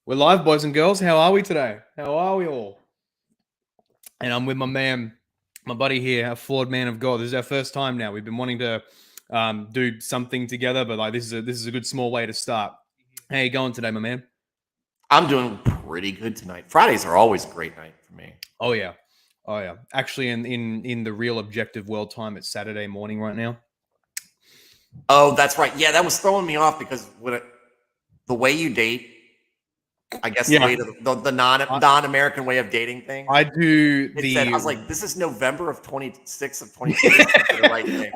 We're live, boys and girls. How are we today? How are we all? And I'm with my man, my buddy here, a flawed man of God. This is our first time now. We've been wanting to do something together, but like this is a good small way to start. How you going today, my man? I'm doing pretty good tonight. Fridays are always a great night for me. Oh yeah. Actually, in the real objective world time, it's Saturday morning right now. Oh, that's right. Yeah, that was throwing me off because the way you date, I guess the way the non-American way of dating things. I do I was like, this is November of 26 of 22. Right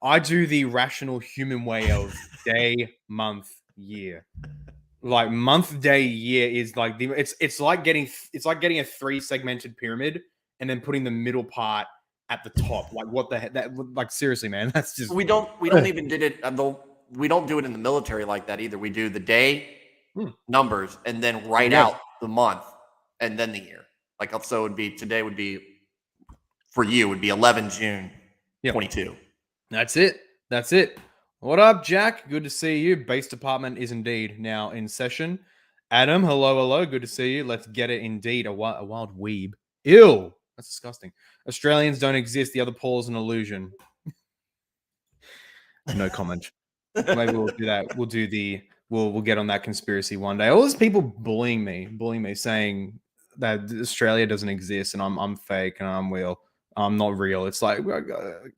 I do the rational human way of day, month, year. Like month, day, year is like it's like getting a 3-segmented pyramid and then putting the middle part at the top. Like what the heck? That like seriously, man. That's just we don't even did it. We don't do it in the military like that either. We do the day numbers and then write out the month and then the year. Like so, it would be today would be for you would be 11 June 22. That's it. What up, Jack? Good to see you. Base department is indeed now in session. Adam, hello. Good to see you. Let's get it indeed. A wild weeb. Ew. That's disgusting. Australians don't exist. The other pole is an illusion. No comment. Maybe we'll do that. We'll get on that conspiracy one day. All those people bullying me, saying that Australia doesn't exist and I'm fake and I'm real. I'm not real. It's like,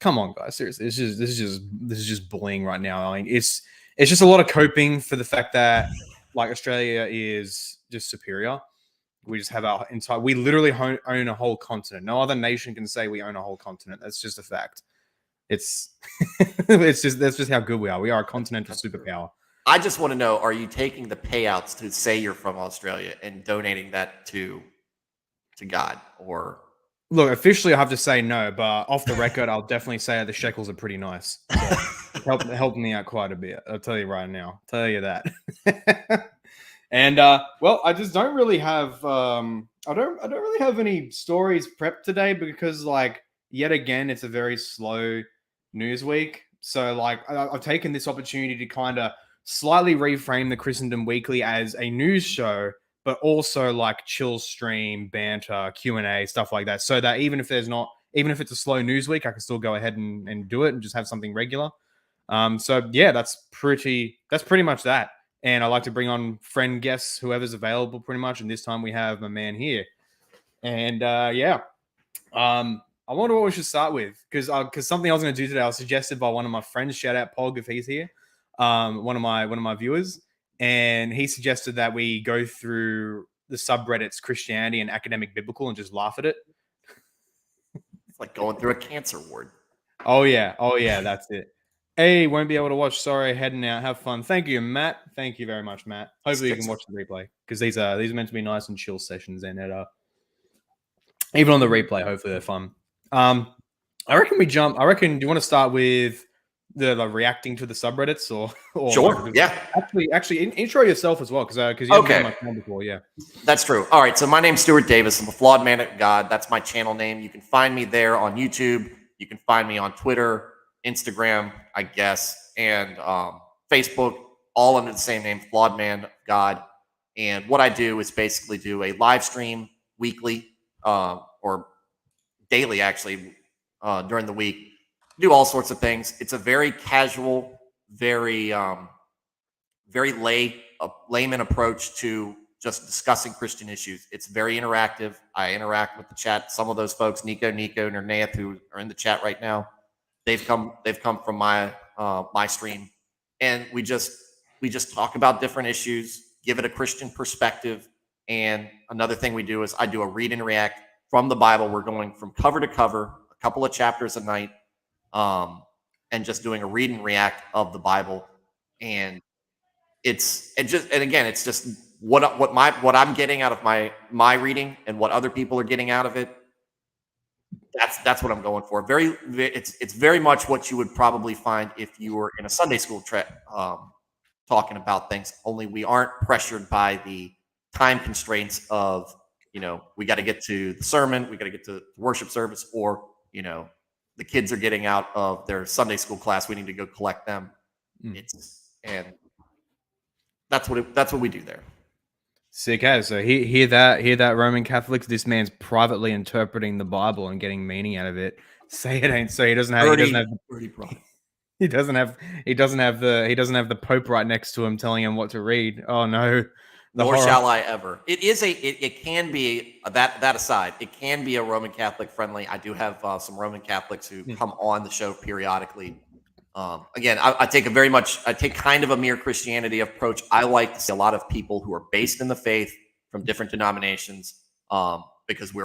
come on, guys. Seriously, this is just bullying right now. I mean, it's just a lot of coping for the fact that like Australia is just superior. We just have our entire. We literally own a whole continent. No other nation can say we own a whole continent. That's just a fact. It's that's just how good we are. We are a continental superpower. I just want to know: are you taking the payouts to say you're from Australia and donating that to God or? Look, officially, I have to say no, but off the record, I'll definitely say the shekels are pretty nice. So helping me out quite a bit. I'll tell you right now. I'll tell you that. And well, I just don't really have. I don't really have any stories prepped today because, like, yet again, it's a very slow news week. So, like, I've taken this opportunity to kind of slightly reframe the Christendom Weekly as a news show, but also like chill stream, banter, Q&A, stuff like that. So that even if it's a slow news week, I can still go ahead and do it and just have something regular. So yeah, that's pretty much that. And I like to bring on friend guests, whoever's available pretty much. And this time we have my man here. And I wonder what we should start with because something I was going to do today, I was suggested by one of my friends, shout out Pog if he's here, one of my viewers. And he suggested that we go through the subreddits Christianity and academic biblical and just laugh at it. It's like going through a cancer ward. Oh yeah, that's it. Hey, won't be able to watch. Sorry, heading out. Have fun. Thank you, Matt. Thank you very much, Matt. Hopefully you can watch the replay because these are meant to be nice and chill sessions, and even on the replay, hopefully they're fun. I reckon we jump. Do you want to start with the reacting to the subreddits or sure, yeah. Actually, intro yourself as well because you haven't done my channel before, yeah. That's true. All right, so my name's Stuart Davis. I'm a flawed man of God. That's my channel name. You can find me there on YouTube. You can find me on Twitter, Instagram, I guess, and Facebook, all under the same name, Flawed Man of God. And what I do is basically do a live stream weekly or daily, actually, during the week. Do all sorts of things. It's a very casual, very layman approach to just discussing Christian issues. It's very interactive. I interact with the chat. Some of those folks, Nico, and Nath, who are in the chat right now, they've come from my my stream, and we just talk about different issues, give it a Christian perspective. And another thing we do is I do a read and react from the Bible. We're going from cover to cover, a couple of chapters a night. And just doing a read and react of the Bible, and it's just what I'm getting out of my reading and what other people are getting out of it. That's what I'm going for. It's very much what you would probably find if you were in a Sunday school talking about things. Only we aren't pressured by the time constraints of we got to get to the sermon, we got to get to the worship service, or the kids are getting out of their Sunday school class. We need to go collect them. And that's what we do there. Sick as. So hear that, Roman Catholics. This man's privately interpreting the Bible and getting meaning out of it. Say it ain't so. He doesn't have he doesn't have the Pope right next to him telling him what to read. Oh no, Nor shall I ever. It can be that aside. It can be a Roman Catholic friendly. I do have some Roman Catholics who come on the show periodically. Again, I take kind of a mere Christianity approach. I like to see a lot of people who are based in the faith from different denominations, because a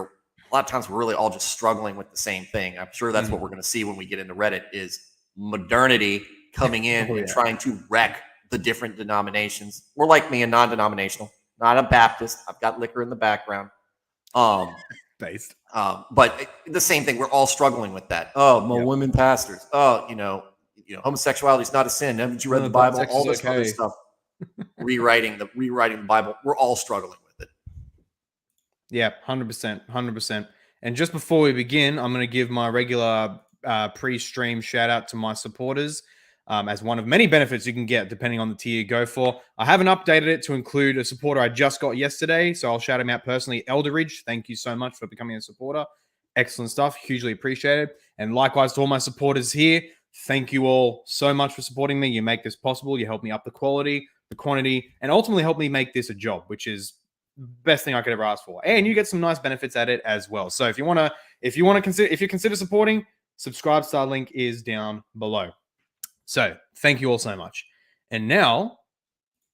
lot of times we're really all just struggling with the same thing. I'm sure that's what we're going to see when we get into Reddit is modernity coming in and trying to wreck the different denominations. We're like me, a non-denominational, not a Baptist. I've got liquor in the background. Based. But the same thing. We're all struggling with that. Oh, women pastors. Oh, homosexuality is not a sin. Haven't you read the Bible? All this other stuff. rewriting the Bible. We're all struggling with it. Yeah, 100%. And just before we begin, I'm going to give my regular pre-stream shout out to my supporters. As one of many benefits you can get depending on the tier you go for. I haven't updated it to include a supporter I just got yesterday, so I'll shout him out personally. Elderidge, thank you so much for becoming a supporter. Excellent stuff. Hugely appreciated. And likewise to all my supporters here, thank you all so much for supporting me. You make this possible. You help me up the quality, the quantity, and ultimately help me make this a job, which is the best thing I could ever ask for. And you get some nice benefits at it as well. So if you consider supporting, subscribe star link is down below. So thank you all so much. And now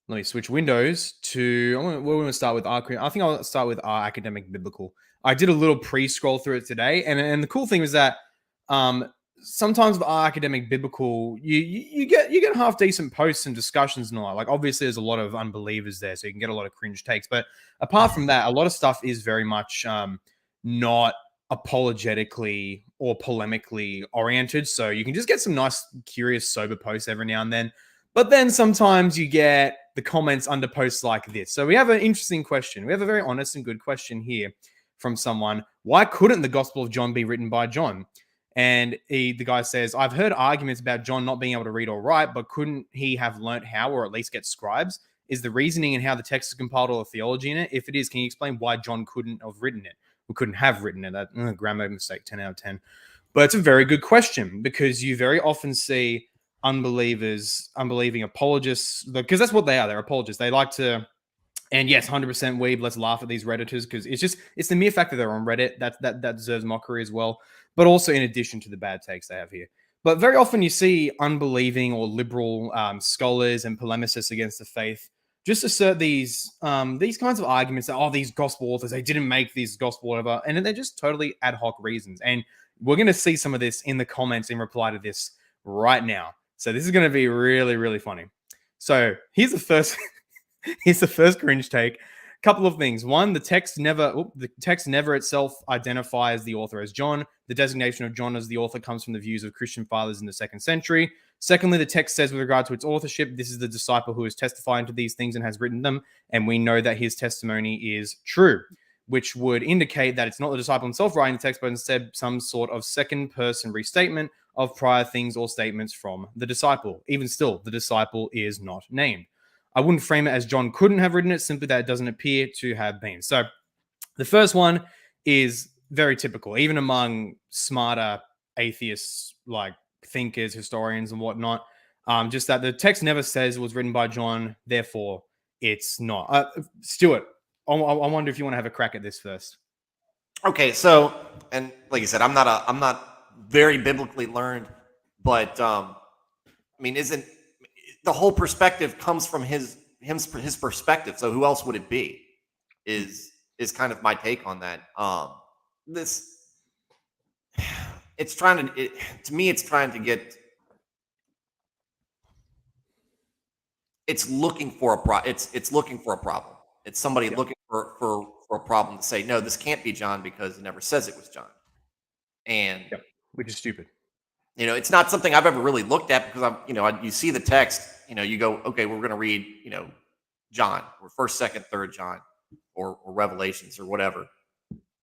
let me switch windows to, we're going to start with I think I'll start with our academic biblical. I did a little pre-scroll through it today. And the cool thing was that sometimes with our academic biblical, you get half decent posts and discussions and all that. Like obviously there's a lot of unbelievers there, so you can get a lot of cringe takes. But apart from that, a lot of stuff is very much not apologetically or polemically oriented, so you can just get some nice, curious, sober posts every now and then. But then sometimes you get the comments under posts like this. So we have an interesting question. We have a very honest and good question here from someone. Why couldn't the Gospel of John be written by John? And the guy says, I've heard arguments about John not being able to read or write, but couldn't he have learnt how, or at least get scribes? Is the reasoning and how the text is compiled all the theology in it? If it is, can you explain why John couldn't have written it? We couldn't have written it. That grammar mistake, 10 out of 10. But it's a very good question, because you very often see unbelieving apologists, because that's what they are. They're apologists. They like to, and yes, 100% weeb. Let's laugh at these Redditors, because it's the mere fact that they're on Reddit that deserves mockery as well. But also in addition to the bad takes they have here. But very often you see unbelieving or liberal scholars and polemicists against the faith just assert these kinds of arguments that, these gospel authors, they didn't make these gospel whatever, and they're just totally ad hoc reasons. And we're going to see some of this in the comments in reply to this right now. So this is going to be really, really funny. So here's the first cringe take. Couple of things. One, the text never itself identifies the author as John. The designation of John as the author comes from the views of Christian fathers in the 2nd century. Secondly, the text says with regard to its authorship, this is the disciple who is testifying to these things and has written them, and we know that his testimony is true, which would indicate that it's not the disciple himself writing the text, but instead some sort of second-person restatement of prior things or statements from the disciple. Even still, the disciple is not named. I wouldn't frame it as John couldn't have written it, simply that it doesn't appear to have been. So the first one is very typical, even among smarter atheists, like thinkers, historians, and whatnot. Just that the text never says it was written by John, therefore it's not. Stuart, I wonder if you want to have a crack at this first. Okay, so, and like you said, I'm not very biblically learned, but isn't the whole perspective comes from his perspective? So who else would it be? Is kind of my take on that. It's trying to get. It's looking for a It's looking for a problem. It's somebody looking for a problem to say, no, this can't be John because it never says it was John. And which is stupid. It's not something I've ever really looked at, because you see the text, you go, okay, we're going to read, John or 1st, 2nd, 3rd John or Revelations or whatever.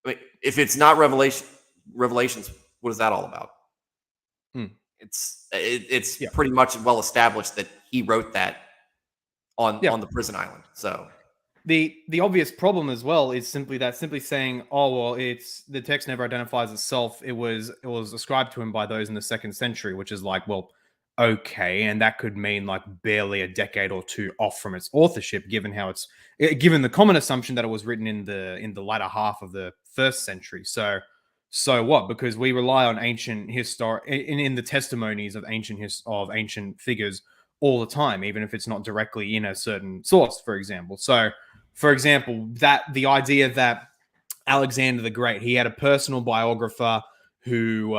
If it's not Revelations, what is that all about? It's pretty much well established that he wrote that on the prison island. So the obvious problem as well is simply saying, oh well, it's the text never identifies itself. It was ascribed to him by those in the 2nd century, which is like, well, okay, and that could mean like barely a decade or two off from its authorship, given given the common assumption that it was written in the latter half of the 1st century. So what? Because we rely on ancient in the testimonies of ancient figures all the time, even if it's not directly in a certain source, for example. So, for example, that the idea that Alexander the Great, he had a personal biographer who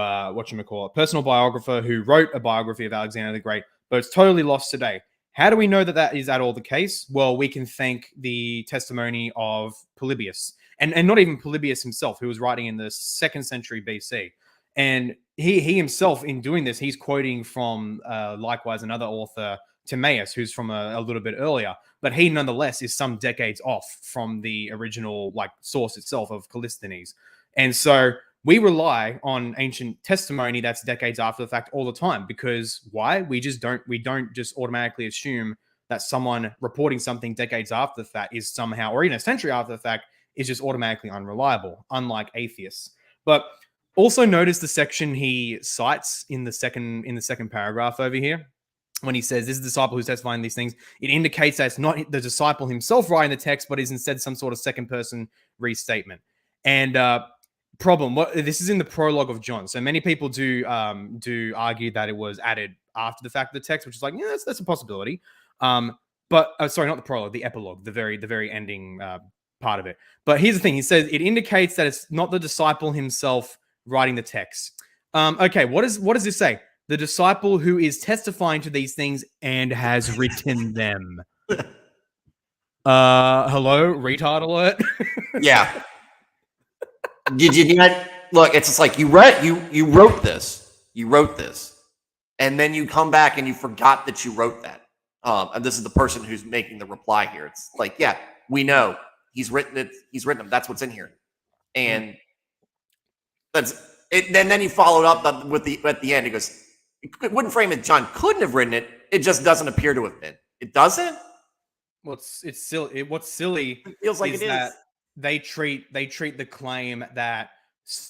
personal biographer who wrote a biography of Alexander the Great, but it's totally lost today. How do we know that that is at all the case? Well, we can thank the testimony of Polybius, and not even Polybius himself, who was writing in the 2nd century BC. And he himself, in doing this, he's quoting from likewise another author, Timaeus, who's from a little bit earlier, but he nonetheless is some decades off from the original source itself of Callisthenes. And so we rely on ancient testimony that's decades after the fact all the time, because why? We don't just automatically assume that someone reporting something decades after the fact is somehow, or even a century after the fact, is just automatically unreliable, unlike atheists. But also notice the section he cites in the second paragraph over here, when he says, this is the disciple who's testifying these things. It indicates that it's not the disciple himself writing the text, but is instead some sort of second person restatement. And this is in the prologue of John. So many people do argue that it was added after the fact of the text, which is like, yeah, that's a possibility. But sorry, not the prologue, the epilogue, the very ending part of it. But here's the thing: he says it indicates that it's not the disciple himself writing the text. Okay, what does this say? The disciple who is testifying to these things and has written them. Hello, retard alert. Yeah. Did you not look? It's just like you wrote this, and then you come back and you forgot that you wrote that. And this is the person who's making the reply here. It's like, yeah, we know he's written it. He's written them. That's what's in here, and that's it. And then he followed up with at the end. He goes, it wouldn't frame it. John couldn't have written it. It just doesn't appear to have been. It doesn't. What's silly? What's silly? It feels like it is. That they treat the claim that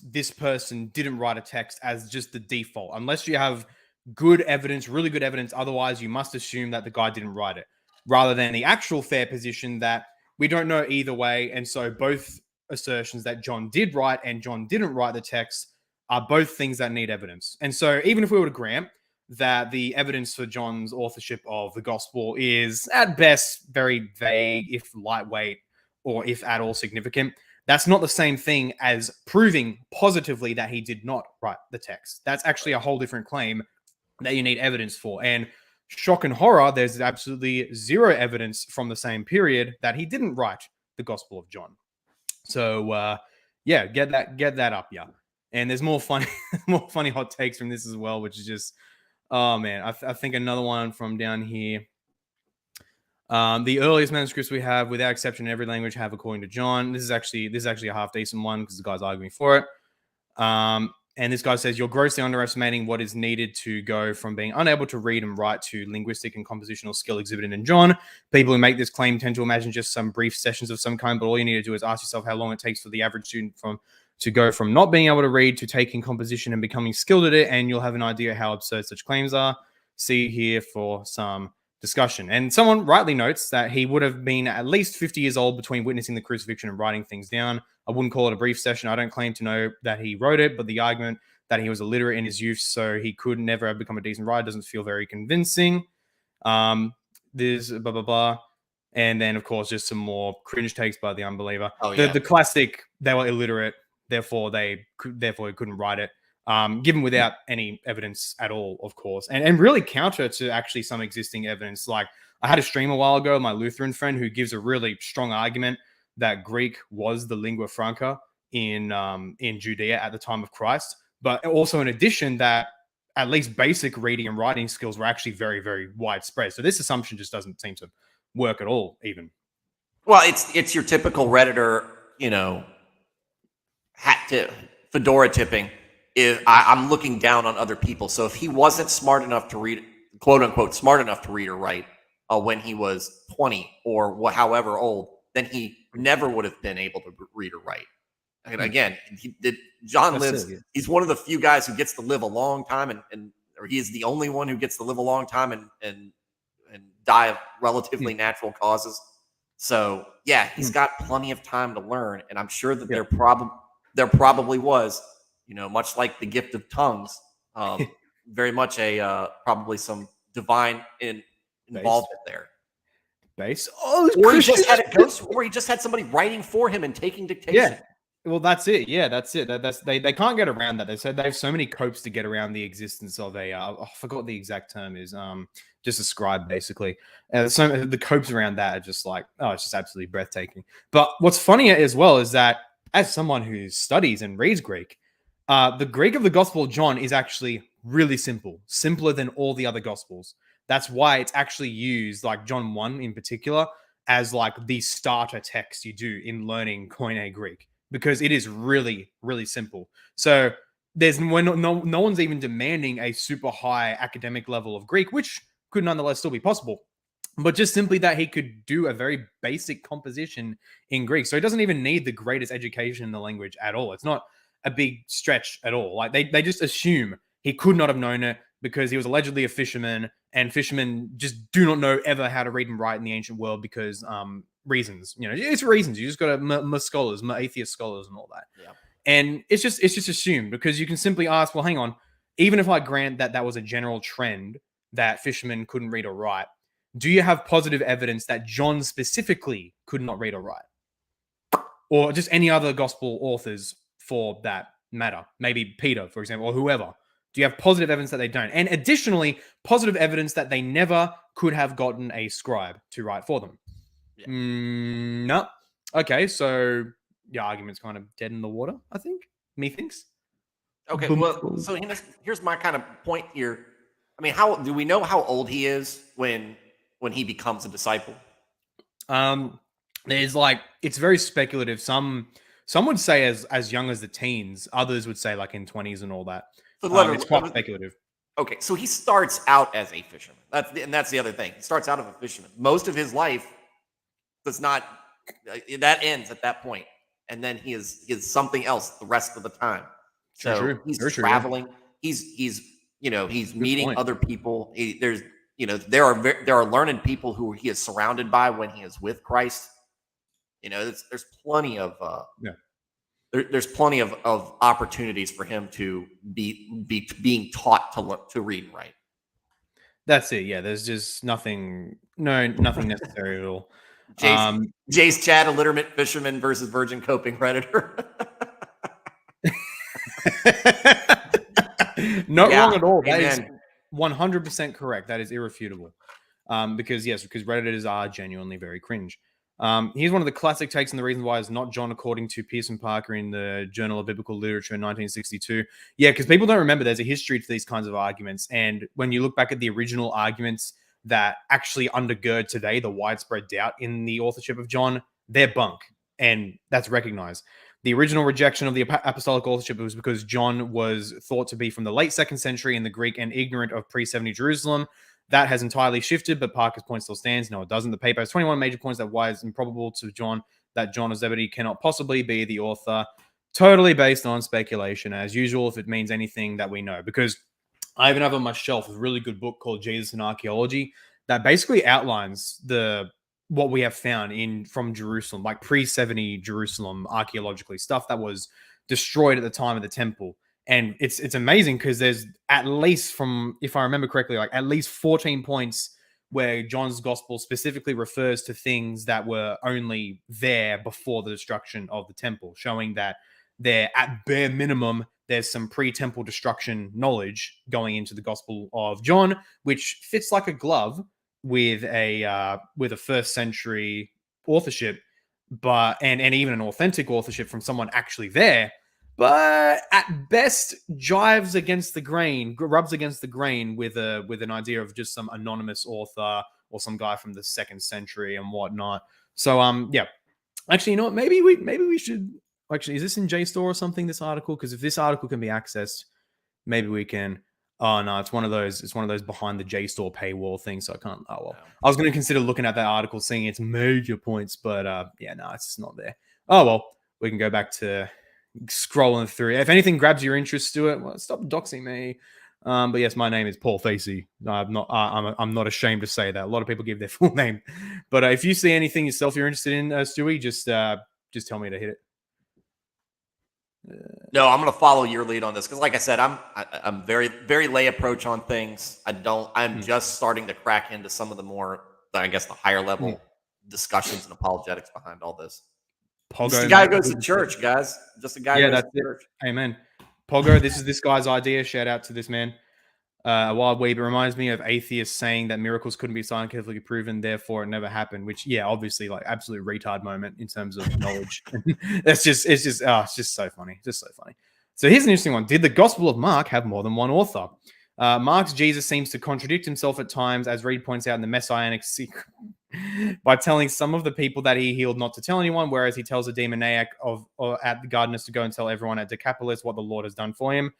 this person didn't write a text as just the default, unless you have good evidence, really good evidence. Otherwise, you must assume that the guy didn't write it, rather than the actual fair position that we don't know either way. And so both assertions that John did write and John didn't write the text are both things that need evidence. And so even if we were to grant that the evidence for John's authorship of the gospel is at best very vague, if lightweight, or if at all significant, that's not the same thing as proving positively that he did not write the text. That's actually a whole different claim that you need evidence for. And shock and horror, there's absolutely zero evidence from the same period that he didn't write the Gospel of John. So yeah, get that up, yeah. And there's more funny hot takes from this as well, which is just, oh man, I think another one from down here. The earliest manuscripts we have, without exception, in every language, have according to John. This is actually a half decent one because the guy's arguing for it. And this guy says, you're grossly underestimating what is needed to go from being unable to read and write to linguistic and compositional skill exhibited in John. People who make this claim tend to imagine just some brief sessions of some kind, but all you need to do is ask yourself how long it takes for the average student to go from not being able to read to taking composition and becoming skilled at it, and you'll have an idea how absurd such claims are. See here for some discussion. And someone rightly notes that he would have been at least 50 years old between witnessing the crucifixion and writing things down. I wouldn't call it a brief session. I don't claim to know that he wrote it, but the argument that he was illiterate in his youth, so he could never have become a decent writer, doesn't feel very convincing. There's blah, blah, blah. And then, of course, just some more cringe takes by the unbeliever. Oh, yeah. The classic, they were illiterate, therefore he couldn't write it. Given without any evidence at all, of course, and really counter to actually some existing evidence. Like, I had a stream a while ago, my Lutheran friend, who gives a really strong argument that Greek was the lingua franca in Judea at the time of Christ, but also in addition that at least basic reading and writing skills were actually very, very widespread. So this assumption just doesn't seem to work at all, even. Well, it's your typical Redditor, fedora tipping. I'm looking down on other people. So if he wasn't smart enough to read, quote unquote, smart enough to read or write when he was 20 or however old, then he never would have been able to read or write. And again, John lives. He's one of the few guys who gets to live a long time, or he is the only one who gets to live a long time and die of relatively natural causes. So yeah, he's got plenty of time to learn, and I'm sure that there probably was, much like the gift of tongues, very much probably some divine involvement there. Or he just had a ghost, or he just had somebody writing for him and taking dictation. Yeah. Well, that's it. Yeah, that's it. They can't get around that. They said they have so many copes to get around the existence of a I forgot what the exact term is. Just a scribe, basically. So the copes around that are just like, it's just absolutely breathtaking. But what's funnier as well is that as someone who studies and reads Greek, the Greek of the Gospel of John is actually really simple, simpler than all the other Gospels. That's why it's actually used, like John 1 in particular, as like the starter text you do in learning Koine Greek, because it is really, really simple. So there's no one's even demanding a super high academic level of Greek, which could nonetheless still be possible. But just simply that he could do a very basic composition in Greek. So he doesn't even need the greatest education in the language at all. It's not a big stretch at all. Like they just assume he could not have known it because he was allegedly a fisherman, and fishermen just do not know ever how to read and write in the ancient world because reasons. It's reasons. You just got to scholars, atheist scholars, and all that. Yeah. And it's just assumed, because you can simply ask, well, hang on, even if I grant that was a general trend that fishermen couldn't read or write, do you have positive evidence that John specifically could not read or write? Or just any other gospel authors for that matter? Maybe Peter, for example, or whoever. Do you have positive evidence that they don't? And additionally, positive evidence that they never could have gotten a scribe to write for them? Yeah. No. Okay, so your argument's kind of dead in the water, I think. Methinks. Okay, well, so here's my kind of point here. I mean, how do we know how old he is when he becomes a disciple? There's it's very speculative. Some would say as young as the teens. Others would say like in 20s and all that. It's quite speculative. Okay, so he starts out as a fisherman. That's the other thing. He starts out as a fisherman. Most of his life does not. That ends at that point, and then he is something else the rest of the time. So true. He's very traveling. True, yeah. He's meeting other people. There are learned people who he is surrounded by when he is with Christ. There's plenty of there's plenty of opportunities for him to be being taught to read and write. That's it. Yeah, there's just nothing necessary at all. Jay's chat, illiterate fisherman versus virgin coping predator. Not wrong at all. That is 100% correct. That is irrefutable. Because Redditors are genuinely very cringe. Here's one of the classic takes, and the reason why is not John, according to Pearson Parker in the Journal of Biblical Literature in 1962. Yeah, because people don't remember there's a history to these kinds of arguments. And when you look back at the original arguments that actually undergird today the widespread doubt in the authorship of John, they're bunk. And that's recognized. The original rejection of the apostolic authorship was because John was thought to be from the late 2nd century in the Greek and ignorant of pre-70 Jerusalem. That has entirely shifted, but Parker's point still stands. No, it doesn't. The paper has 21 major points that why it's improbable to John that John of Zebedee cannot possibly be the author. Totally based on speculation, as usual, if it means anything that we know. Because I even have on my shelf a really good book called Jesus and Archaeology that basically outlines what we have found from Jerusalem, like pre-70 Jerusalem archaeologically, stuff that was destroyed at the time of the temple. And it's amazing because there's at least, from, if I remember correctly, like at least 14 points where John's gospel specifically refers to things that were only there before the destruction of the temple, showing that there, at bare minimum, there's some pre-temple destruction knowledge going into the gospel of John, which fits like a glove with a 1st century authorship, and even an authentic authorship from someone actually there. But at best, jives against the grain, rubs against the grain with an idea of just some anonymous author or some guy from the 2nd century and whatnot. So yeah, actually, you know what? Maybe we should actually. Is this in JSTOR or something? This article, because if this article can be accessed, maybe we can. Oh no, it's one of those. It's one of those behind the JSTOR paywall things. So I can't. Oh well. No. I was going to consider looking at that article, seeing its major points, but yeah, no, it's not there. Oh well, we can go back to scrolling through. If anything grabs your interest, Stuart, well, stop doxing me. But yes, my name is Paul Facey. I'm not. I'm not ashamed to say that. A lot of people give their full name, but if you see anything yourself you're interested in, Stewie, just tell me to hit it. No, I'm going to follow your lead on this because, like I said, I'm very, very lay approach on things. I'm just starting to crack into some of the more, I guess, the higher level discussions and apologetics behind all this. Pogo, just a guy who goes to church, guys. Just a guy who goes to church. Amen. Pogo, this is this guy's idea. Shout out to this man. A wild weeb. It reminds me of atheists saying that miracles couldn't be scientifically proven, therefore it never happened. Which, yeah, obviously, like absolute retard moment in terms of knowledge. it's just so funny, just so funny. So here's an interesting one. Did the Gospel of Mark have more than one author? Mark's Jesus seems to contradict himself at times, as Reed points out in the Messianic secret, by telling some of the people that he healed not to tell anyone, whereas he tells a demoniac at the gardeners to go and tell everyone at Decapolis what the Lord has done for him.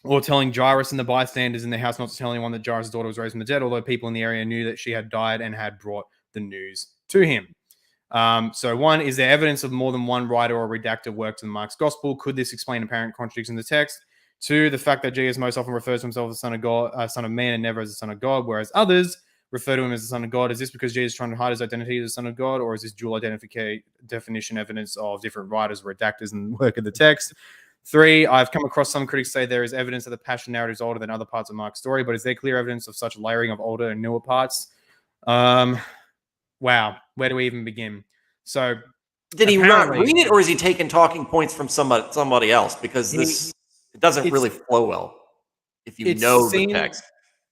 Or telling Jairus and the bystanders in the house not to tell anyone that Jairus' daughter was raised from the dead, although people in the area knew that she had died and had brought the news to him. So one, is there evidence of more than one writer or redactor worked in Mark's gospel? Could this explain apparent contradictions in the text? Two, the fact that Jesus most often refers to himself as Son of God, Son of Man, and never as the Son of God, whereas others refer to him as the Son of God. Is this because Jesus is trying to hide his identity as the Son of God, or is this dual definition evidence of different writers, redactors, and work of the text? Three, I've come across some critics say there is evidence that the Passion narrative is older than other parts of Mark's story, but is there clear evidence of such layering of older and newer parts? Wow, where do we even begin? So, did he not read it, or is he taking talking points from somebody else? Because it doesn't really flow well if you know the text.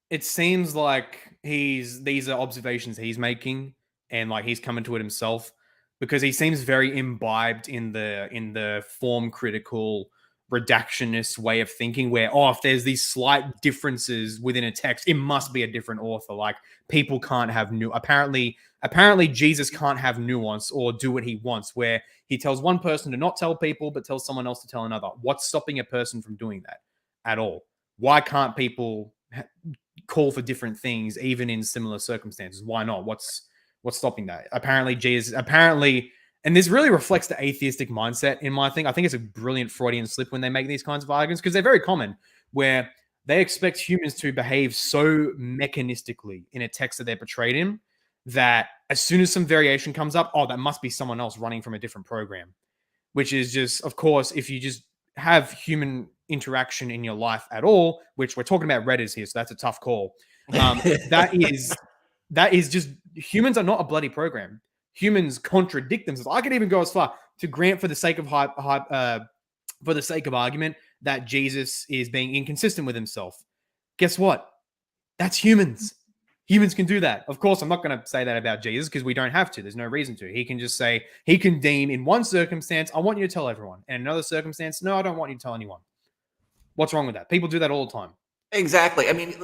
It seems like these are observations he's making, and like he's coming to it himself, because he seems very imbibed in the form critical redactionist way of thinking, where if there's these slight differences within a text, it must be a different author. Like people can't have apparently Jesus can't have nuance or do what he wants, where he tells one person to not tell people but tells someone else to tell another. What's stopping a person from doing that at all? Why can't people call for different things even in similar circumstances? Why not? What's stopping that? And this really reflects the atheistic mindset in my thing. I think it's a brilliant Freudian slip when they make these kinds of arguments, because they're very common, where they expect humans to behave so mechanistically in a text that they're portrayed in that as soon as some variation comes up, that must be someone else running from a different program, which is just, of course, if you just have human interaction in your life at all, which we're talking about Redditors here, so that's a tough call. That is just, humans are not a bloody program. Humans contradict themselves. I could even go as far to grant, for the sake of argument, that Jesus is being inconsistent with himself. Guess what? That's humans. Humans can do that. Of course, I'm not going to say that about Jesus, because we don't have to. There's no reason to. He can just say, he can deem in one circumstance, I want you to tell everyone. And in another circumstance, no, I don't want you to tell anyone. What's wrong with that? People do that all the time. Exactly. I mean,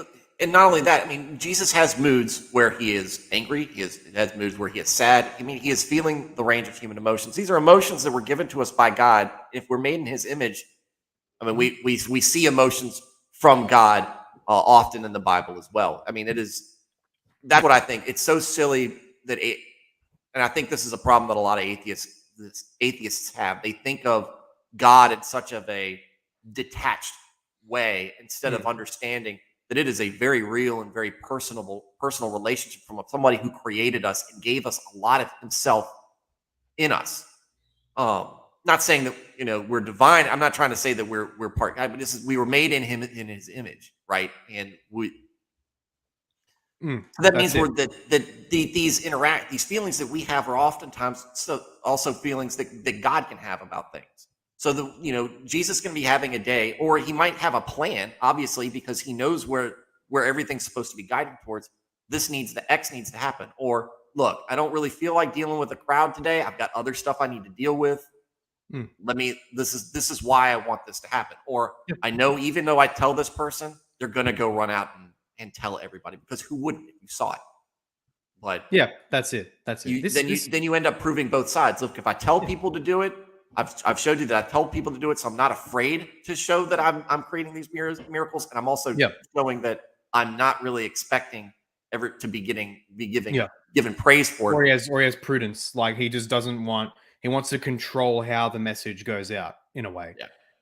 and not only that, I mean, Jesus has moods where he is angry. He has moods where he is sad. I mean, he is feeling the range of human emotions. These are emotions that were given to us by God. If we're made in his image, I mean, we see emotions from God often in the Bible as well. I mean, that's what I think. It's so silly that and I think this is a problem that a lot of atheists have. They think of God in such of a detached way, instead of understanding that it is a very real and very personal relationship from somebody who created us and gave us a lot of himself in us. Not saying that we're divine. I'm not trying to say that we're part God, but we were made in him, in his image, right? And that means these feelings that we have are oftentimes also feelings that God can have about things. So Jesus is going to be having a day, or he might have a plan, obviously, because he knows where everything's supposed to be guided towards. X needs to happen. Or look, I don't really feel like dealing with a crowd today. I've got other stuff I need to deal with. This is why I want this to happen. Or I know, even though I tell this person, they're going to go run out and tell everybody, because who wouldn't if you saw it? But yeah, that's it. Then you end up proving both sides. Look, if I tell people to do it, I've showed you that I've told people to do it, so I'm not afraid to show that I'm creating these miracles, and I'm also showing that I'm not really expecting ever to be given praise for or it. he has prudence. Like he just doesn't want. He wants to control how the message goes out in a way,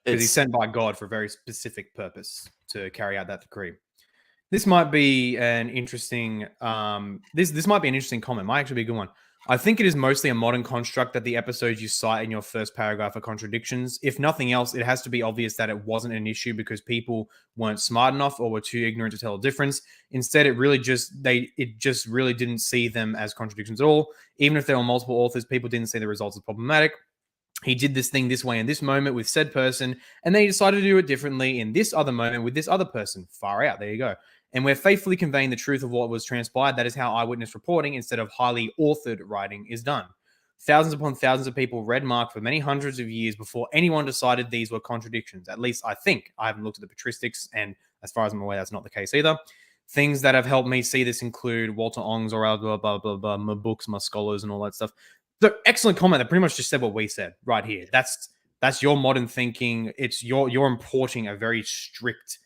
because he's sent by God for a very specific purpose to carry out that decree. This might be an interesting. This might be an interesting comment. Might actually be a good one. I think it is mostly a modern construct that the episodes you cite in your first paragraph are contradictions. If nothing else, it has to be obvious that it wasn't an issue because people weren't smart enough or were too ignorant to tell the difference. Instead, it just really didn't see them as contradictions at all. Even if there were multiple authors, people didn't see the results as problematic. He did this thing this way in this moment with said person, and then he decided to do it differently in this other moment with this other person. Far out. There you go. And we're faithfully conveying the truth of what was transpired. That is how eyewitness reporting, instead of highly authored writing, is done. Thousands upon thousands of people read Mark for many hundreds of years before anyone decided these were contradictions. At least I think. I haven't looked at the patristics, and as far as I'm aware, that's not the case either. Things that have helped me see this include Walter Ong's or blah, blah, blah, blah, my books, my scholars, and all that stuff. The excellent comment that pretty much just said what we said right here. That's your modern thinking. It's you're importing a very strict,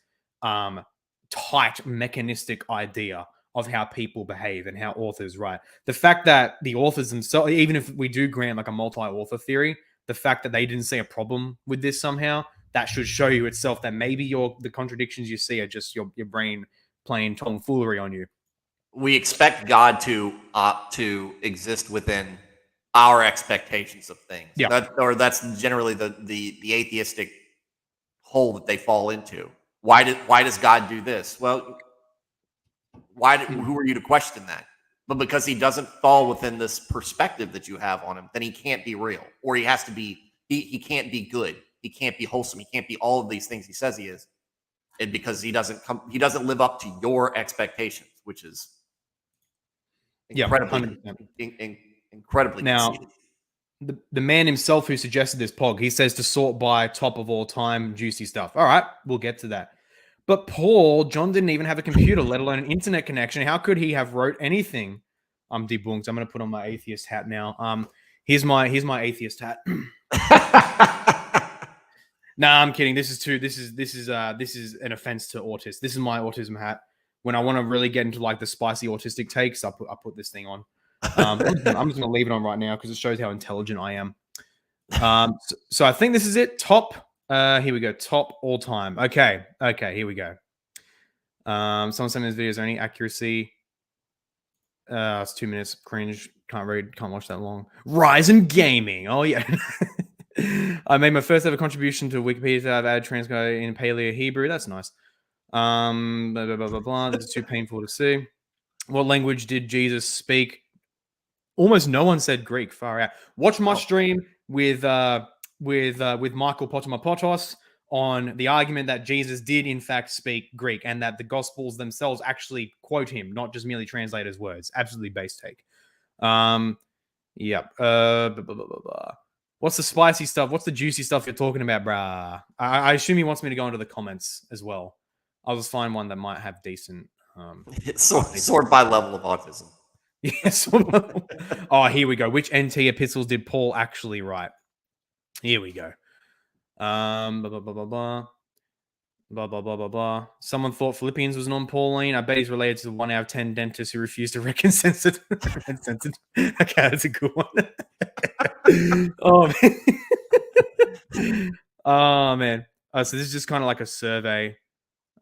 tight, mechanistic idea of how people behave and how authors write. The fact that the authors themselves, even if we do grant like a multi-author theory, the fact that they didn't see a problem with this somehow, that should show you itself that maybe the contradictions you see are just your brain playing tomfoolery on you. We expect God to exist within our expectations of things. Yeah. That's generally the atheistic hole that they fall into. Why does God do this? Well, who are you to question that? But because he doesn't fall within this perspective that you have on him, then he can't be real, or he has to be. He can't be good. He can't be wholesome. He can't be all of these things he says he is, and because he doesn't live up to your expectations, which is incredibly now. The man himself who suggested this pog, he says to sort by top of all time juicy stuff. All right, we'll get to that. But John didn't even have a computer, let alone an internet connection. How could he have wrote anything? I'm debunked. I'm going to put on my atheist hat now. Here's my atheist hat. Nah, I'm kidding. This is an offense to autists. This is my autism hat. When I want to really get into like the spicy autistic takes, I put this thing on. I'm just going to leave it on right now because it shows how intelligent I am. So I think this is it. Top. Here we go. Top all time. Okay. Here we go. Someone sent me this video. Is there any accuracy? It's 2 minutes. Cringe. Can't read. Can't watch that long. Ryzen Gaming. Oh yeah. I made my first ever contribution to Wikipedia. I've added transcode in Paleo Hebrew. That's nice. Blah, blah, blah, blah, blah. This is too painful to see. What language did Jesus speak? Almost no one said Greek. Far out. Watch my stream with Michael Potomapotos on the argument that Jesus did in fact speak Greek and that the Gospels themselves actually quote him, not just merely translate his words. Absolutely base take. Yep. Blah, blah, blah, blah, blah. What's the spicy stuff? What's the juicy stuff you're talking about, brah? I assume he wants me to go into the comments as well. I'll just find one that might have decent. Sort by level of autism. Yes. Oh, here we go. Which NT epistles did Paul actually write? Here we go. Blah, blah, blah, blah, blah. Blah, blah, blah, blah, blah. Someone thought Philippians was non-Pauline. I bet he's related to the 1 out of 10 dentists who refused to reckon censored. Okay, that's a good one. Oh, man. Oh, man. So this is just kind of like a survey.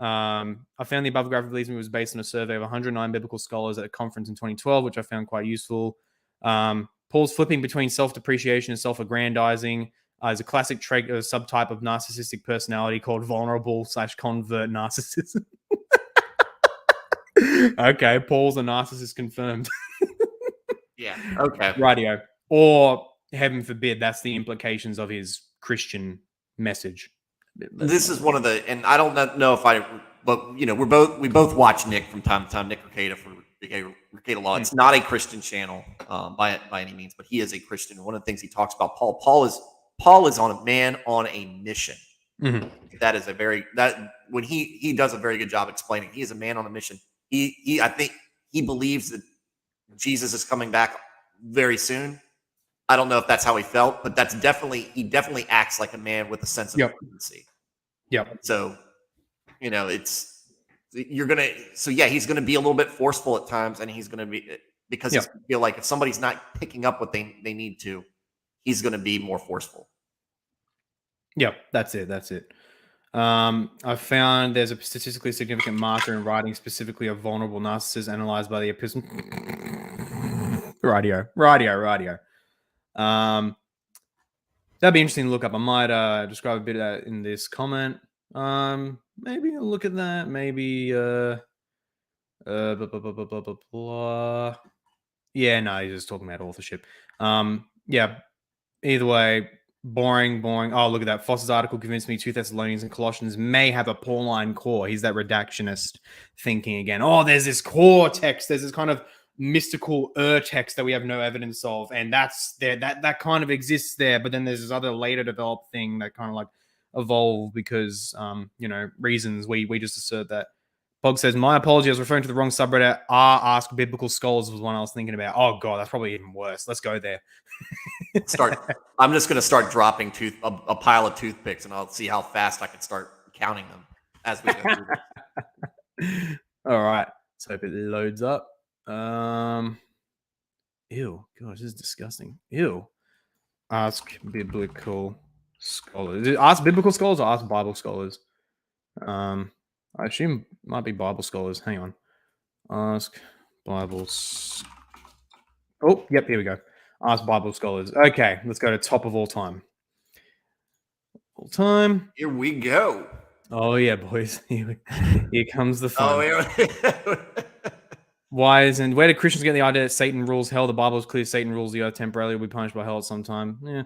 I found the above graphic believes me was based on a survey of 109 biblical scholars at a conference in 2012, which I found quite useful. Paul's flipping between self-depreciation and self-aggrandizing is a classic trait, a subtype of narcissistic personality called vulnerable/convert narcissism. Okay, Paul's a narcissist confirmed. Yeah. Okay. Radio. Or heaven forbid, that's the implications of his Christian message. This is one of the, and I don't know if but we both watch Nick from time to time, Nick Rekieta for Rekieta Law. It's not a Christian channel by any means, but he is a Christian. One of the things he talks about, Paul is on a man on a mission. Mm-hmm. That is when he does a very good job explaining. He is a man on a mission. I think he believes that Jesus is coming back very soon, I don't know if that's how he felt, but he definitely acts like a man with a sense of urgency. Yep. So, you know, he's going to be a little bit forceful at times, and he's going to be, because he's going to feel like if somebody's not picking up what they need to, he's going to be more forceful. Yep, that's it. I found there's a statistically significant marker in writing specifically of vulnerable narcissists analyzed by the epistle. Radio. That'd be interesting to look up. I might describe a bit of that in this comment. Maybe I'll look at that. Maybe blah, blah, blah, blah, blah, blah, blah. Yeah, no, he's just talking about authorship. Yeah. Either way, boring. Oh, look at that. Foss's article convinced me 2 Thessalonians and Colossians may have a Pauline core. He's that redactionist thinking again. Oh, there's this core text. There's this kind of mystical text that we have no evidence of, and that's there. That kind of exists there. But then there's this other later developed thing that kind of like evolved because reasons. We just assert that. Pog says, my apology, I was referring to the wrong subreddit. Ask Biblical Scholars was one I was thinking about. Oh, God, that's probably even worse. Let's go there. I'm just going to start dropping a pile of toothpicks, and I'll see how fast I can start counting them as we go through this. All right. Let's hope it loads up. Ew. God, this is disgusting. Ew. Ask Biblical Scholars. Ask Biblical Scholars or ask Bible Scholars? I assume it might be Bible Scholars. Hang on. Ask Bible. Oh, yep, here we go. Ask Bible Scholars. Okay, let's go to top of all time. All time. Here we go. Oh, yeah, boys. Here comes the fun. Oh, Where did Christians get the idea that Satan rules hell? The Bible is clear. Satan rules the earth temporarily. Will be punished by hell at some time. Yeah.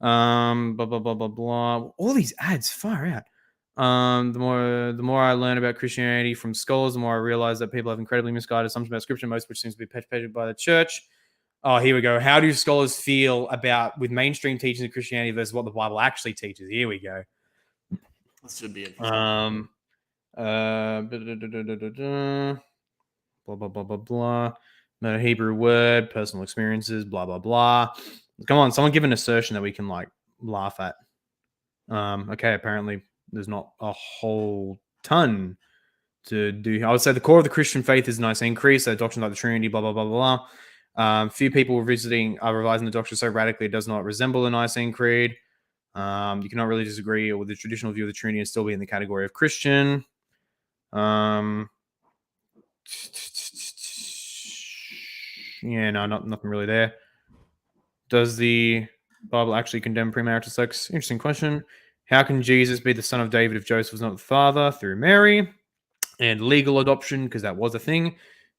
Blah, blah, blah, blah, blah. All these ads, far out. The more I learn about Christianity from scholars, the more I realize that people have incredibly misguided assumptions about Scripture, most of which seems to be perpetuated by the church. Oh, here we go. How do scholars feel with mainstream teachings of Christianity versus what the Bible actually teaches? Here we go. This should be interesting. Blah, blah, blah, blah, blah. No Hebrew word, personal experiences, blah, blah, blah. Come on, someone give an assertion that we can laugh at. Okay, apparently there's not a whole ton to do. I would say the core of the Christian faith is Nicene Creed, so doctrines like the Trinity, blah, blah, blah, blah. Few people are revising the doctrine so radically it does not resemble the Nicene Creed. You cannot really disagree with the traditional view of the Trinity and still be in the category of Christian. Yeah, no, nothing really there. Does the Bible actually condemn premarital sex? Interesting question. How can Jesus be the son of David if Joseph was not the father? Through Mary. And legal adoption, because that was a thing.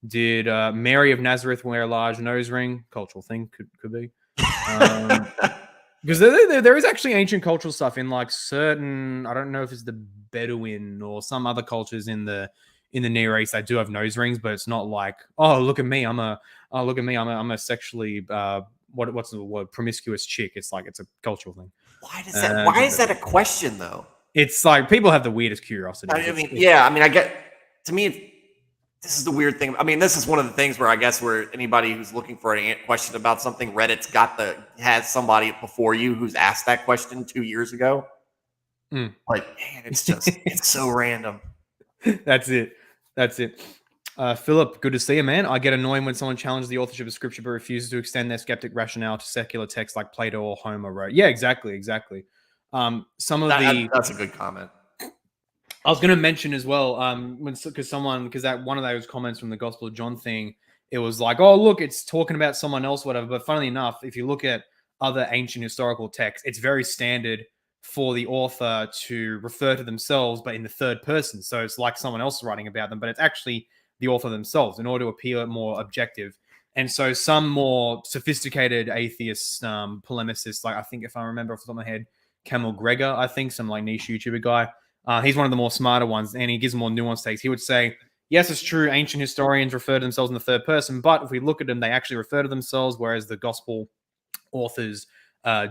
Did Mary of Nazareth wear a large nose ring? Cultural thing, could be. Because there is actually ancient cultural stuff in certain, I don't know if it's the Bedouin or some other cultures in the Near East that do have nose rings, but it's not like, oh, look at me, I'm a sexually what's the word, promiscuous chick. It's like it's a cultural thing. Why is that a question though? It's like people have the weirdest curiosity. I get, to me, this is the weird thing. I mean, this is one of the things where I guess where anybody who's looking for a question about something, Reddit's has somebody before you who's asked that question 2 years ago. Like, man, it's so random. That's it. Philip, good to see you, man. I get annoying when someone challenges the authorship of Scripture but refuses to extend their skeptic rationale to secular texts like Plato or Homer wrote. Yeah, exactly. That's a good comment. I was going to mention as well, because that one of those comments from the Gospel of John thing, it was like, oh, look, it's talking about someone else, whatever. But funnily enough, if you look at other ancient historical texts, it's very standard for the author to refer to themselves, but in the third person. So it's like someone else writing about them, but it's actually the author themselves in order to appear more objective. And so some more sophisticated atheist polemicists, like I think if I remember off the top of my head, Camel Gregor, I think, some niche YouTuber guy, he's one of the more smarter ones, and he gives more nuanced takes. He would say, yes, it's true, ancient historians refer to themselves in the third person, but if we look at them, they actually refer to themselves, whereas the gospel authors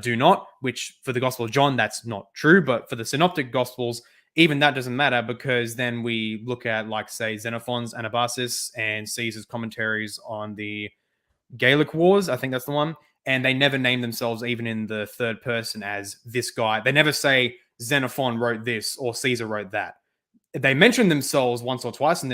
do not, which for the Gospel of John, that's not true. But for the synoptic Gospels, even that doesn't matter, because then we look at, say, Xenophon's Anabasis and Caesar's commentaries on the Gallic Wars. I think that's the one. and they never name themselves even in the third person as this guy. They never say Xenophon wrote this or Caesar wrote that. They mention themselves once or twice, and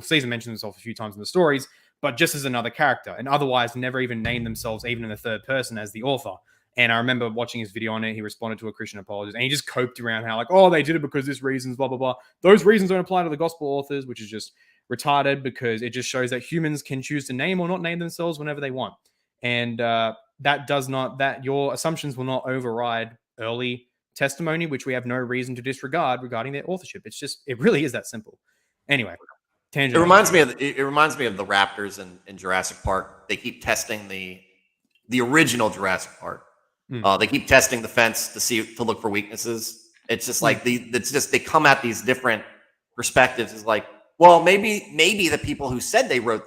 Caesar mentioned himself a few times in the stories, but just as another character, and otherwise never even name themselves even in the third person as the author. And I remember watching his video on it. He responded to a Christian apologist, and he just coped around how, like, oh, they did it because this reasons, blah, blah, blah. Those reasons don't apply to the gospel authors, which is just retarded, because it just shows that humans can choose to name or not name themselves whenever they want. And that your assumptions will not override early testimony, which we have no reason to disregard regarding their authorship. It really is that simple. Anyway, tangent. It reminds me of the raptors in Jurassic Park. They keep testing the original Jurassic Park. They keep testing the fence to look for weaknesses. It's just like they come at these different perspectives. It's like, well, maybe the people who said they wrote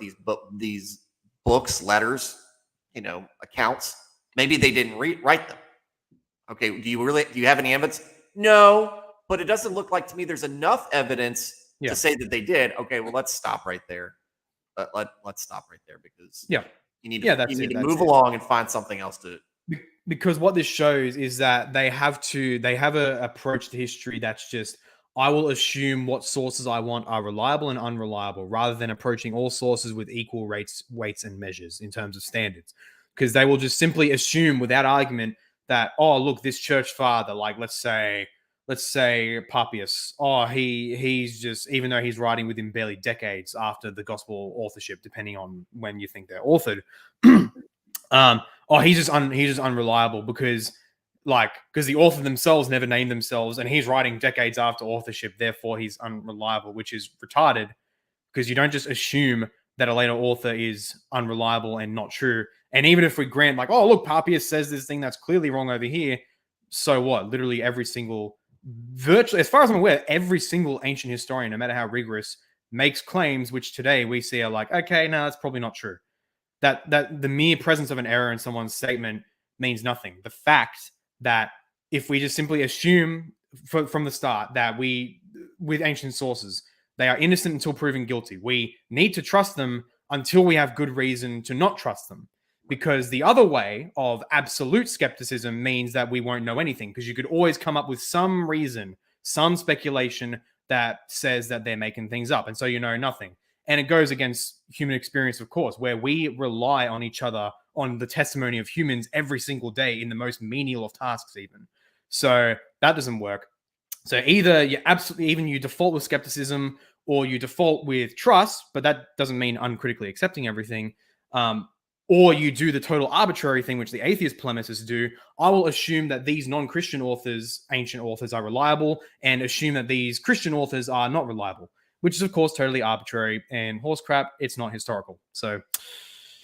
these books, letters, accounts, maybe they didn't write them. Okay, do you have any evidence? No, but it doesn't look like to me there's enough evidence to say that they did. Okay, well, let's stop right there. Let's stop right there, because you need to move along and find something else to. Because what this shows is that they have an approach to history that's just, I will assume what sources I want are reliable and unreliable, rather than approaching all sources with equal weights and measures in terms of standards. Because they will just simply assume without argument that, oh, look, this church father, like let's say Papias, oh, he's just, even though he's writing within barely decades after the gospel authorship, depending on when you think they're authored, he's just unreliable because the author themselves never named themselves, and he's writing decades after authorship, therefore he's unreliable, which is retarded, because you don't just assume that a later author is unreliable and not true. And even if we grant, like, oh, look, Papias says this thing that's clearly wrong over here, so what? Literally virtually, as far as I'm aware, every single ancient historian, no matter how rigorous, makes claims which today we see are like, okay, no, that's probably not true. That the mere presence of an error in someone's statement means nothing. The fact that if we just simply assume from the start that with ancient sources, they are innocent until proven guilty, we need to trust them until we have good reason to not trust them. Because the other way of absolute skepticism means that we won't know anything, because you could always come up with some reason, some speculation that says that they're making things up, and so you know nothing. And it goes against human experience, of course, where we rely on each other, on the testimony of humans every single day in the most menial of tasks even. So that doesn't work. So either you default with skepticism, or you default with trust, but that doesn't mean uncritically accepting everything. Or you do the total arbitrary thing, which the atheist polemicists do. I will assume that these non-Christian authors, ancient authors, are reliable, and assume that these Christian authors are not reliable, which is, of course, totally arbitrary and horse crap. It's not historical. So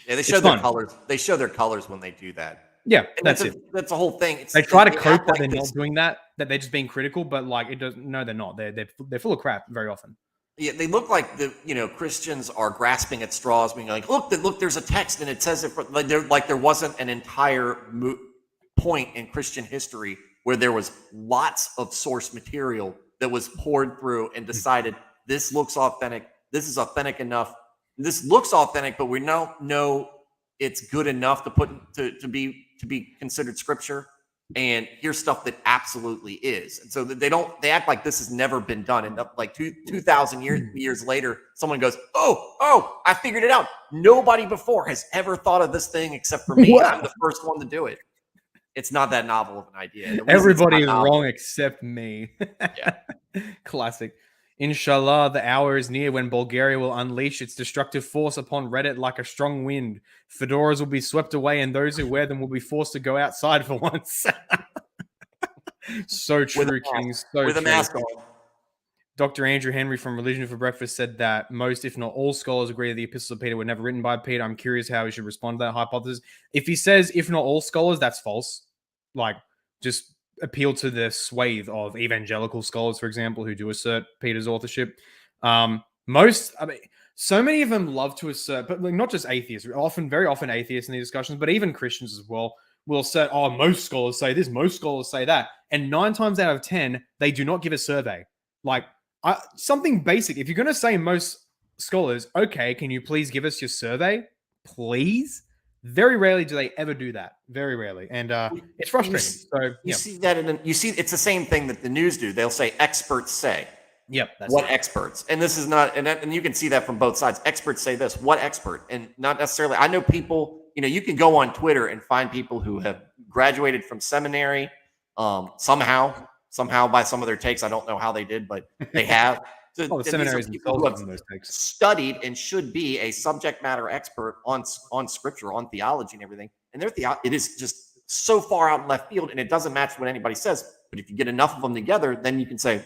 yeah, they show their colors. They show their colors when they do that. Yeah, that's it. That's the whole thing. They try to cope that they're not doing that they're just being critical, but like it doesn't. No, they're not. They're full of crap very often. Yeah, they look like Christians are grasping at straws, being like, look, there's a text and it says it. Like there wasn't an entire point in Christian history where there was lots of source material that was poured through and decided this looks authentic. This is authentic enough. This looks authentic, but we know it's good enough to be considered scripture. And here's stuff that absolutely is. And so they act like this has never been done. And like 2,000 years later, someone goes, oh, I figured it out. Nobody before has ever thought of this thing except for me. Wow. I'm the first one to do it. It's not that novel of an idea. Everybody is wrong except me. Yeah. Classic. Inshallah, the hour is near when Bulgaria will unleash its destructive force upon Reddit like a strong wind. Fedoras will be swept away, and those who wear them will be forced to go outside for once. So true, Kings. So with true. A mask on. Dr. Andrew Henry from Religion for Breakfast said that most, if not all, scholars agree that the epistles of Peter were never written by Peter. I'm curious how he should respond to that hypothesis. If he says, if not all scholars, that's false. Like, just appeal to the swathe of evangelical scholars, for example, who do assert Peter's authorship. So many of them love to assert, but like, not just atheists, very often atheists in these discussions, but even Christians as well, will assert, oh, most scholars say this, most scholars say that. And 9 times out of 10, they do not give a survey. Like, something basic. If you're going to say most scholars, okay, can you please give us your survey? Please? Very rarely do they ever do that. Very rarely, and it's frustrating. So you see that you see it's the same thing that the news do. They'll say experts say. Yep. What experts? And this is not, and you can see that from both sides. Experts say this. What expert? And not necessarily. I know people. You can go on Twitter and find people who have graduated from seminary, somehow by some of their takes. I don't know how they did, but they have. So, the seminaries people who have studied and should be a subject matter expert on scripture, on theology, and everything. And it is just so far out in left field, and it doesn't match what anybody says. But if you get enough of them together, then you can say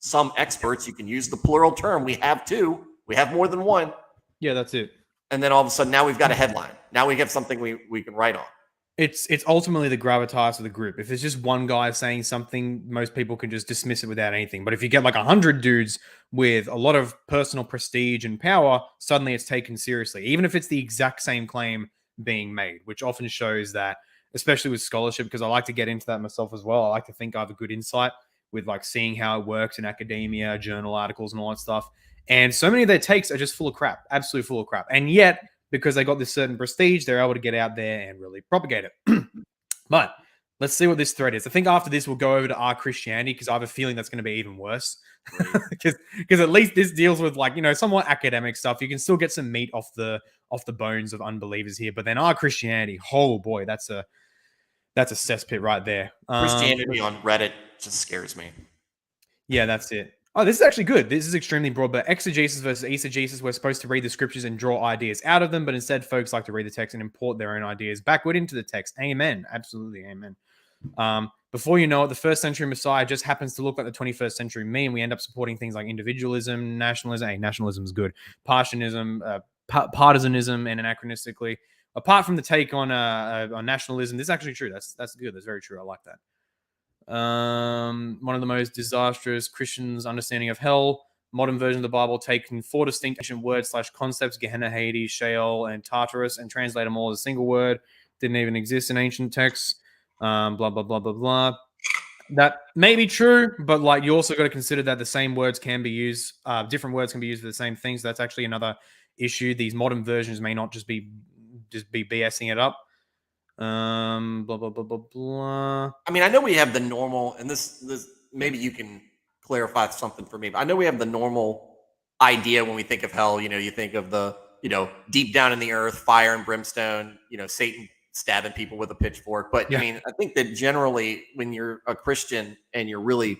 some experts. You can use the plural term. We have two. We have more than one. Yeah, that's it. And then all of a sudden, now we've got a headline. Now we have something we can write on. It's ultimately the gravitas of the group. If it's just one guy saying something, most people can just dismiss it without anything. But if you get like 100 dudes with a lot of personal prestige and power, suddenly it's taken seriously, even if it's the exact same claim being made, which often shows that, especially with scholarship, because I like to get into that myself as well. I like to think I have a good insight with like seeing how it works in academia, journal articles, and all that stuff. And so many of their takes are just full of crap, absolutely full of crap. And yet, because they got this certain prestige, they're able to get out there and really propagate it. But let's see what this thread is. I think after this, we'll go over to Our Christianity, because I have a feeling that's going to be even worse. Because at least this deals with like, somewhat academic stuff. You can still get some meat off the bones of unbelievers here. But then Our Christianity, oh boy, that's a cesspit right there. Christianity on Reddit just scares me. Yeah, that's it. Oh, this is actually good. This is extremely broad, but exegesis versus eisegesis, we're supposed to read the scriptures and draw ideas out of them, but instead folks like to read the text and import their own ideas backward into the text. Amen. Absolutely. Amen. Before you know it, the first century Messiah just happens to look like the 21st century me, and we end up supporting things like individualism, nationalism. Hey, nationalism is good. Partisanism, and anachronistically. Apart from the take on nationalism, this is actually true. That's good. That's very true. I like that. One of the most disastrous Christians' understanding of hell. Modern version of the Bible taking 4 distinct ancient words / concepts, Gehenna, Hades, Sheol, and Tartarus, and translate them all as a single word. Didn't even exist in ancient texts. Blah, blah, blah, blah, blah. That may be true, but like you also got to consider that the same words can be used, different words can be used for the same things. So that's actually another issue. These modern versions may not just be BSing it up. Blah, blah, blah, blah, blah. I mean, I know we have the normal, and this maybe you can clarify something for me, but I know we have the normal idea when we think of hell. You think of the, deep down in the earth, fire and brimstone, Satan stabbing people with a pitchfork. But yeah. I mean, I think that generally when you're a Christian and you're really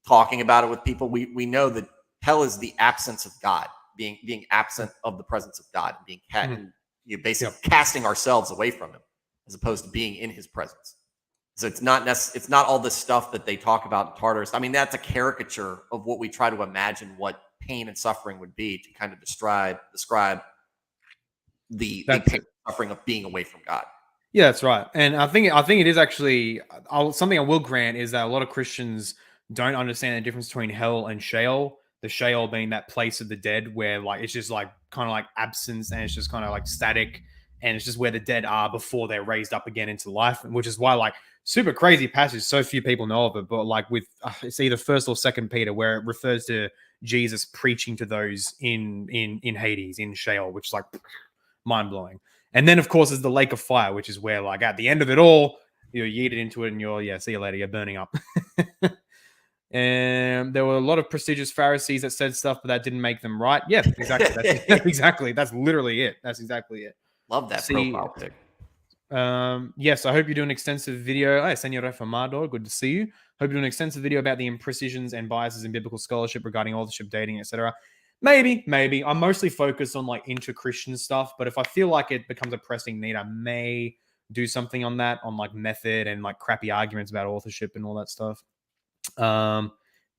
talking about it with people, we know that hell is the absence of God, being absent of the presence of God, and being basically casting ourselves away from him, as opposed to being in his presence. So it's not all this stuff that they talk about in Tartarus. I mean, that's a caricature of what we try to imagine what pain and suffering would be, to kind of describe the pain and suffering of being away from God. Yeah, that's right. And I think it is actually something I will grant is that a lot of Christians don't understand the difference between hell and Sheol. The Sheol being that place of the dead where like it's just like kind of like absence, and it's just kind of like static, and it's just where the dead are before they're raised up again into life, which is why like super crazy passage, so few people know of it. But like with it's either 1st or 2nd Peter, where it refers to Jesus preaching to those in Hades, in Sheol, which is like mind blowing. And then of course is the lake of fire, which is where like at the end of it all, you're yeeted into it, and you're see you later, you're burning up. And there were a lot of prestigious Pharisees that said stuff, but that didn't make them right. Yeah, exactly. Exactly. That's literally it. That's exactly it. Love that profile pic. Yes, I hope you're doing an extensive video. Hey, Senor Reformado, good to see you. Hope you're doing an extensive video about the imprecisions and biases in biblical scholarship regarding authorship, dating, etc. Maybe. I'm mostly focused on like inter-Christian stuff, but if I feel like it becomes a pressing need, I may do something on that, on like method and like crappy arguments about authorship and all that stuff.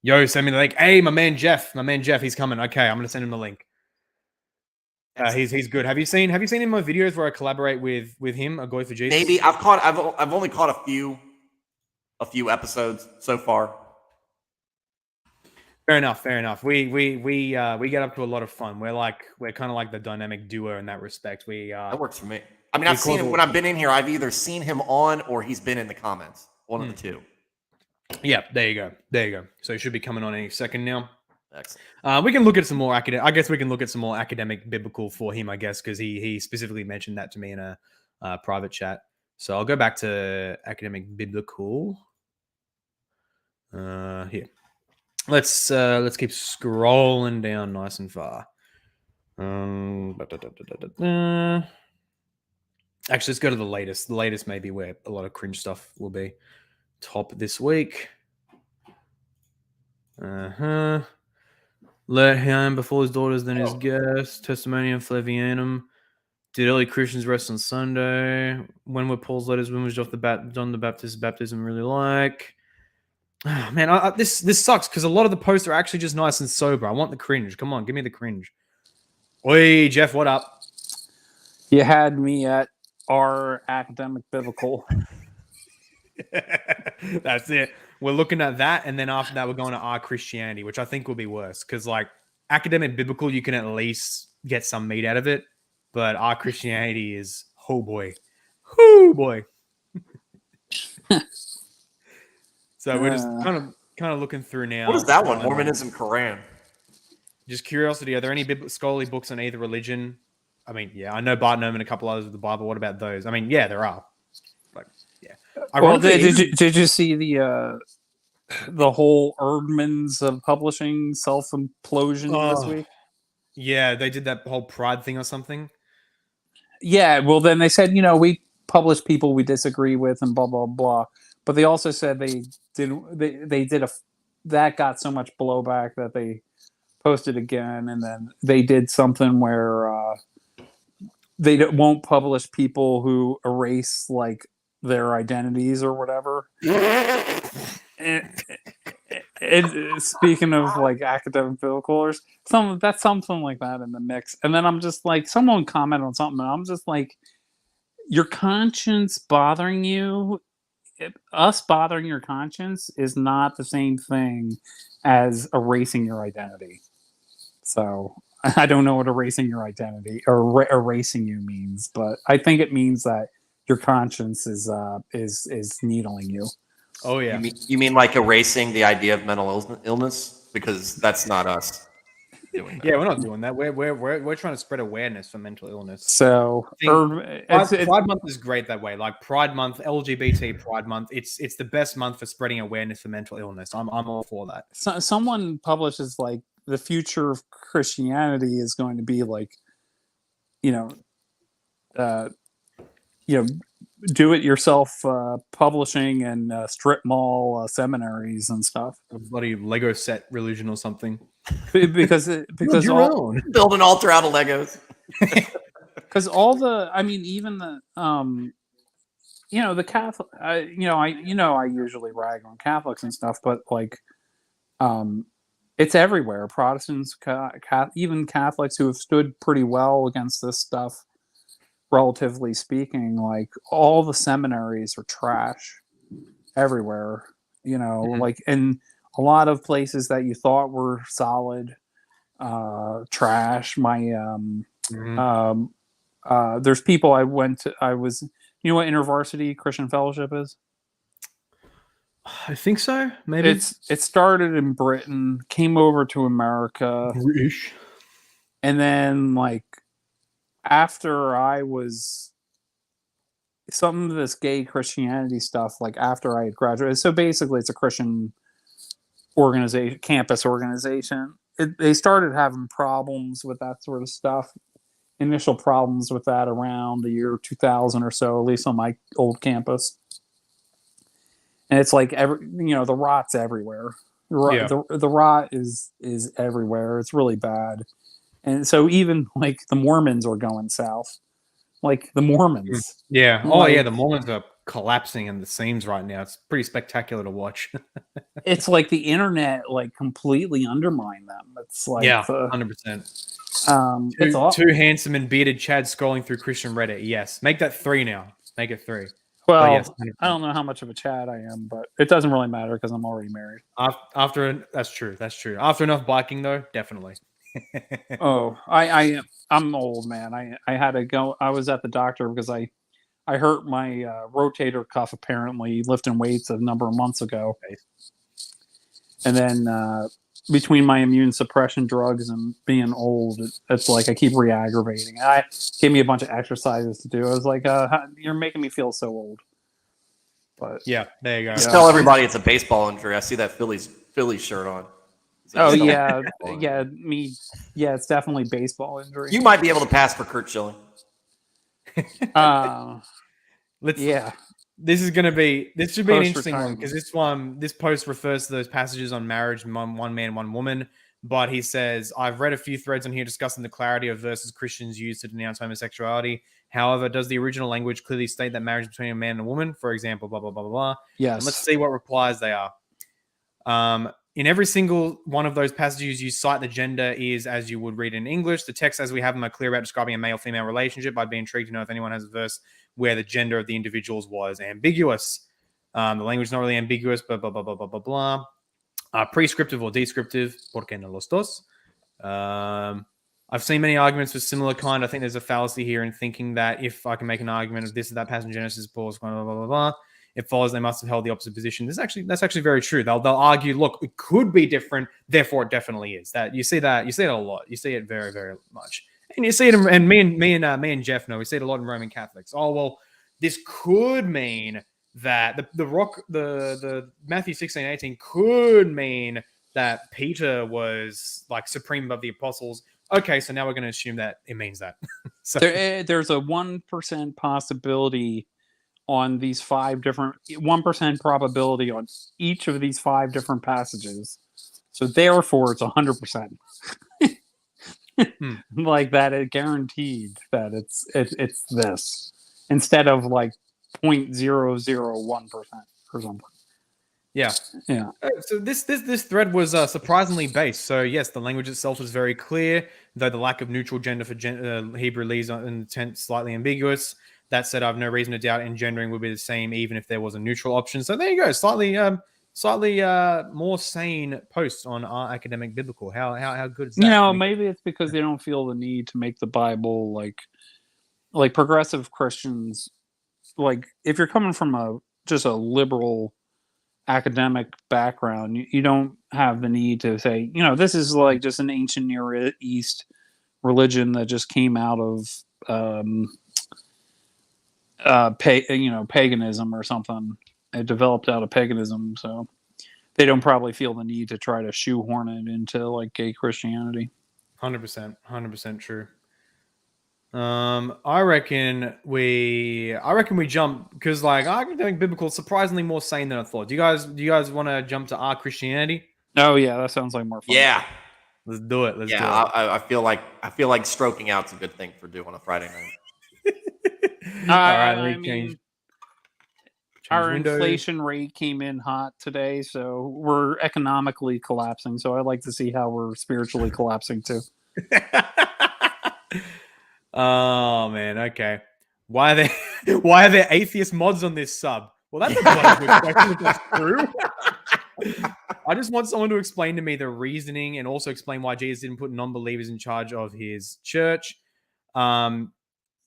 Yo, send me the link. Hey, my man Jeff, he's coming. Okay, I'm gonna send him the link. He's good. Have you seen him in my videos where I collaborate with him, a Goy for Jesus? Maybe I've only caught a few episodes so far. Fair enough. We get up to a lot of fun. We're kind of like the dynamic duo in that respect. That works for me. I mean, I've seen him when I've been in here. I've either seen him on or he's been in the comments. One of the two. Yeah, there you go. So he should be coming on any second now. Excellent. We can look at some more academic. I guess we can look at some more academic biblical for him. I guess because he specifically mentioned that to me in a private chat. So I'll go back to academic biblical. Here. Let's keep scrolling down nice and far. Actually, let's go to the latest. The latest may be where a lot of cringe stuff will be. Top this week. Let him before his daughters, then his guests. Testimonium Flavianum. Did early Christians rest on Sunday? When were Paul's letters? When was John the Baptist's baptism really like? Oh, man, this sucks because a lot of the posts are actually just nice and sober. I want the cringe. Come on, give me the cringe. Oi, Jeff, what up? You had me at our academic biblical. That's it. We're looking at that, and then after that, we're going to our Christianity, which I think will be worse because, like, academic biblical, you can at least get some meat out of it, but our Christianity is oh boy. So we're just kind of looking through now. What is that one? Mormonism, Quran. Just curiosity, are there any scholarly books on either religion? I mean, yeah, I know Bartonome and a couple others of the Bible. What about those? I mean, yeah, there are. Like, yeah. Well, did you see the whole Erdmans of publishing self-implosion this week? Yeah, they did that whole pride thing or something. Yeah, well, then they said, we publish people we disagree with and blah, blah, blah. But they also said that got so much blowback that they posted again, and then they did something where they won't publish people who erase like their identities or whatever. Speaking of like academic biblicalers, that's something like that in the mix. And then I'm just like, someone commented on something, and I'm just like, your conscience bothering you, us bothering your conscience is not the same thing as erasing your identity. So I don't know what erasing your identity or erasing you means, but I think it means that your conscience is needling you. Oh yeah. You mean like erasing the idea of mental illness? Because that's not us doing that. Yeah, we're not doing that. We're trying to spread awareness for mental illness. So Pride Month is great that way. Like Pride Month, LGBT Pride Month, it's the best month for spreading awareness for mental illness. I'm all for that. Someone publishes like the future of Christianity is going to be like, do it yourself publishing and strip mall seminaries and stuff. A bloody Lego set religion or something. Because build an altar out of Legos. Because even the the Catholic, I usually rag on Catholics and stuff, but like, it's everywhere. Protestants, even Catholics who have stood pretty well against this stuff, relatively speaking, like all the seminaries are trash everywhere. Like in a lot of places that you thought were solid, trash. There's people I was, what InterVarsity Christian Fellowship is? I think so. Maybe it started in Britain, came over to America, British, and then like after I was some of this gay Christianity stuff, like after I had graduated. So basically, it's a Christian organization, campus organization. They started having problems with that sort of stuff. Initial problems with that around the year 2000 or so, at least on my old campus. And it's like the rot's everywhere. The rot is everywhere. It's really bad. And so even like the Mormons are going south. Like the Mormons. Yeah. Oh yeah, the Mormons are collapsing in the seams right now. It's pretty spectacular to watch. It's like the internet like completely undermined them. It's like 100%. It's two handsome and bearded Chads scrolling through Christian Reddit. Yes. Make that 3 now. Make it 3. Well, yes, I don't know how much of a Chad I am, but it doesn't really matter because I'm already married. That's true. After enough biking, though, definitely. I'm old, man. I had to go. I was at the doctor because I hurt my rotator cuff apparently lifting weights a number of months ago, and then between my immune suppression drugs and being old, it's like I keep re-aggravating. I gave me a bunch of exercises to do. I was like, you're making me feel so old. But Yeah, there you go. Just tell everybody it's a baseball injury. I see that Phillies shirt on. Oh yeah, me. Yeah, it's definitely baseball injury. You might be able to pass for Kurt Schilling. Yeah. This should be an interesting one because this post refers to those passages on marriage, one man, one woman. But he says, I've read a few threads on here discussing the clarity of verses Christians use to denounce homosexuality. However, does the original language clearly state that marriage between a man and a woman, for example, blah, blah, blah, blah, blah. Yes. And let's see what replies they are. In every single one of those passages, you cite the gender is as you would read in English. The text as we have them are clear about describing a male-female relationship. I'd be intrigued to know if anyone has a verse where the gender of the individuals was ambiguous. The language is not really ambiguous, blah, blah, blah, blah, blah, blah, blah. Prescriptive or descriptive, porque no los dos. I've seen many arguments for similar kind. I think there's a fallacy here in thinking that if I can make an argument of this or that passage in Genesis, Paul's blah, blah, blah, blah, it follows they must have held the opposite position. That's actually very true. They'll argue, look, it could be different, therefore it definitely is. That you see it a lot. You see it very, very much. And you see it, and me and Jeff know we see it a lot in Roman Catholics. Oh well, this could mean that the Matthew 16:18 could mean that Peter was like supreme above the apostles. Okay, so now we're going to assume that it means that. So there's a 1% possibility on these 1% probability on each of these 5 different passages. So therefore, it's 100%. Like that, it guaranteed that it's this instead of like 0.001% or something. Yeah. So this thread was surprisingly based. So yes, the language itself is very clear, though the lack of neutral gender for Hebrew leaves in the tense slightly ambiguous. That said, I have no reason to doubt engendering would be the same even if there was a neutral option. So there you go, slightly more sane post on our academic biblical. How good is that? Maybe it's because they don't feel the need to make the Bible like progressive Christians. Like if you're coming from just a liberal academic background, you don't have the need to say, this is like just an ancient Near East religion that just came out of paganism or something. It developed out of paganism, so they don't probably feel the need to try to shoehorn it into like gay Christianity. 100% true. I reckon we jump because like academic biblical is surprisingly more sane than I thought. Do you guys want to jump to our Christianity? Oh yeah, that sounds like more fun. Yeah, let's do it. I feel like stroking out's a good thing for doing on a Friday night. All right, our inflation rate came in hot today, so we're economically collapsing. So I'd like to see how we're spiritually collapsing too. Oh man, okay. Why are there atheist mods on this sub? Well, that's a bloody good question if that's true. I just want someone to explain to me the reasoning and also explain why Jesus didn't put non-believers in charge of his church.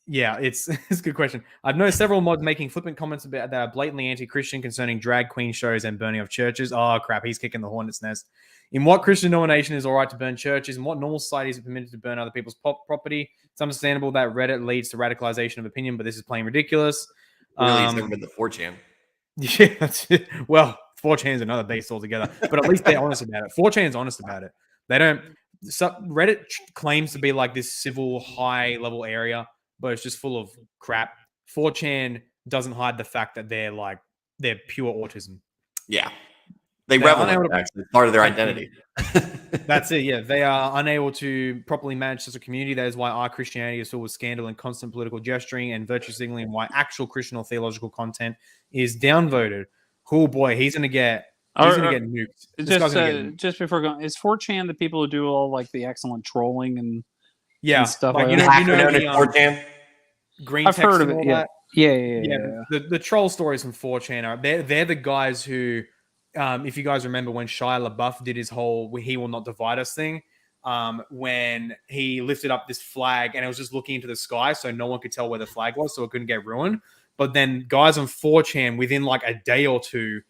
Yeah, it's a good question. I've noticed several mods making flippant comments about that are blatantly anti-Christian concerning drag queen shows and burning of churches. Oh crap, he's kicking the hornet's nest. In what Christian denomination is all right to burn churches? In what normal society is it permitted to burn other people's property? It's understandable that Reddit leads to radicalization of opinion, but this is plain ridiculous. Really, it's never been the 4chan. Yeah, that's it. Well, 4chan is another beast altogether, but at least they're honest about it. 4chan is honest about it. They don't. Reddit claims to be like this civil, high-level area, but it's just full of crap. 4chan doesn't hide the fact that they're pure autism. Yeah. They revel in it, actually. It's part of their identity. That's it, yeah. They are unable to properly manage such a community. That is why our Christianity is filled with scandal and constant political gesturing and virtue signaling, and why actual Christian or theological content is downvoted. Cool boy, he's gonna get nuked. Just before going, is 4chan the people who do all like the excellent trolling and stuff like that? You know the 4chan? Green I've text heard of and it. all Yeah. that. Yeah. The troll stories from 4chan are they're the guys who, if you guys remember when Shia LaBeouf did his whole "He will not divide us" thing, when he lifted up this flag and it was just looking into the sky, so no one could tell where the flag was, so it couldn't get ruined. But then guys on 4chan within like a day or two,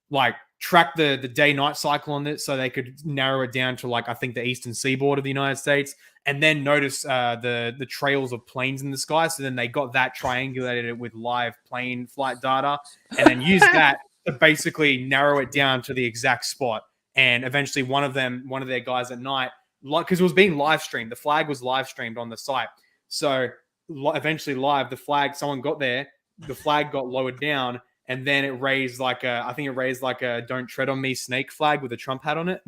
like track the day-night cycle on it so they could narrow it down to like I think the eastern seaboard of the United States, and then notice the trails of planes in the sky. So then they got that, triangulated it with live plane flight data, and then used that to basically narrow it down to the exact spot. And eventually one of their guys at night, because it was being live streamed, the flag was live streamed on the site. So eventually live, the flag, someone got there, the flag got lowered down, and then it raised like a "Don't tread on me" snake flag with a Trump hat on it.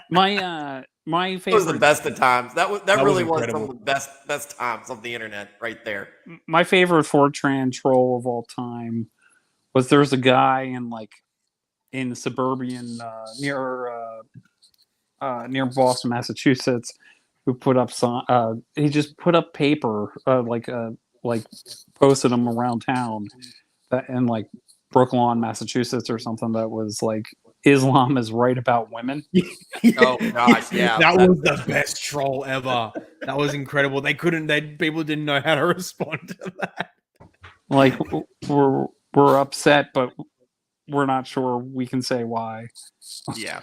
My favorite. It was the best of times. That really was some incredible. of the best times of the internet right there. My favorite 4chan troll of all time was there's a guy in the suburban near Boston, Massachusetts, who put up he just put up paper posted them around town in like Brookline, Massachusetts or something that was like Islam is right about women. Oh gosh, yeah. that was the best troll ever. That was incredible. People didn't know how to respond to that. Like we're upset, but we're not sure we can say why. Yeah.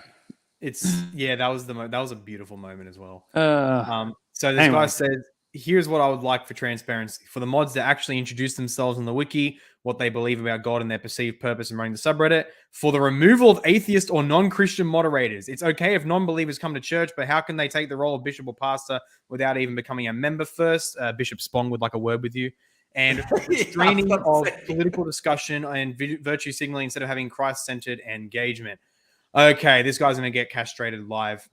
That was a beautiful moment as well. So this anyway. guy says, here's what I would like for transparency. For the mods to actually introduce themselves on the wiki, what they believe about God and their perceived purpose in running the subreddit. For the removal of atheist or non-Christian moderators. It's okay if non-believers come to church, but how can they take the role of bishop or pastor without even becoming a member first? Bishop Spong would like a word with you. And restraining of political discussion and virtue signaling instead of having Christ-centered engagement. Okay, this guy's going to get castrated live.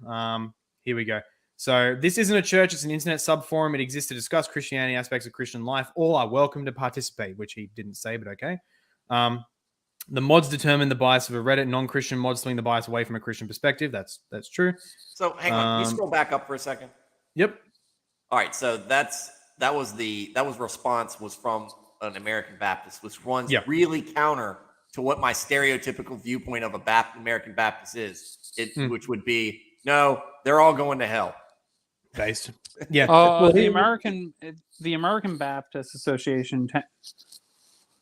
Here we go. So this isn't a church, it's an internet subforum. It exists to discuss Christianity, aspects of Christian life. All are welcome to participate, which he didn't say, but okay. The mods determine the bias of a Reddit. Non-Christian mods swing the bias away from a Christian perspective. That's true. So hang on, can you scroll back up for a second? Yep. All right, so that response was from an American Baptist, which runs really counter to what my stereotypical viewpoint of a American Baptist is. Which would be, no, they're all going to hell. Based. Yeah. The American Baptist Association.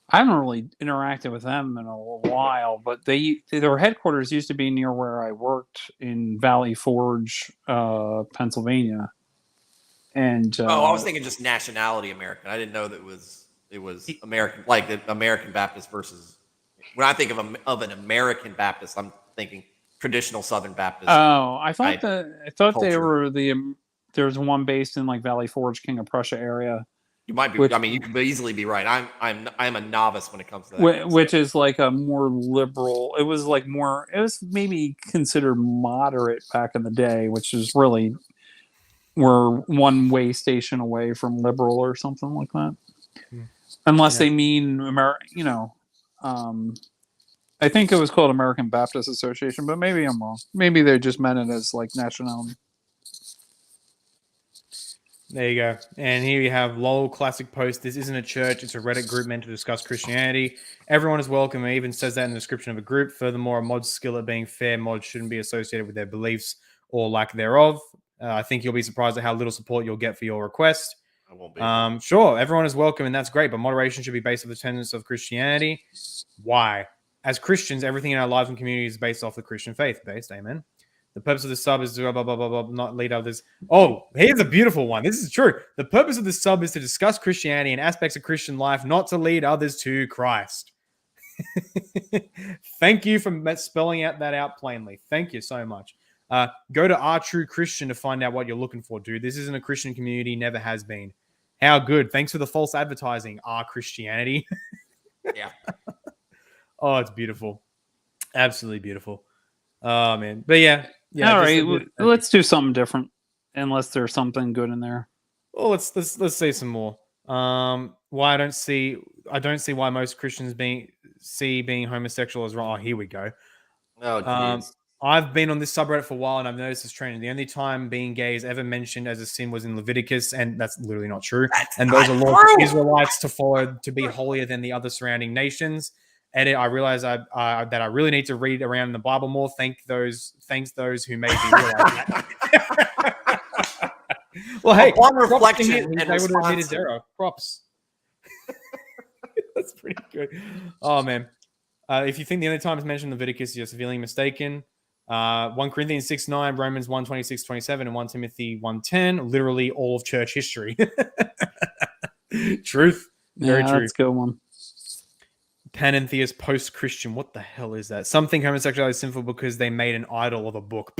I haven't really interacted with them in a while, but their headquarters used to be near where I worked in Valley Forge, Pennsylvania. And I was thinking just nationality American. I didn't know that it was American, like the American Baptist versus. When I think of an American Baptist, I'm thinking traditional Southern Baptist. Oh, I thought culture. they were there's one based in like Valley Forge, King of Prussia area. You might be. I mean, you could easily be right. I'm a novice when it comes to that. Which is like a more liberal. It was maybe considered moderate back in the day, which is really we're one way station away from liberal or something like that. Unless they mean I think it was called American Baptist Association, but maybe I'm wrong. Maybe they just meant it as like nationality. There you go. And here you have LOL classic post. This isn't a church. It's a Reddit group meant to discuss Christianity. Everyone is welcome. It even says that in the description of a group. Furthermore, a mod's skill at being fair, mods shouldn't be associated with their beliefs or lack thereof. I think you'll be surprised at how little support you'll get for your request. I won't be. Sure, everyone is welcome, and that's great, but moderation should be based on the tenets of Christianity. Why? As Christians, everything in our lives and community is based off the Christian faith. Based, amen. The purpose of the sub is to blah, blah, blah, blah, blah, not lead others. Oh, here's a beautiful one. This is true. The purpose of the sub is to discuss Christianity and aspects of Christian life, not to lead others to Christ. Thank you for spelling that out plainly. Thank you so much. Go to Our True Christian to find out what you're looking for, dude. This isn't a Christian community, never has been. How good. Thanks for the false advertising, Our Christianity. Yeah. Oh, it's beautiful. Absolutely beautiful. Oh, man. But yeah. All right. Let's do something different, unless there's something good in there. Well, let's say some more. Why I don't see why most Christians being homosexual as wrong. Oh, here we go. Oh, geez. I've been on this subreddit for a while, and I've noticed this trend. The only time being gay is ever mentioned as a sin was in Leviticus, and that's literally not true. And those are laws for Israelites to follow to be holier than the other surrounding nations. Edit. I realize that I really need to read around the Bible more. Thanks those who made me realize that. Well, hey, upon reflection, they would have admitted zero. Props. That's pretty good. Oh man. If you think the only time it's mentioned in Leviticus, you're severely mistaken. 1 Corinthians 6:9, Romans 1:26-27, and 1 Timothy 1:10, literally all of church history. Truth. Very true. That's a good one. Panentheist post-Christian. What the hell is that? Some think homosexuality is sinful because they made an idol of a book.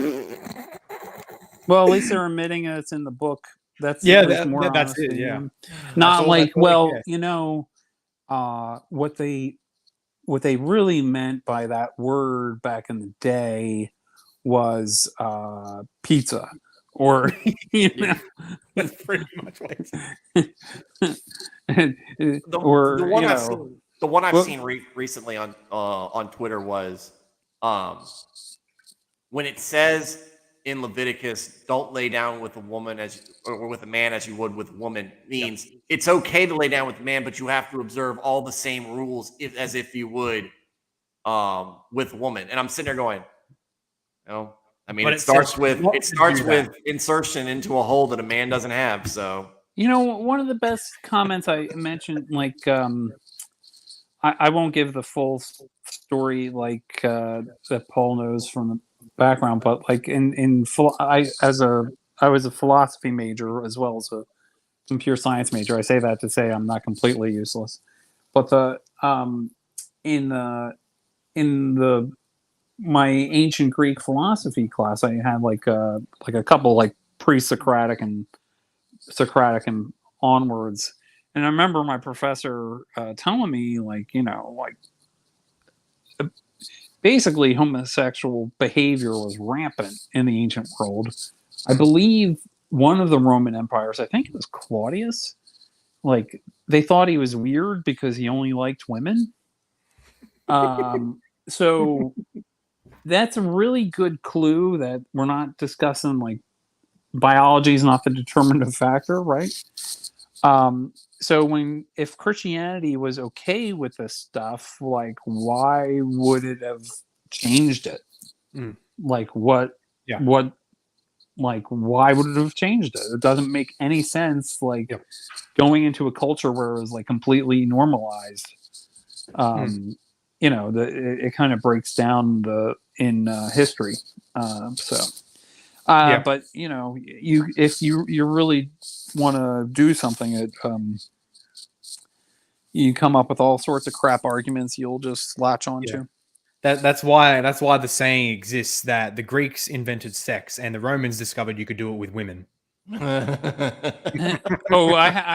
Well, at least they're admitting it's in the book. That's more that's it. Yeah, not all, like all what they really meant by that word back in the day was pizza, or that's pretty much what the one I've seen recently on Twitter was when it says in Leviticus, "Don't lay down with a woman or with a man as you would with a woman," means it's okay to lay down with a man, but you have to observe all the same rules as if you would with a woman. And I'm sitting there going, I mean, it starts with insertion into a hole that a man doesn't have. So one of the best comments I mentioned, like I won't give the full story that Paul knows from the background, but like I was a philosophy major as well as a computer science major. I say that to say I'm not completely useless, but in my ancient Greek philosophy class, I had like a couple like pre-Socratic and Socratic and onwards. And I remember my professor telling me, basically homosexual behavior was rampant in the ancient world. I believe one of the Roman empires, I think it was Claudius, like they thought he was weird because he only liked women. So that's a really good clue that we're not discussing like biology is not the determinative factor, right? So if Christianity was okay with this stuff, like why would it have changed it? Like why would it have changed it? It doesn't make any sense. Like going into a culture where it was like completely normalized. It kind of breaks down in history. But if you really want to do something, you come up with all sorts of crap arguments you'll just latch onto. That's why the saying exists that the Greeks invented sex and the Romans discovered you could do it with women. I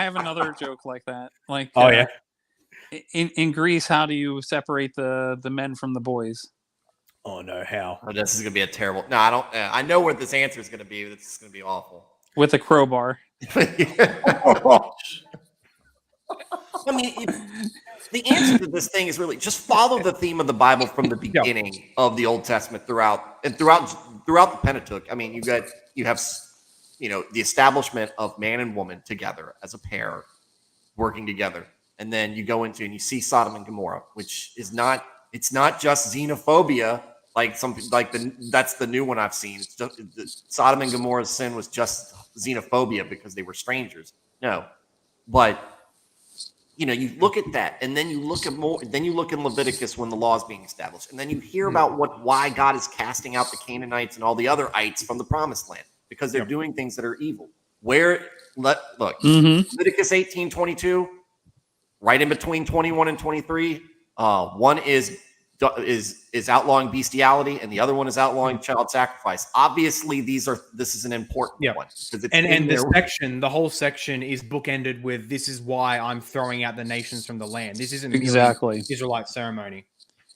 have another joke like that. Like, in Greece, how do you separate the men from the boys? Oh no, how? Oh, this is gonna be a terrible. No, I don't. I know where this answer is gonna be. This is gonna be awful. With a crowbar. I mean, the answer to this thing is really just follow the theme of the Bible from the beginning of the Old Testament throughout the Pentateuch. I mean, you have the establishment of man and woman together as a pair, working together, and then you go into and you see Sodom and Gomorrah, which is not. It's not just xenophobia. That's the new one I've seen. It's just Sodom and Gomorrah's sin was just xenophobia because they were strangers. No, but you look at that, and then you look at more. Then you look in Leviticus when the law is being established, and then you hear about why God is casting out the Canaanites and all the other ites from the Promised Land because they're doing things that are evil. Leviticus 18:22, right in between 21 and 23. One is outlawing bestiality, and the other one is outlawing child sacrifice. Obviously, this is an important one because the whole section is bookended with this is why I'm throwing out the nations from the land. This isn't exactly Israelite ceremony.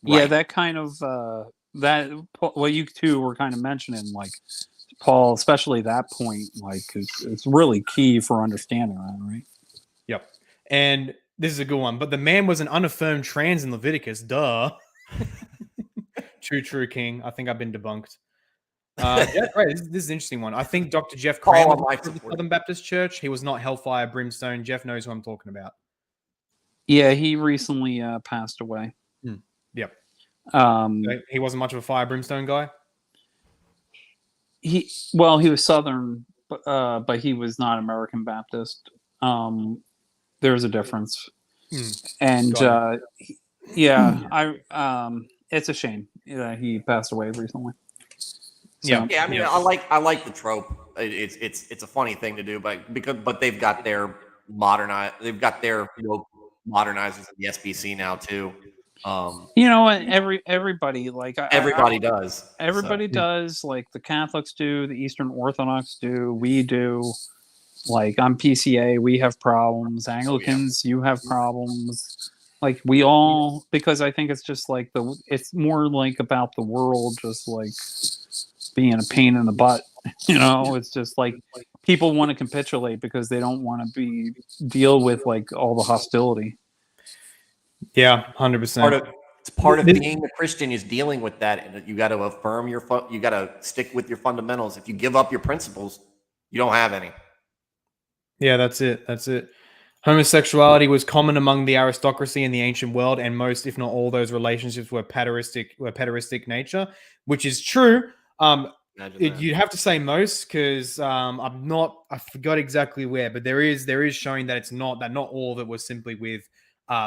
Right. Yeah, that kind of what you two were kind of mentioning, like Paul, especially that point, like it's really key for understanding that, right? Yep. And this is a good one, but the man was an unaffirmed trans in Leviticus. Duh. True, King. I think I've been debunked. Right. This is an interesting one. I think Dr. Jeff Cram of the Southern Baptist Church. He was not hellfire, brimstone. Jeff knows who I'm talking about. Yeah, he recently passed away. Yep. So he wasn't much of a fire, brimstone guy. He was Southern, but he was not American Baptist. There's a difference, and It's a shame that he passed away recently. Yeah. Yeah, I mean, I like the trope. It's a funny thing to do, but they've got their modernizers in the SBC now too. You know what? Everybody like Everybody does. Everybody does. Like the Catholics do, the Eastern Orthodox do, we do. Like I'm PCA, we have problems. Anglicans, you have problems. Like we all, because I think it's just like it's more like about the world, just like being a pain in the butt. You know, it's just like people want to capitulate because they don't want to deal with like all the hostility. Yeah, 100%. It's part of being a Christian is dealing with that, and you got to affirm you got to stick with your fundamentals. If you give up your principles, you don't have any. Yeah, that's it. Homosexuality was common among the aristocracy in the ancient world, and most, if not all, those relationships were pederastic nature, which is true. You'd have to say most, because I forgot exactly where, but there is showing that not all of it was simply with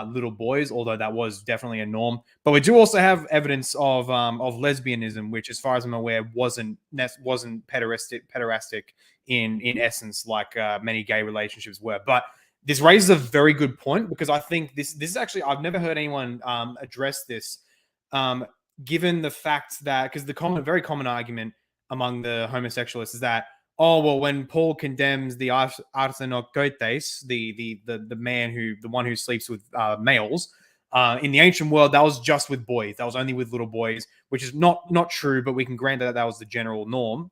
little boys, although that was definitely a norm. But we do also have evidence of lesbianism, which, as far as I'm aware, wasn't pederastic in essence, like many gay relationships were. But this raises a very good point, because I think this is actually, I've never heard anyone address this, given the fact that, because the very common argument among the homosexualists is that, oh, well, when Paul condemns the arthenokoites, the one who sleeps with males, in the ancient world, that was just with boys. That was only with little boys, which is not true, but we can grant that was the general norm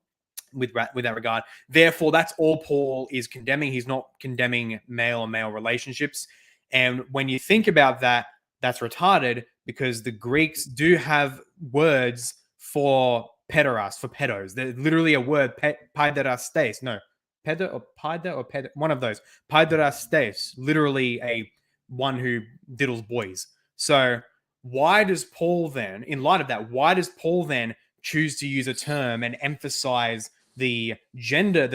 with that regard. Therefore, that's all Paul is condemning. He's not condemning male on male relationships. And when you think about that, that's retarded, because the Greeks do have words for pederast, for pedos. There's literally a word, paiderastes. No, pedo or paida or pedo, one of those. Paiderastes, literally one who diddles boys. So why does Paul then, in light of that, choose to use a term and emphasize the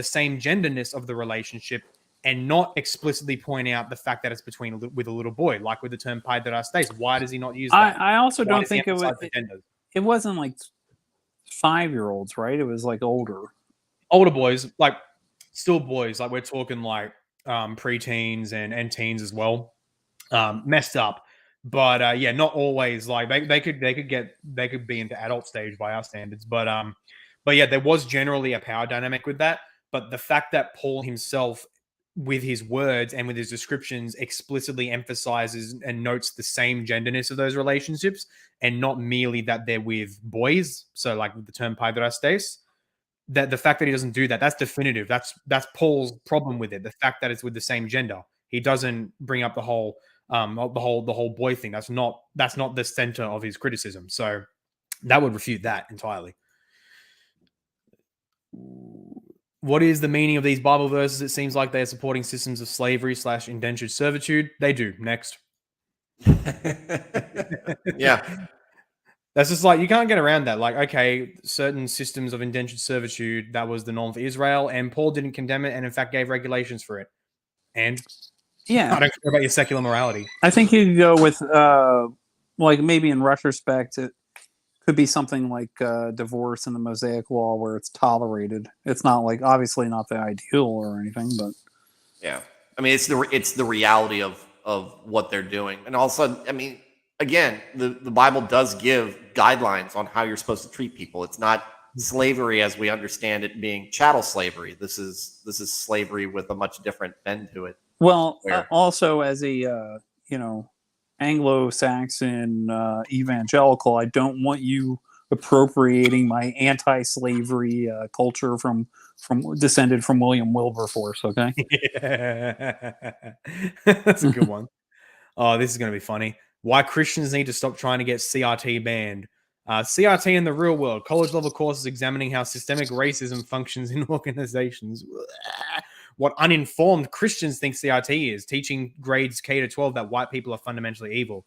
same genderness of the relationship, and not explicitly point out the fact that it's with a little boy, like with the term paiderastes? Why does he not use that? I also don't think it wasn't like 5-year-olds, right? It was like older boys, like still boys. Like we're talking like preteens and teens as well. Messed up, but yeah, not always. Like they could be into adult stage by our standards, but yeah, there was generally a power dynamic with that. But the fact that Paul himself, with his words and with his descriptions, explicitly emphasizes and notes the same genderness of those relationships, and not merely that they're with boys. So like with the term paiderastes, that the fact that he doesn't do that, that's definitive. That's Paul's problem with it. The fact that it's with the same gender. He doesn't bring up the whole boy thing. That's not the center of his criticism. So that would refute that entirely. What is the meaning of these Bible verses? It seems like they are supporting systems of slavery / indentured servitude. They do. Next. Yeah. That's just like, you can't get around that. Like, okay, certain systems of indentured servitude, that was the norm for Israel, and Paul didn't condemn it, and in fact gave regulations for it. And yeah, I don't care about your secular morality. I think you could go with like maybe in retrospect it could be something like divorce in the Mosaic Law, where it's tolerated. It's not like, obviously not the ideal or anything, but yeah, I mean, it's the reality of what they're doing. And also, I mean, again, the Bible does give guidelines on how you're supposed to treat people. It's not slavery as we understand it being chattel slavery. This is slavery with a much different bend to it. Well, also as a Anglo-Saxon evangelical, I don't want you appropriating my anti-slavery culture from descended from William Wilberforce. Okay, yeah. That's a good one. Oh, this is going to be funny. Why Christians need to stop trying to get CRT banned. CRT in the real world, college level courses examining how systemic racism functions in organizations. What uninformed Christians think CRT is, teaching grades K to 12 that white people are fundamentally evil.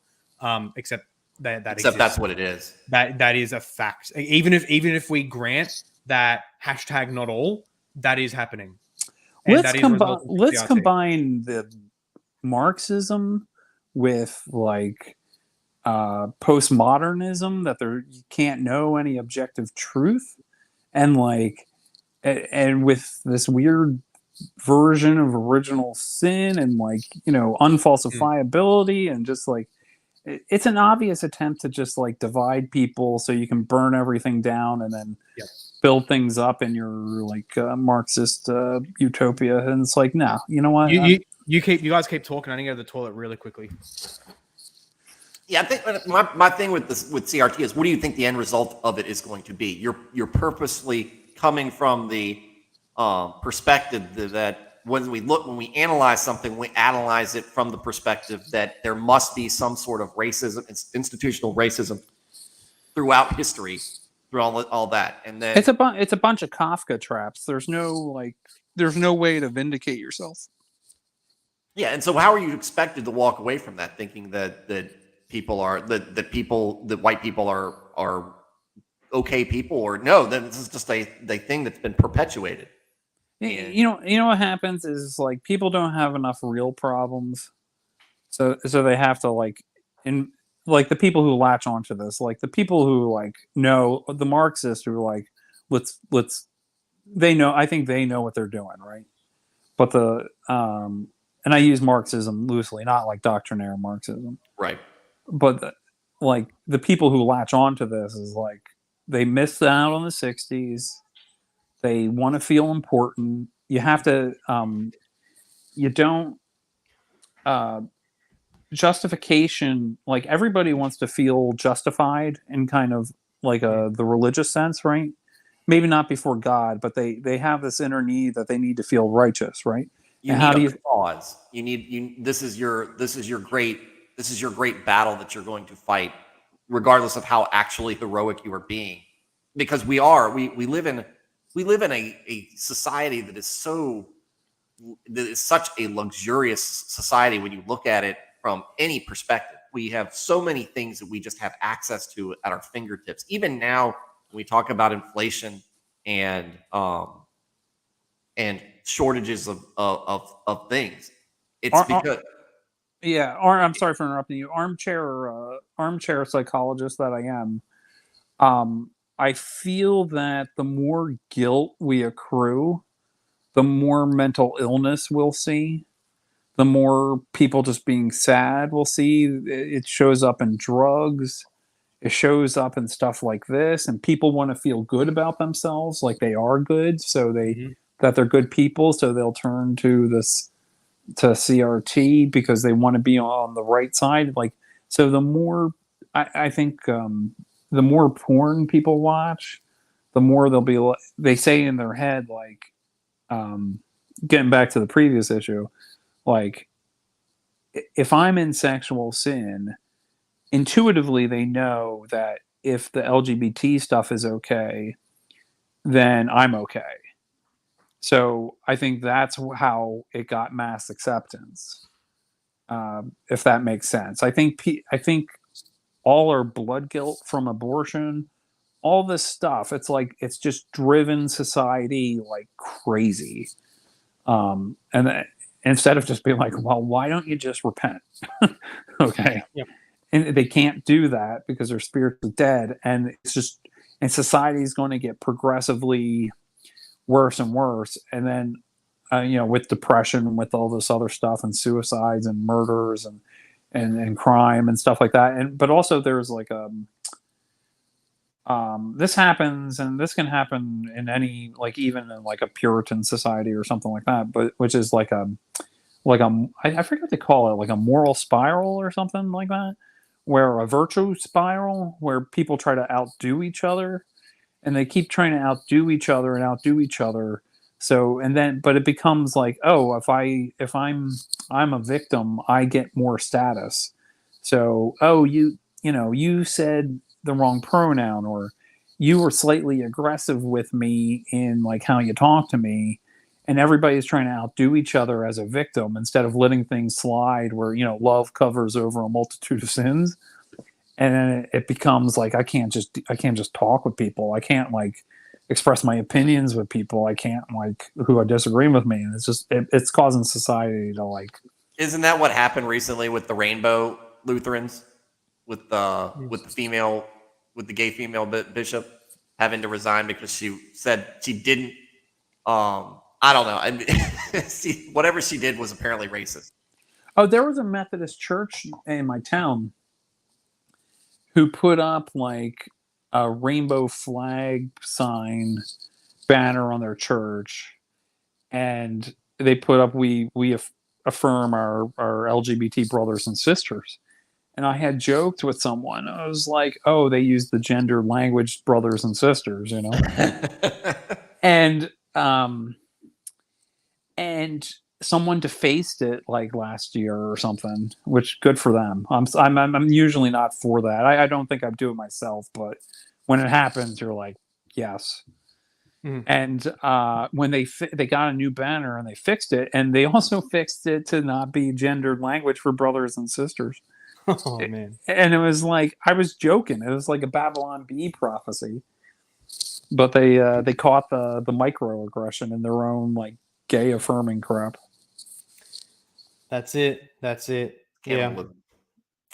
Except that's what it is. That is a fact. Even if we grant that hashtag not all, that is happening. Let's combine the Marxism with like postmodernism, that you can't know any objective truth, and like and with this weird version of original sin, and like, you know, unfalsifiability, and just like it's an obvious attempt to just like divide people so you can burn everything down and then Yep. build things up in your like Marxist utopia. And it's like, no, you know what? You guys keep talking. I need to go to the toilet really quickly. Yeah, I think my thing with CRT is, what do you think the end result of it is going to be? You're purposely coming from the perspective that when we analyze something, we analyze it from the perspective that there must be some sort of racism, institutional racism throughout history, through all that, and then It's a bunch of Kafka traps. There's no way to vindicate yourself. yeah. And so, how are you expected to walk away from that, thinking that people are that white people are okay people, or no, then this is just a thing that's been perpetuated. And You know what happens is, like, people don't have enough real problems, so they have to like the people who latch onto this, like the people who like know the Marxists who are like, let's they know, I think they know what they're doing, right? But and I use Marxism loosely, not like doctrinaire Marxism, right. but like the people who latch onto this is like, they missed out on the 60s. They want to feel important. You have to you don't justification, like everybody wants to feel justified in kind of like the religious sense, right? Maybe not before God, but they have this inner need that they need to feel righteous, right? You And need how do a you cause. This is your great battle that you're going to fight, regardless of how actually heroic you are being, because we live in a society that is such a luxurious society when you look at it from any perspective. We have so many things that we just have access to at our fingertips. Even now, when we talk about inflation and shortages of things, it's because yeah, or I'm sorry for interrupting you. Armchair psychologist that I am, I feel that the more guilt we accrue, the more mental illness we'll see, the more people just being sad we'll see. It shows up in drugs. It shows up in stuff like this, and people want to feel good about themselves, like they are good, so that they're good people, so they'll turn to CRT because they want to be on the right side. Like, so the more I think the more porn people watch, the more they'll be. They say in their head, like, getting back to the previous issue, like, if I'm in sexual sin, intuitively they know that if the LGBT stuff is okay, then I'm okay. So I think that's how it got mass acceptance, if that makes sense. I think all our blood guilt from abortion, all this stuff, it's like it's just driven society like crazy. And instead of just being like, well, why don't you just repent? Okay. Yep. And they can't do that because their spirits are dead, and society is going to get progressively worse and worse. And then, with depression and with all this other stuff, and suicides and murders and crime and stuff like that. But also there's like this happens, and this can happen in any, like, even in like a Puritan society or something like that, but which is like I forget what they call it, like a moral spiral or something like that, where a virtue spiral, where people try to outdo each other, and they keep trying to outdo each other and outdo each other. So, but it becomes like, oh, if I'm a victim, I get more status. So, oh, you said the wrong pronoun, or you were slightly aggressive with me in like how you talk to me, and everybody's trying to outdo each other as a victim instead of letting things slide, where love covers over a multitude of sins. And then it becomes like, I can't just talk with people. I can't like express my opinions with people. I can't like who are disagreeing with me, and it's just it's causing society to like. Isn't that what happened recently with the Rainbow Lutherans? with the gay female bishop having to resign because she said she didn't. I don't know. I mean, whatever she did was apparently racist. Oh, there was a Methodist church in my town who put up like a rainbow flag sign banner on their church, and they put up we affirm our LGBT brothers and sisters. And I had joked with someone. I was like, "Oh, they use the gender language, brothers and sisters," you know. And someone defaced it like last year or something, which good for them. I'm usually not for that. I don't think I'd do it myself, but when it happens, you're like, yes. Mhm. And when they got a new banner and they fixed it, and they also fixed it to not be gendered language for brothers and sisters. Oh man. And it was like, I was joking. It was like a Babylon Bee prophecy, but they caught the microaggression in their own like gay affirming crap. That's it. Yeah. Cannibalism.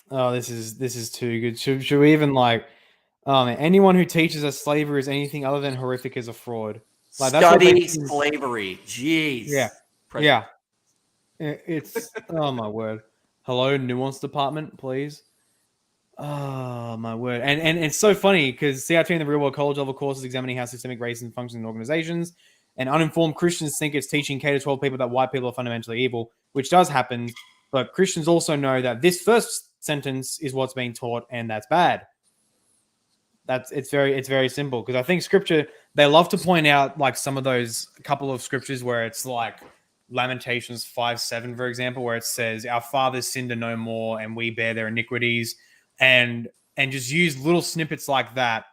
Oh, this is too good. Should we even like? Oh man, anyone who teaches us slavery is anything other than horrific is a fraud. Like, that's what Study slavery. Jeez. Yeah. Yeah. It's oh my word. Hello, nuance department, please. Oh my word. And it's so funny because CRT in the real world college level courses examining how systemic racism functions in organizations, and uninformed Christians think it's teaching K to 12 people that white people are fundamentally evil, which does happen. But Christians also know that this first sentence is what's being taught, and that's bad. It's very simple, because I think scripture, they love to point out like some of those couple of scriptures where it's like Lamentations 5:7, for example, where it says our fathers sinned no more and we bear their iniquities, and just use little snippets like that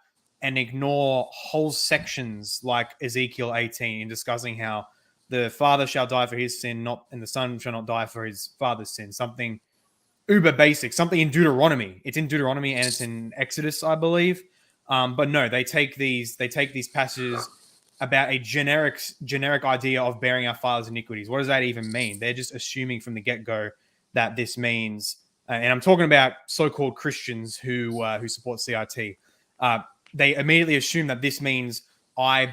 and ignore whole sections like Ezekiel 18 in discussing how the father shall die for his sin, and the son shall not die for his father's sin. Something uber basic, something in Deuteronomy. It's in Deuteronomy and it's in Exodus, I believe. But no, they take these passages about a generic idea of bearing our father's iniquities. What does that even mean? They're just assuming from the get-go that this means, and I'm talking about so-called Christians who support CRT. They immediately assume that this means I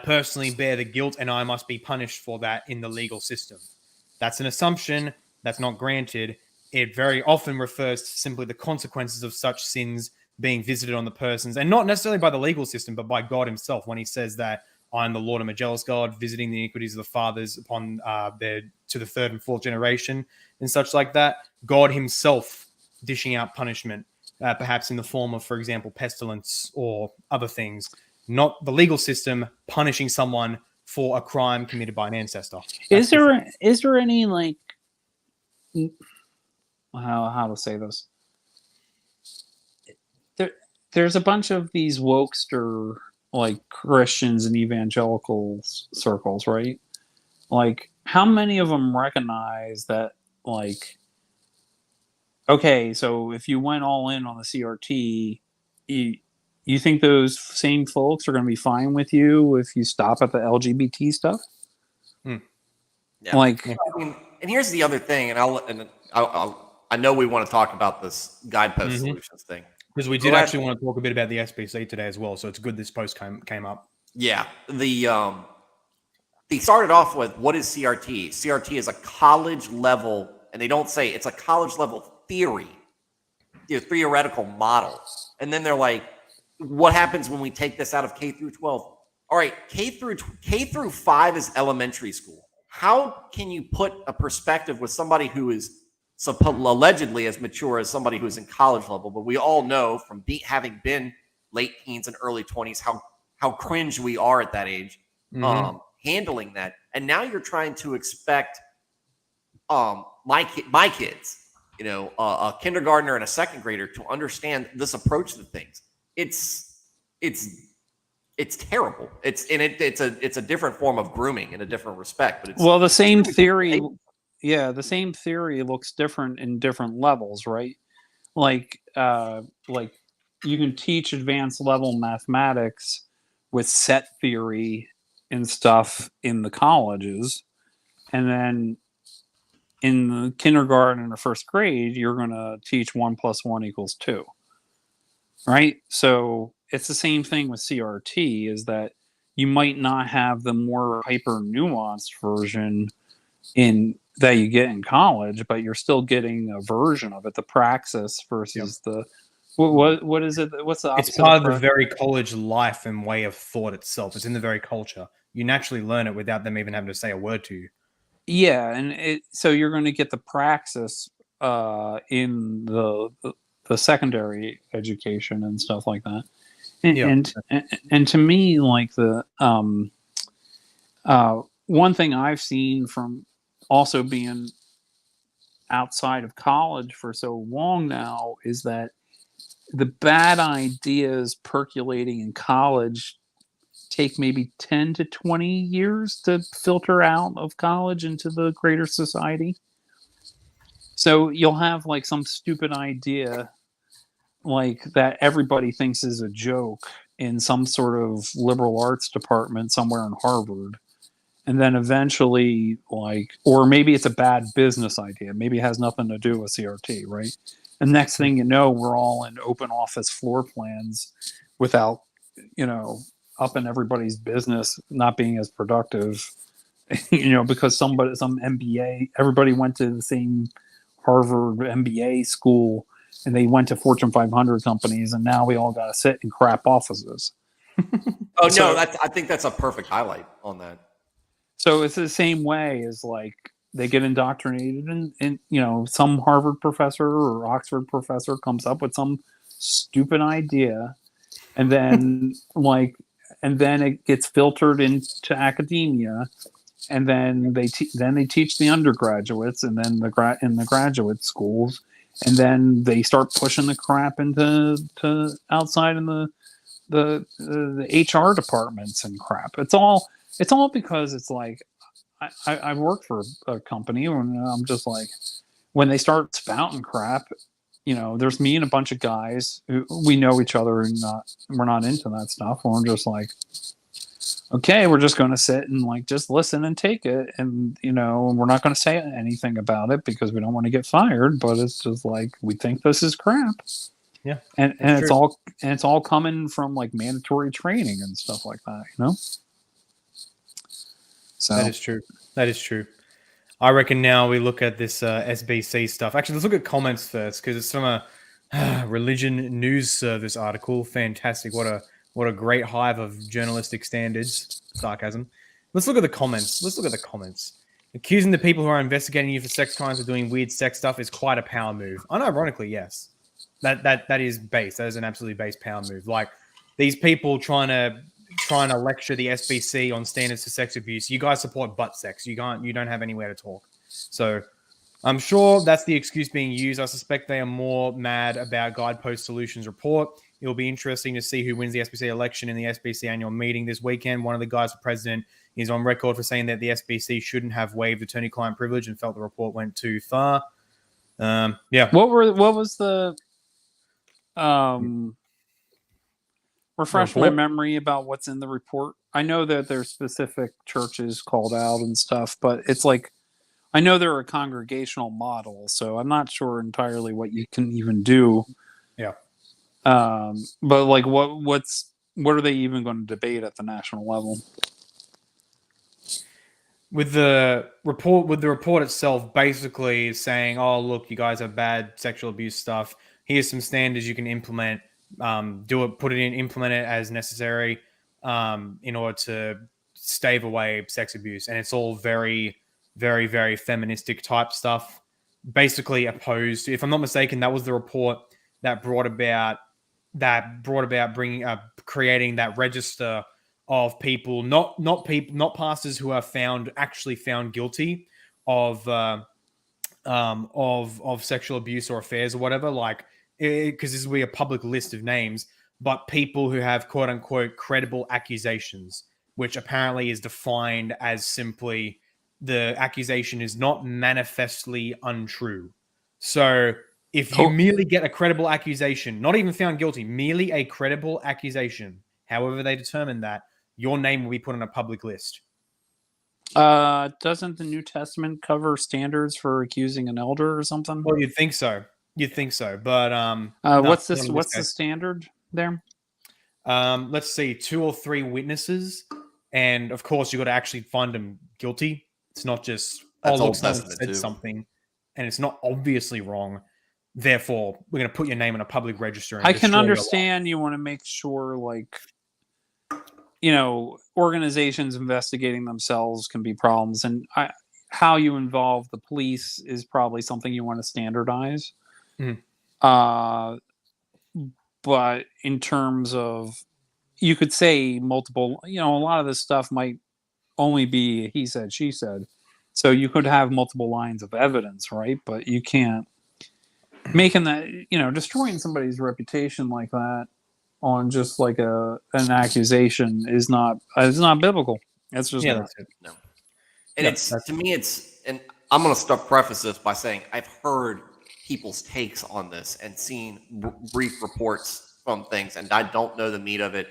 personally bear the guilt and I must be punished for that in the legal system. That's an assumption. That's not granted. It very often refers to simply the consequences of such sins being visited on the persons, and not necessarily by the legal system, but by God himself, when he says that I am the Lord, I'm a jealous God, visiting the iniquities of the fathers upon to the third and fourth generation and such like that. God himself dishing out punishment, perhaps in the form of, for example, pestilence or other things, not the legal system punishing someone for a crime committed by an ancestor. Is there any like how to say this? There's a bunch of these wokester like Christians in evangelical circles, right? Like, how many of them recognize that, like, okay, so if you went all in on the CRT, you think those same folks are going to be fine with you if you stop at the LGBT stuff? Yeah. Like, I mean, and here's the other thing, and I know we want to talk about this guidepost solutions thing. Because we did actually want to talk a bit about the SBC today as well, so it's good this post came up. Yeah, they started off with, what is CRT? CRT is a college level, and they don't say, it's a college level theory, theoretical model. And then they're like, what happens when we take this out of K through 12? All right, K through 5 is elementary school. How can you put a perspective with somebody who is allegedly as mature as somebody who's in college level? But we all know from having been late teens and early 20s how cringe we are at that age, handling that. And now you're trying to expect my kids, a kindergartner and a second grader, to understand this approach to things. It's terrible. It's a different form of grooming in a different respect. But it's the same theory. Yeah, the same theory looks different in different levels, right? Like you can teach advanced level mathematics with set theory and stuff in the colleges, and then in the kindergarten or first grade, you're going to teach 1 + 1 = 2, right? So it's the same thing with CRT, is that you might not have the more hyper nuanced version in that you get in college, but you're still getting a version of it, the praxis versus the what is it? What's the opposite? It's part of the very college life and way of thought itself. It's in the very culture. You naturally learn it without them even having to say a word to you. Yeah, and so you're going to get the praxis in the secondary education and stuff like that. And to me, like the one thing I've seen from also being outside of college for so long now is that the bad ideas percolating in college take maybe 10 to 20 years to filter out of college into the greater society. So you'll have like some stupid idea like that everybody thinks is a joke in some sort of liberal arts department somewhere in Harvard. And then eventually, like, or maybe it's a bad business idea. Maybe it has nothing to do with CRT, right? And next thing you know, we're all in open office floor plans without, up in everybody's business not being as productive, because some MBA, everybody went to the same Harvard MBA school and they went to Fortune 500 companies, and now we all got to sit in crap offices. No, I think that's a perfect highlight on that. So it's the same way as like they get indoctrinated and some Harvard professor or Oxford professor comes up with some stupid idea, and then it gets filtered into academia, and then they teach the undergraduates, and then in the graduate schools, and then they start pushing the crap into outside in the HR departments and crap. It's all because it's like I work for a company and I'm just like, when they start spouting crap, there's me and a bunch of guys who we know each other and we're not into that stuff. We're just like, okay, we're just going to sit and like just listen and take it, and we're not going to say anything about it because we don't want to get fired. But it's just like, we think this is crap. Yeah, and it's all coming from like mandatory training and stuff like that, So that is true. I reckon now we look at this SBC stuff. Actually, let's look at comments first, because it's from a religion news service article. Fantastic! What a great hive of journalistic standards. Sarcasm. Let's look at the comments. Accusing the people who are investigating you for sex crimes of doing weird sex stuff is quite a power move. Unironically, yes. That is base. That is an absolutely base power move. Like, these people trying to lecture the SBC on standards for sex abuse. You guys support butt sex. You don't have anywhere to talk. So I'm sure that's the excuse being used. I suspect they are more mad about Guidepost Solutions report. It'll be interesting to see who wins the SBC election in the SBC annual meeting this weekend. One of the guys for president is on record for saying that the SBC shouldn't have waived attorney-client privilege and felt the report went too far. Yeah. What was the refresh my memory about what's in the report? I know that there's specific churches called out and stuff, but it's like, I know they're a congregational model, so I'm not sure entirely what you can even do. Yeah. But like, what are they even going to debate at the national level? With the report itself, basically saying, "Oh, look, you guys have bad sexual abuse stuff. Here's some standards you can implement. Implement it as necessary in order to stave away sex abuse." And it's all very, very, very feministic type stuff. Basically opposed. If I'm not mistaken, that was the report that brought about creating that register of people, not pastors who are actually found guilty of sexual abuse or affairs or whatever, like, because this will be a public list of names, but people who have quote unquote credible accusations, which apparently is defined as simply the accusation is not manifestly untrue. So if you merely get a credible accusation, not even found guilty, merely a credible accusation, however they determine that, your name will be put on a public list. Doesn't the New Testament cover standards for accusing an elder or something? Well, you'd think so. You'd think so, but What's not this? in What's the case. standard there? Let's see, 2 or 3 witnesses, and of course, you got to actually find them guilty. It's not just That's look, Old someone Testament, said too. something, and it's not obviously wrong. Therefore, we're going to put your name in a public register. And I can destroy your life. understand you want to make sure, like, organizations investigating themselves can be problems, and how you involve the police is probably something you want to standardize. Mhm. But in terms of, you could say multiple, a lot of this stuff might only be he said, she said. So you could have multiple lines of evidence, right? But you can't making that, destroying somebody's reputation like that on just like an accusation is not biblical. That's just Yeah, not. that's it. No. And Yeah, it's, to me, and I'm going to start preface this by saying I've heard people's takes on this and seen brief reports from things, and I don't know the meat of it.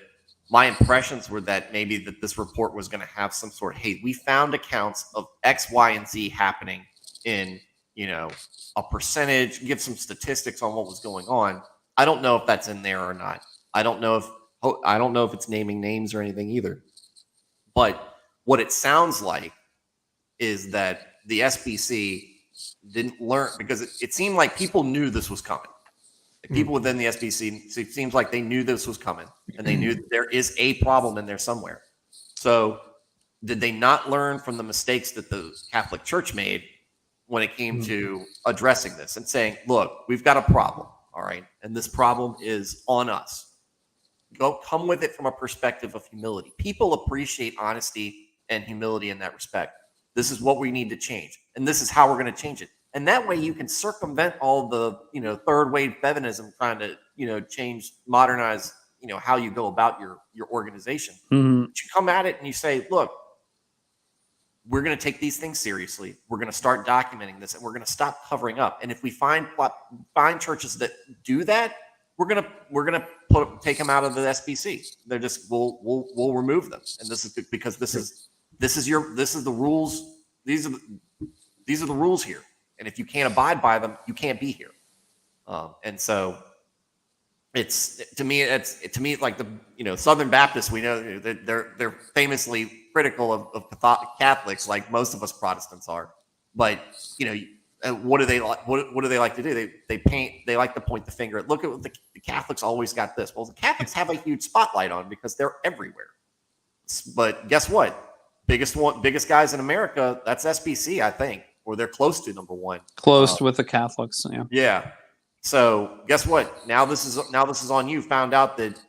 My impressions were that maybe that this report was going to have some sort of, hey, we found accounts of X, Y, and Z happening in, a percentage, give some statistics on what was going on. I don't know if that's in there or not. I don't know if it's naming names or anything either. But what it sounds like is that the SBC didn't learn, because it seemed like people knew this was coming. Like people within the SBC, it seems like they knew this was coming, and they knew there is a problem in there somewhere. So did they not learn from the mistakes that the Catholic Church made when it came to addressing this and saying, look, we've got a problem, all right, and this problem is on us. Come with it from a perspective of humility. People appreciate honesty and humility in that respect. This is what we need to change, and this is how we're going to change it. And that way you can circumvent all the, third wave feminism trying to, change, modernize, how you go about your organization. Mm-hmm. But you come at it and you say, look, we're going to take these things seriously. We're going to start documenting this, and we're going to stop covering up. And if we find churches that do that, we're gonna take them out of the SBC. They're just we'll remove them. And this is because this is the rules. These are the rules here. And if you can't abide by them, you can't be here. And so it's to me like the Southern Baptists. We know that they're famously critical of Catholics, like most of us Protestants are. But what do they like? What do they like to do? They like to point the finger at. Look at what the Catholics always got this. Well, the Catholics have a huge spotlight on because they're everywhere. But guess what? Biggest guys in America. That's SBC, I think, or they're close to number one. Close with the Catholics. Yeah. Yeah. So guess what? Now this is on you. Found out that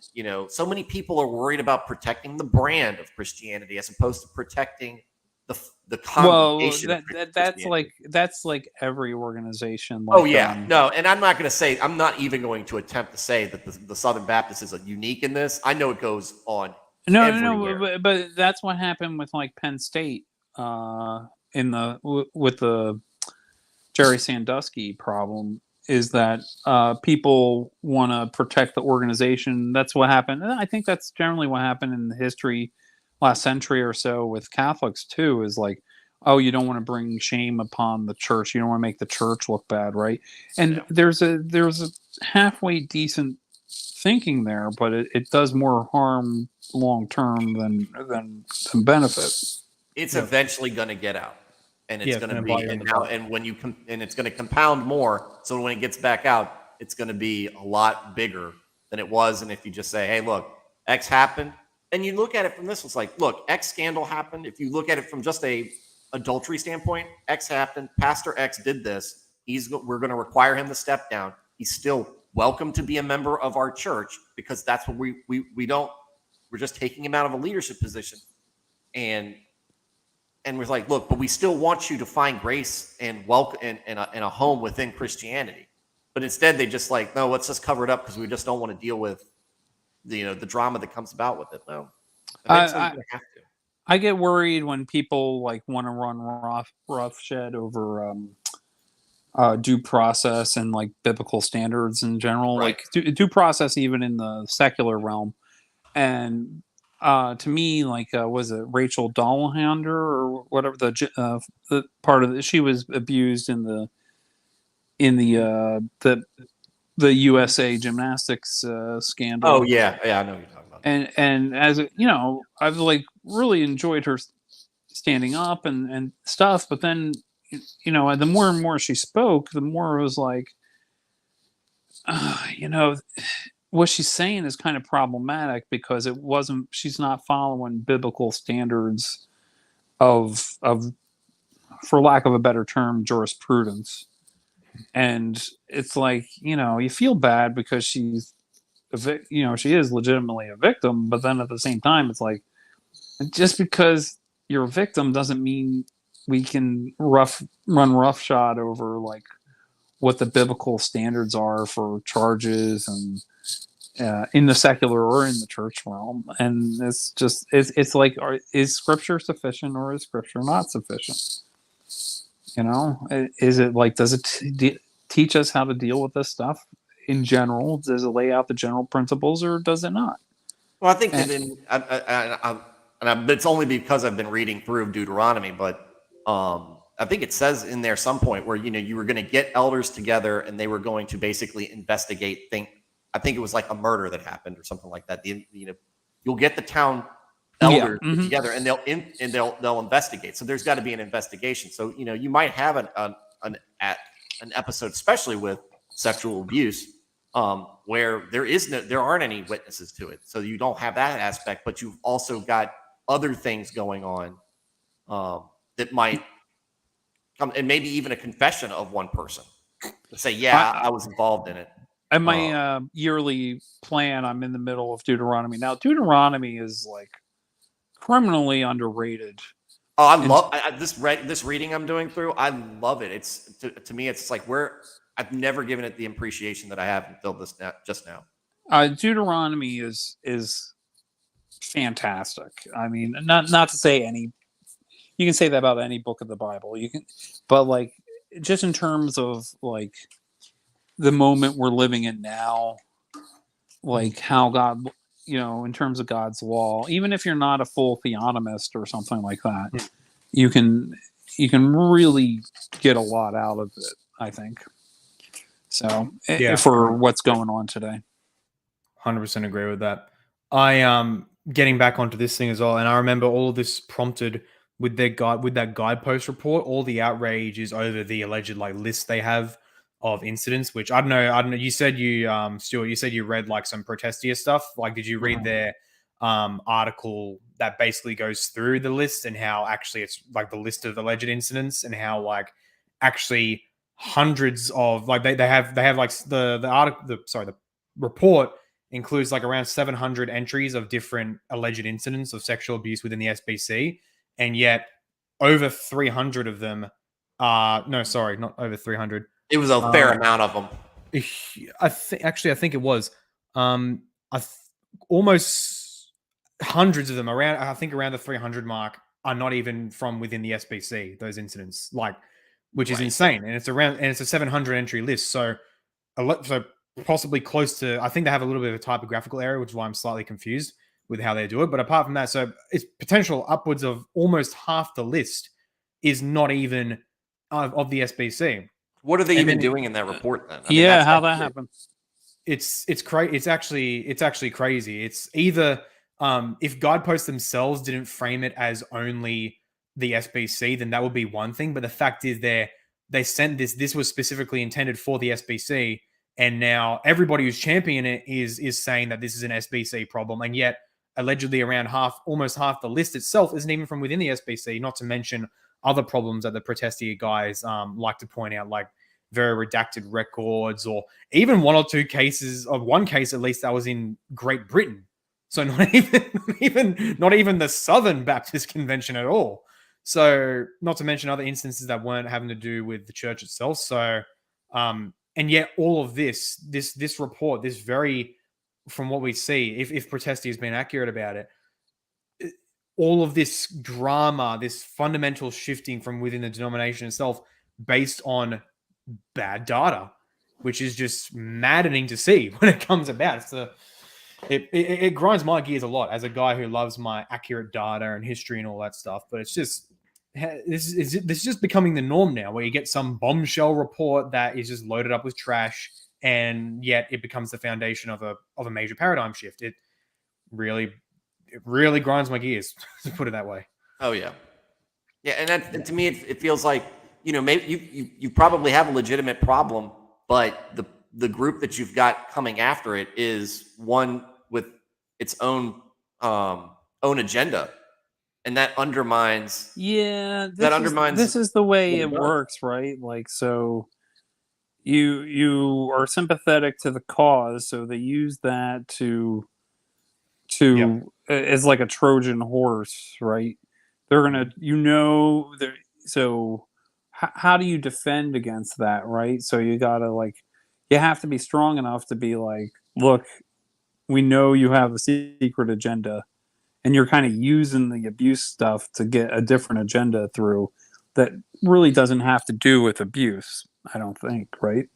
so many people are worried about protecting the brand of Christianity as opposed to protecting the congregation. Well, that's like every organization. Oh yeah, no, and I'm not even going to attempt to say that the Southern Baptist is unique in this. I know it goes on. No, but that's what happened with like Penn State with the Jerry Sandusky problem. Is that people want to protect the organization? That's what happened. And I think that's generally what happened in the history, last century or so, with Catholics too. Is like, oh, you don't want to bring shame upon the church. You don't want to make the church look bad, right? And there's a halfway decent thinking there, but it does more harm long term than benefit. It's eventually going to get out. And it's going to be, and it's going to compound more. So when it gets back out, it's going to be a lot bigger than it was. And if you just say, hey, look, X happened, and you look at it from this, it's like, look, X scandal happened. If you look at it from just a adultery standpoint, X happened. Pastor X did this. We're going to require him to step down. He's still welcome to be a member of our church because that's what we're just taking him out of a leadership position. And we're like, look, but we still want you to find grace and welcome and a home within Christianity. But instead, they just like, no, let's just cover it up because we just don't want to deal with the drama that comes about with it. No, eventually you have to. I get worried when people like want to run roughshed over due process and like biblical standards in general, Right. like due process even in the secular realm, and to me, like, was it Rachel Dallander or whatever, the part of she was abused in the USA gymnastics scandal. Oh yeah, I know what you're talking about. And as I've like really enjoyed her standing up and stuff, but then the more and more she spoke, the more it was like, what she's saying is kind of problematic because she's not following biblical standards of for lack of a better term, jurisprudence. And it's like, you feel bad because she is legitimately a victim, but then at the same time it's like, just because you're a victim doesn't mean we can run roughshod over like what the biblical standards are for charges and in the secular or in the church realm. And it's like, is scripture sufficient or is scripture not sufficient? Is it like, does it teach us how to deal with this stuff in general? Does it lay out the general principles or does it not? Well, I think it's only because I've been reading through Deuteronomy, but I think it says in there some point where, you were going to get elders together and they were going to basically investigate I think it was like a murder that happened or something like that. You'll get the town elders together and they'll investigate. So there's got to be an investigation. So, you might have an episode, especially with sexual abuse, where there aren't any witnesses to it. So you don't have that aspect, but you've also got other things going on that might come, and maybe even a confession of one person to say, I was involved in it. And my yearly plan, I'm in the middle of Deuteronomy. Now, Deuteronomy is like criminally underrated. Oh, I love this reading I'm doing through. I love it. It's to me, it's like I've never given it the appreciation that I have until just now. Deuteronomy is fantastic. I mean, not to say you can say that about any book of the Bible. But like, just in terms of like the moment we're living in now, like how God, in terms of God's law, even if you're not a full theonomist or something like that, you can really get a lot out of it, I think. So for what's going on today. 100% agree with that. I getting back onto this thing as well, and I remember all of this prompted with that guidepost report. All the outrage is over the alleged like list they have of incidents, which I don't know. You said Stuart, you said you read like some protestia stuff. Like, did you read their article that basically goes through the list and how actually it's like the list of alleged incidents and how like actually hundreds of like they have like the report includes like around 700 entries of different alleged incidents of sexual abuse within the SBC, and yet over 300 of them not over 300. It was a fair amount of them. I think it was almost hundreds of them around the 300 mark are not even from within the SBC, those incidents, like, which is insane. And it's a 700 entry list. So possibly close to, I think they have a little bit of a typographical error, which is why I'm slightly confused with how they do it. But apart from that, so it's potential upwards of almost half the list is not even of the SBC. What are they even doing in that report then? How that happened? It's crazy. It's actually crazy. It's either if Guideposts themselves didn't frame it as only the SBC, then that would be one thing. But the fact is, they sent this was specifically intended for the SBC, and now everybody who's championing it is saying that this is an SBC problem, and yet allegedly around almost half the list itself isn't even from within the SBC. Not to mention other problems that the Protestia guys like to point out, like very redacted records, or even one case at least that was in Great Britain. So not even the Southern Baptist Convention at all. So not to mention other instances that weren't having to do with the church itself. So and yet all of this report, this very, from what we see, if Protestia has been accurate about it, all of this drama, this fundamental shifting from within the denomination itself based on bad data, which is just maddening to see when it comes about. It grinds my gears a lot as a guy who loves my accurate data and history and all that stuff. But it's just this is just becoming the norm now, where you get some bombshell report that is just loaded up with trash, and yet it becomes the foundation of a major paradigm shift. It really grinds my gears, to put it that way. Oh yeah, yeah, and that, to me, it feels like, maybe you probably have a legitimate problem, but the group that you've got coming after it is one with its own agenda, and that undermines. Yeah, undermines. This is the way it works, right? Like, so you are sympathetic to the cause, so they use that to as like a Trojan horse, right? They're gonna, so how do you defend against that, right? So you gotta, like, you have to be strong enough to be like, look, we know you have a secret agenda, and you're kind of using the abuse stuff to get a different agenda through that really doesn't have to do with abuse, I don't think, right?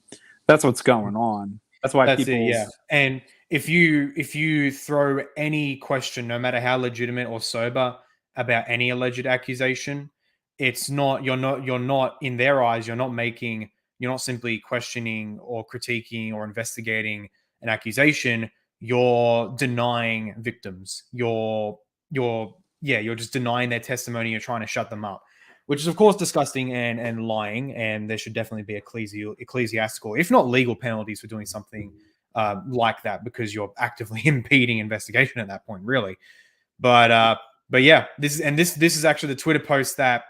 That's what's going on. That's why people. Yeah. And if you throw any question, no matter how legitimate or sober, about any alleged accusation, you're not in their eyes, you're not simply questioning or critiquing or investigating an accusation. You're denying victims. You're just denying their testimony. You're trying to shut them up, which is of course disgusting and lying. And there should definitely be ecclesiastical, if not legal, penalties for doing something like that, because you're actively impeding investigation at that point, really. But yeah, this is actually the Twitter post that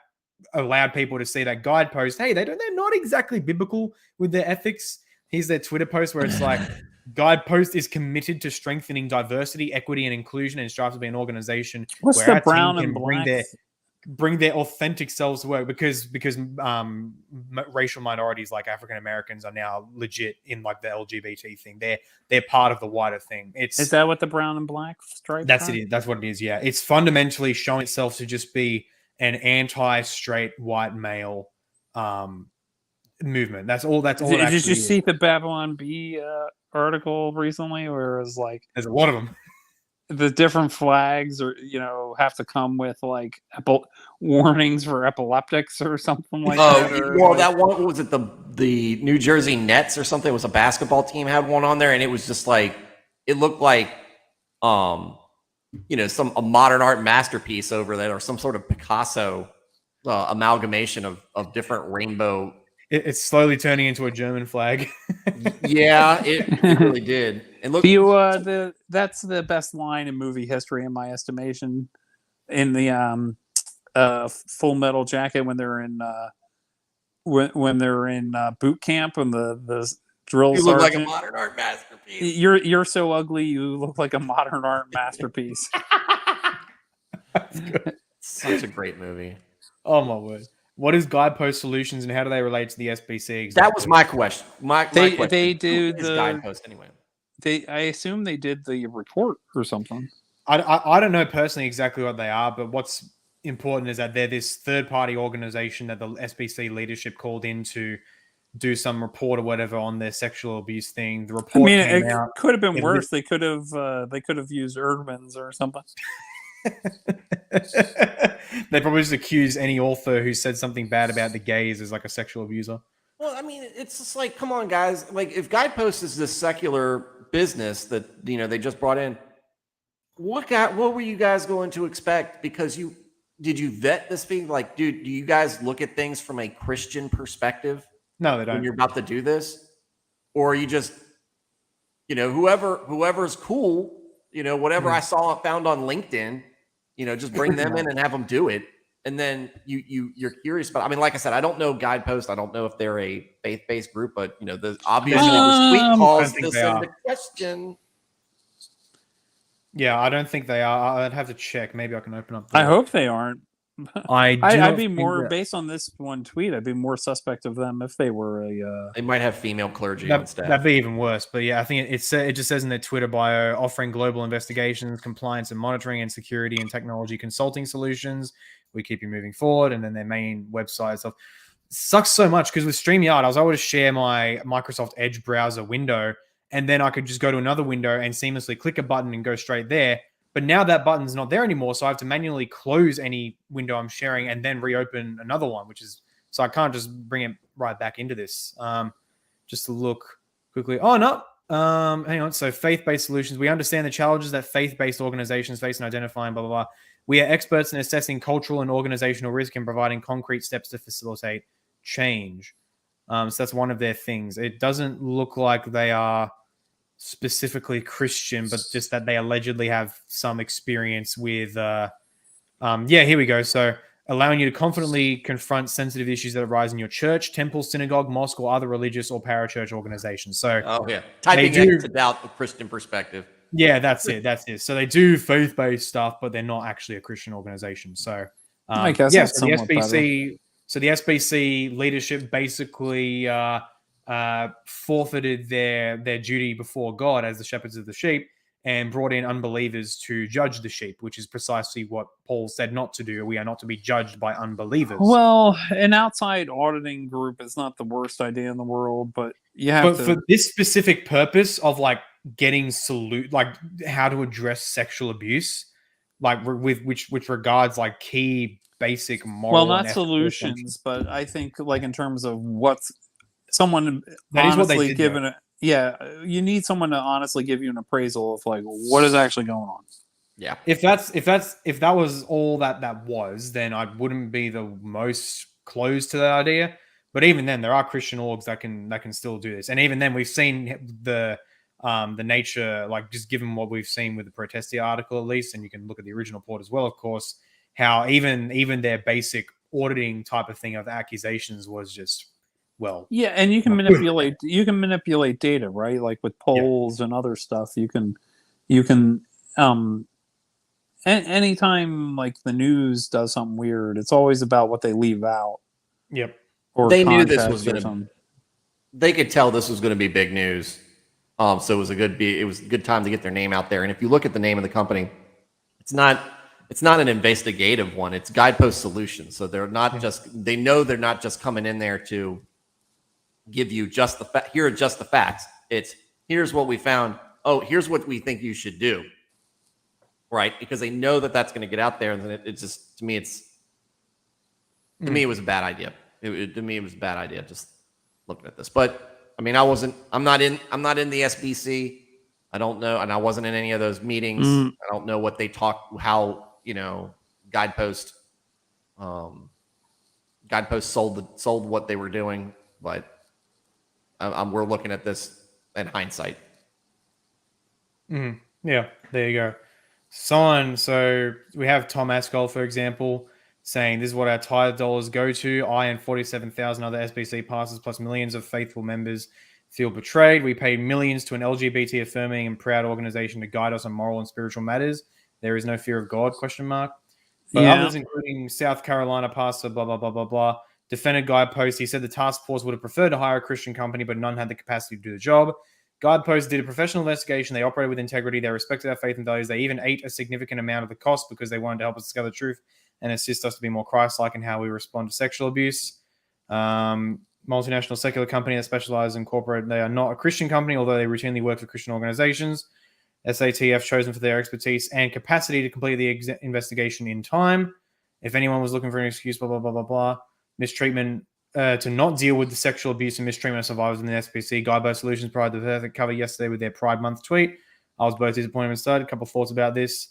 allowed people to see that guidepost. Hey, they're not exactly biblical with their ethics. Here's their Twitter post where it's like, guidepost is committed to strengthening diversity, equity, and inclusion, and strives to be an organization where our brown team and can black bring their authentic selves to work, because racial minorities like African Americans are now legit in like the LGBT thing. They're part of the wider thing. Is that what the brown and black stripes that's are? it. That's what it is. Yeah, it's fundamentally showing itself to just be an anti-straight white male movement. That's all. Did you see the Babylon Bee article recently, where it was like, there's a lot of them. The different flags, or have to come with like warnings for epileptics or something like that. Well, that one, was it the New Jersey Nets or something? It was a basketball team had one on there, and it was just like, it looked like a modern art masterpiece over there, or some sort of Picasso amalgamation of different rainbow. It's slowly turning into a German flag. Yeah, it really did. And look, that's the best line in movie history, in my estimation. In the Full Metal Jacket, when they're in when they're in boot camp, and the drill you look sergeant, like a modern art masterpiece. You're so ugly, you look like a modern art masterpiece. Such a great movie. Oh my word. What is Guidepost Solutions, and how do they relate to the SBC? Exactly? That was my question. My question. They do the Guidepost anyway. I assume they did the report or something. I don't know personally exactly what they are, but what's important is that they're this third-party organization that the SBC leadership called in to do some report or whatever on their sexual abuse thing. The report came out. It could have been worse. They could have used Erdmans or something. They probably just accuse any author who said something bad about the gays as like a sexual abuser. Well, I mean, it's just like, come on, guys. Like, if Guidepost is this secular business that they just brought in, what were you guys going to expect? Because did you vet this thing? Like, dude, do you guys look at things from a Christian perspective? No, they don't. When you're about to do this, or are you just, whoever's cool, whatever I found on LinkedIn, just bring them in and have them do it. And then you're curious about, I mean, like I said, I don't know Guidepost. I don't know if they're a faith-based group, but obviously the tweet calls this into question. Yeah, I don't think they are. I'd have to check. Maybe I can open up. I hope they aren't. I'd be more, based on this one tweet, I'd be more suspect of them if they were a. They might have female clergy on staff. That'd be even worse. But yeah, I think it just says in their Twitter bio, offering global investigations, compliance and monitoring, and security and technology consulting solutions. We keep you moving forward. And then their main website stuff sucks so much, because with StreamYard, I was able to share my Microsoft Edge browser window, and then I could just go to another window and seamlessly click a button and go straight there. But now that button's not there anymore, so I have to manually close any window I'm sharing and then reopen another one, so I can't just bring it right back into this. Just to look quickly. Oh, no. Hang on. So faith-based solutions. We understand the challenges that faith-based organizations face in identifying blah, blah, blah. We are experts in assessing cultural and organizational risk and providing concrete steps to facilitate change. So that's one of their things. It doesn't look like they are specifically Christian, but just that they allegedly have some experience with, here we go. So allowing you to confidently confront sensitive issues that arise in your church, temple, synagogue, mosque, or other religious or parachurch organizations. So, typing it to doubt the Christian perspective. Yeah, that's it. So they do faith-based stuff, but they're not actually a Christian organization. So, I guess so the SBC, the SBC leadership basically forfeited their duty before God as the shepherds of the sheep, and brought in unbelievers to judge the sheep, which is precisely what Paul said not to do. We are not to be judged by unbelievers. Well, an outside auditing group is not the worst idea in the world, but you have to... for this specific purpose of like getting how to address sexual abuse, like with which regards like key basic moral. Well, not solutions, but I think like in terms of what's someone that is what they did, given you need someone to honestly give you an appraisal of like what is actually going on. Yeah. If that was all that was, then I wouldn't be the most close to that idea. But even then, there are Christian orgs that can still do this. And even then, we've seen the nature, like just given what we've seen with the Protestia article at least, and you can look at the original report as well, of course, how even their basic auditing type of thing of accusations was just and you can manipulate data, right? Like with polls and other stuff, you can anytime like the news does something weird, it's always about what they leave out. Yep. Or they knew this was going to. They could tell this was going to be big news. So it was a good time to get their name out there. And if you look at the name of the company, it's not an investigative one. It's Guidepost Solutions. So they're not they know they're not just coming in there to give you just here are just the facts. It's here's what we found. Oh, here's what we think you should do. Right? Because they know that that's going to get out there. And then it just, to me, it was a bad idea. To me, it was a bad idea just looking at this. But I mean, I'm not in the SBC. I don't know. And I wasn't in any of those meetings. I don't know what they how, Guidepost sold what they were doing, but we're looking at this in hindsight. Yeah, there you go. So we have Tom Askell, for example, saying this is what our tithe dollars go to. I and 47,000 other SBC pastors plus millions of faithful members feel betrayed. We paid millions to an LGBT affirming and proud organization to guide us on moral and spiritual matters. There is no fear of God, ? But others, including South Carolina pastor, blah, blah, blah, blah, blah, defended Guidepost. He said the task force would have preferred to hire a Christian company, but none had the capacity to do the job. Guidepost did a professional investigation. They operated with integrity. They respected our faith and values. They even ate a significant amount of the cost because they wanted to help us discover the truth and assist us to be more Christ-like in how we respond to sexual abuse. Multinational secular company that specializes in corporate. They are not a Christian company, although they routinely work for Christian organizations. SATF chosen for their expertise and capacity to complete the investigation in time. If anyone was looking for an excuse, blah, blah, blah, blah, blah. Mistreatment to not deal with the sexual abuse and mistreatment of survivors in the SPC. Guidepost Solutions provided the perfect cover yesterday with their Pride Month tweet. I was both disappointed and started. A couple of thoughts about this.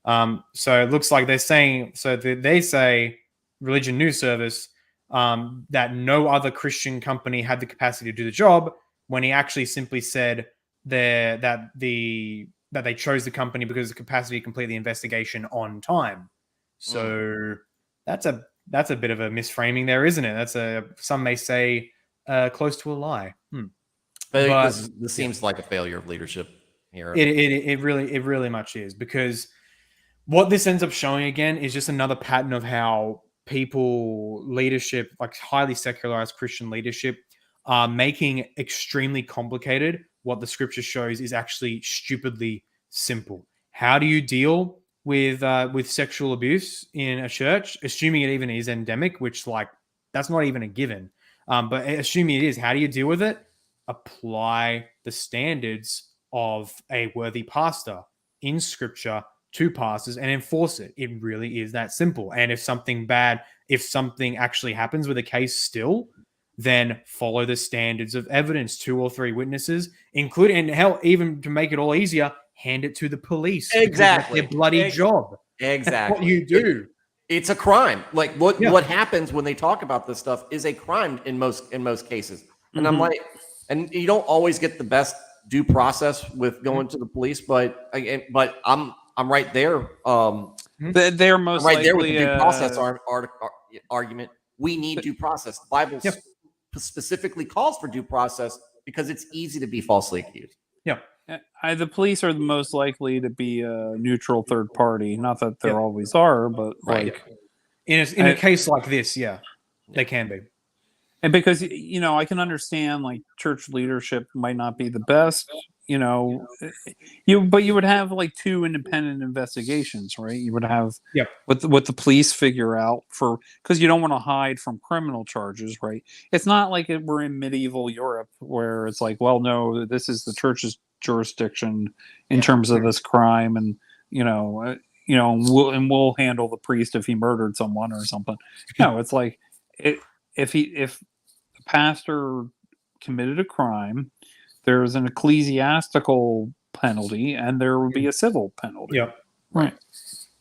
So it looks like they're saying, they say, Religion News Service, that no other Christian company had the capacity to do the job, when he actually simply said that they chose the company because of the capacity to complete the investigation on time. So that's a bit of a misframing there, isn't it? Some may say close to a lie. But this seems like a failure of leadership here. It really much is, because what this ends up showing again is just another pattern of how leadership, like highly secularized Christian leadership, are making extremely complicated what the scripture shows is actually stupidly simple. How do you deal with sexual abuse in a church, assuming it even is endemic, which that's not even a given. But assuming it is, how do you deal with it? Apply the standards of a worthy pastor in scripture to pastors and enforce it. It really is that simple. And if something actually happens with a case still, then follow the standards of evidence, 2 or 3 witnesses, including, and hell, even to make it all easier, hand it to the police. Exactly. That's their bloody job. Exactly. That's what you do. It's a crime. Like what happens when they talk about this stuff is a crime in most cases. And I'm like, and you don't always get the best due process with going to the police, but I'm right there. They're most right likely there with the due process argument. We need due process. The Bible specifically calls for due process because it's easy to be falsely accused. Yeah. The police are the most likely to be a neutral third party. Not that there always are, but like in a case like this, they can be. And because, you know, I can understand like church leadership might not be the best, you know, but you would have like 2 independent investigations, right? You would have what the police figure out because you don't want to hide from criminal charges, right? It's not like we're in medieval Europe where it's like, well, no, this is the church's jurisdiction in terms of this crime, and we'll handle the priest if he murdered someone or something. No, it's like if the pastor committed a crime, there's an ecclesiastical penalty and there would be a civil penalty. Yeah. Right.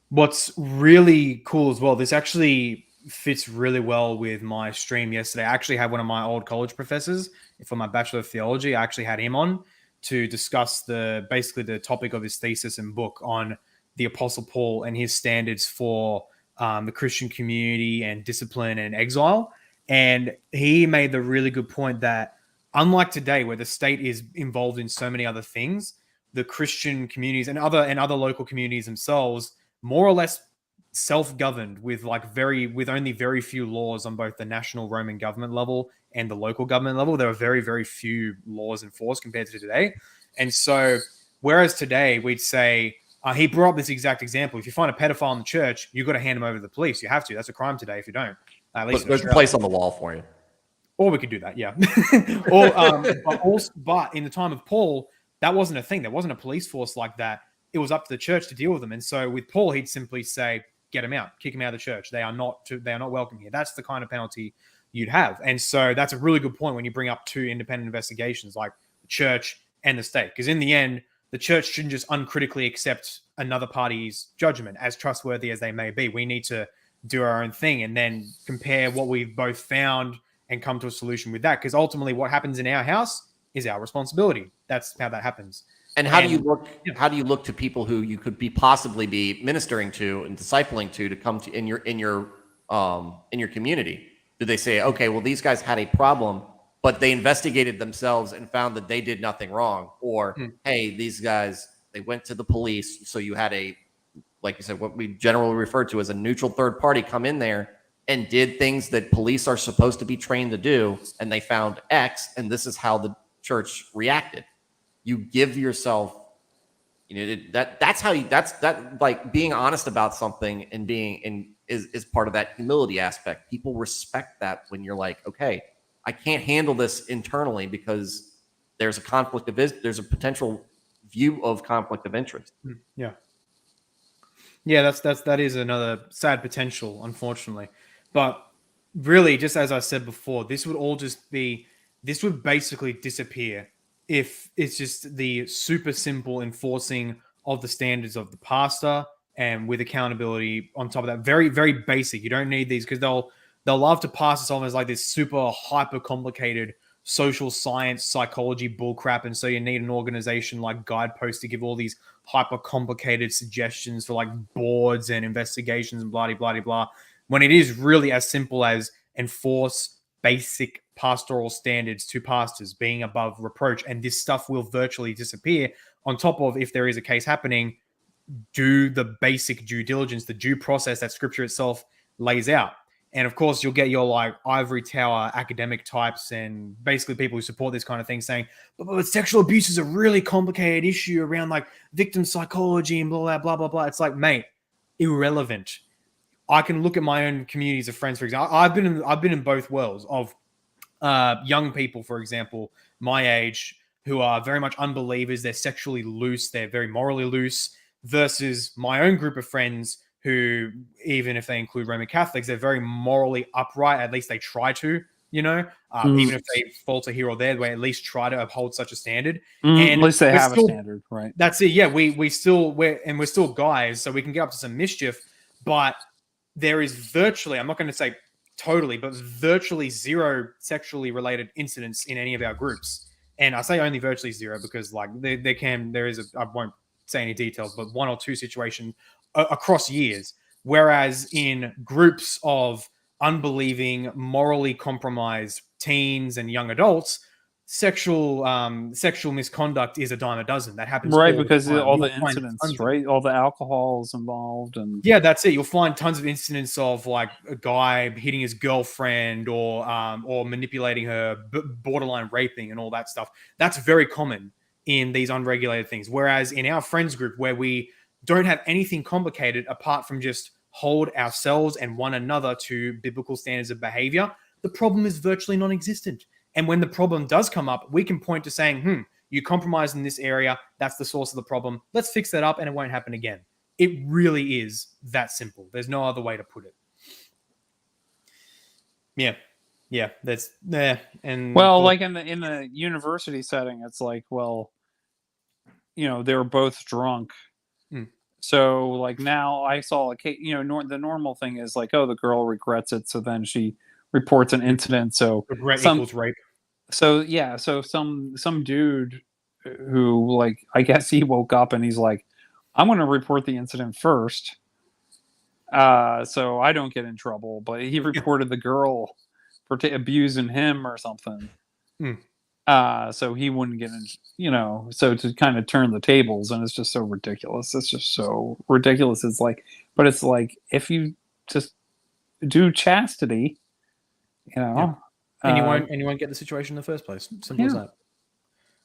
What's really cool as well, this actually fits really well with my stream yesterday. I actually had one of my old college professors for my Bachelor of Theology. I actually had him on to discuss basically the topic of his thesis and book on the Apostle Paul and his standards for the Christian community and discipline and exile. And he made the really good point that unlike today, where the state is involved in so many other things, the Christian communities and other local communities themselves more or less self-governed with only very few laws on both the national Roman government level and the local government level. There are very, very few laws enforced compared to today. And so, whereas today we'd say, he brought up this exact example. If you find a pedophile in the church, you've got to hand him over to the police. You have to. That's a crime today if you don't. At least there's a place on the wall for you. Or we could do that, yeah. But in the time of Paul, that wasn't a thing. There wasn't a police force like that. It was up to the church to deal with them. And so with Paul, he'd simply say, get them out, kick them out of the church. They are not welcome here. That's the kind of penalty you'd have. And so that's a really good point when you bring up 2 independent investigations, like the church and the state. Because in the end, the church shouldn't just uncritically accept another party's judgment, as trustworthy as they may be. We need to do our own thing and then compare what we've both found and come to a solution with that. Because ultimately what happens in our house is our responsibility. That's how that happens. And how do you look to people who you could possibly be ministering to and discipling to come to in your community? Do they say, okay, well, these guys had a problem, but they investigated themselves and found that they did nothing wrong? Or, hey, these guys, they went to the police. So you had like you said, what we generally refer to as a neutral third party come in there and did things that police are supposed to be trained to do. And they found X, and this is how the church reacted. You give yourself, that's like being honest about something and is part of that humility aspect. People respect that when you're like, okay, I can't handle this internally because there's a potential view of conflict of interest. Yeah. Yeah, that is another sad potential, unfortunately. But really, just as I said before, this would basically disappear if it's just the super simple enforcing of the standards of the pastor and with accountability on top of that. Very, very basic. You don't need these because they'll love to pass this off as like this super hyper complicated social science psychology bullcrap, and so you need an organization like Guidepost to give all these hyper complicated suggestions for like boards and investigations and blah blah blah, when it is really as simple as enforce basic pastoral standards to pastors, being above reproach, and this stuff will virtually disappear. On top of, if there is a case happening, do the basic due diligence, the due process that scripture itself lays out. And of course, you'll get your like ivory tower academic types and basically people who support this kind of thing saying, but sexual abuse is a really complicated issue around like victim psychology and blah, blah, blah, blah. It's like, mate, irrelevant. I can look at my own communities of friends, for example. I've been in both worlds of young people, for example, my age, who are very much unbelievers. They're sexually loose. They're very morally loose, versus my own group of friends who, even if they include Roman Catholics, they're very morally upright. At least they try to, even if they falter here or there, they at least try to uphold such a standard. At least they have a standard, right? That's it. Yeah, we're still guys, so we can get up to some mischief, but there is virtually, I'm not going to say totally, but virtually zero sexually related incidents in any of our groups. And I say only virtually zero because I won't say any details, but 1 or 2 situations across years. Whereas in groups of unbelieving, morally compromised teens and young adults, sexual misconduct is a dime a dozen. That happens, right? Because all the incidents, right? All the alcohol is involved, and yeah, that's it. You'll find tons of incidents of like a guy hitting his girlfriend or manipulating her, borderline raping, and all that stuff. That's very common in these unregulated things. Whereas in our friends group, where we don't have anything complicated apart from just hold ourselves and one another to biblical standards of behavior, the problem is virtually non-existent. And when the problem does come up, we can point to saying, you compromised in this area. That's the source of the problem. Let's fix that up and it won't happen again. It really is that simple. There's no other way to put it. Yeah. That's there. And like in the university setting, it's like, well, they were both drunk. So like now I saw a case, the normal thing is like, oh, the girl regrets it, so then she reports an incident. So regret equals rape. So yeah, so some dude who, like, I guess he woke up and he's like, I'm going to report the incident first, so I don't get in trouble. But he reported the girl for abusing him or something, so he wouldn't get in. So to kind of turn the tables, and it's just so ridiculous. It's just so ridiculous. It's like, but it's like if you just do chastity, And you won't get the situation in the first place. Simple as that.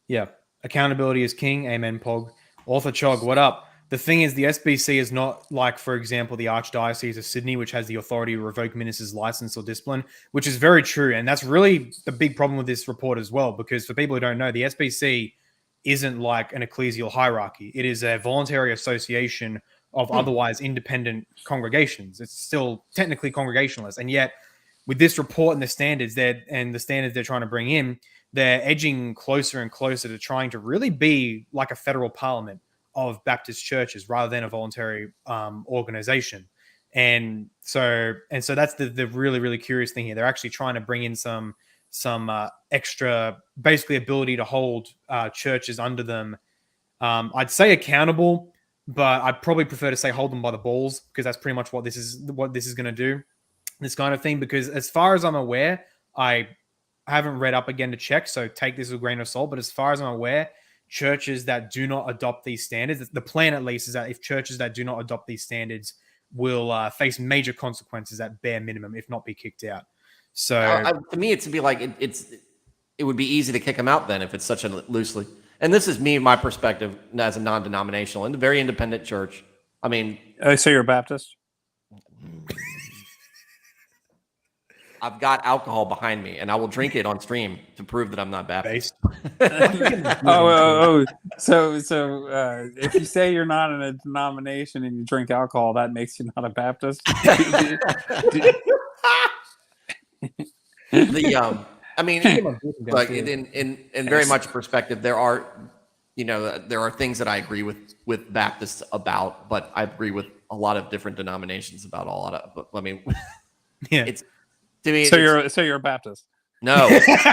Yeah. Accountability is king. Amen, Pog. Author Chog, what up? The thing is, the SBC is not like, for example, the Archdiocese of Sydney, which has the authority to revoke ministers' license or discipline, which is very true. And that's really the big problem with this report as well, because for people who don't know, the SBC isn't like an ecclesial hierarchy. It is a voluntary association of otherwise independent congregations. It's still technically congregationalist. And yet, with this report and the standards they're trying to bring in, they're edging closer and closer to trying to really be like a federal parliament of Baptist churches rather than a voluntary organization. And so that's the really, really curious thing here. They're actually trying to bring in some extra, basically, ability to hold churches under them. I'd say accountable, but I'd probably prefer to say hold them by the balls, because that's pretty much what this is going to do. This kind of thing, because as far as I'm aware, I haven't read up again to check, so take this with a grain of salt, but as far as I'm aware, churches that do not adopt these standards, the plan at least is that if churches that do not adopt these standards will face major consequences at bare minimum, if not be kicked out. So to me, it'd be like it would be easy to kick them out then if it's such a loosely. And this is me, my perspective as a non-denominational and a very independent church. I mean, so you're a Baptist? I've got alcohol behind me, and I will drink it on stream to prove that I'm not Baptist. So if you say you're not in a denomination and you drink alcohol, that makes you not a Baptist? I mean, like in very much perspective, there are things that I agree with Baptists about, but I agree with a lot of different denominations about all of it. But I mean, it's. To me, so you're a Baptist? No,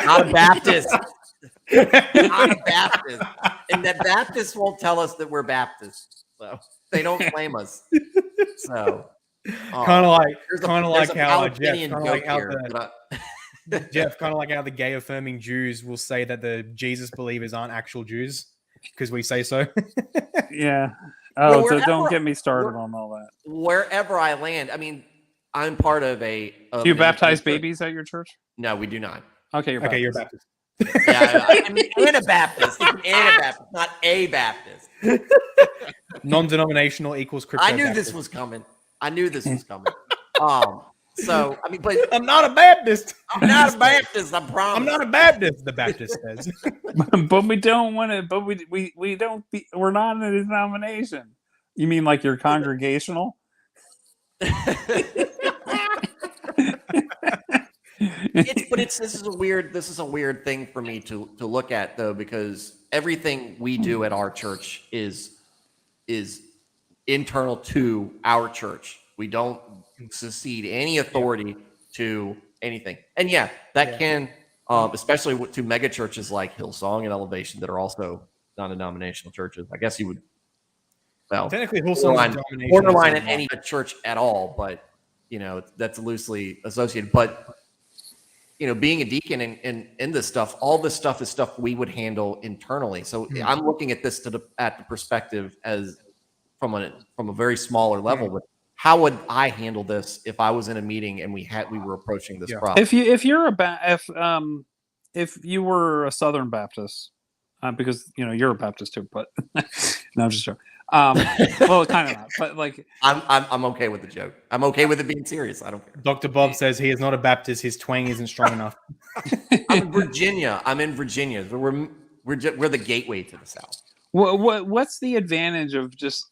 not a Baptist. Not a Baptist. And that Baptists won't tell us that we're Baptists, so they don't claim us. So kind of like how Jeff, kind of like how the gay affirming Jews will say that the Jesus believers aren't actual Jews because we say so. Yeah. Oh, so don't get me started on all that. Wherever I land, I mean, I'm part of a. Do you baptize babies at your church? No, we do not. Okay, you're Baptist. Yeah, I'm an Anabaptist. Anabaptist, not a Baptist. Non-denominational equals crypto. I knew this was coming. So I mean, but I'm not a Baptist. I'm not a Baptist. I promise. I'm not a Baptist. The Baptist says. But we don't want to. But we don't. We're not in a denomination. You mean like you're congregational? This is a weird thing for me to look at, though, because everything we do at our church is internal to our church. We don't succeed any authority to anything. And yeah, that can, especially to mega churches like Hillsong and Elevation that are also non-denominational churches. I guess you would, well, technically Hillsong's borderline at any church at all, but that's loosely associated. But being a deacon in this stuff, all this stuff is stuff we would handle internally. So I'm looking at this at the perspective as from a very smaller level. But how would I handle this if I was in a meeting and we were approaching this problem? If you were a Southern Baptist, because you're a Baptist too, but no, I'm just joking. Well, kind of not, but like I'm okay with the joke. I'm okay with it being serious. I don't care. Dr. Bob says he is not a Baptist. His twang isn't strong enough. I'm in Virginia. We're the gateway to the South. What's the advantage of just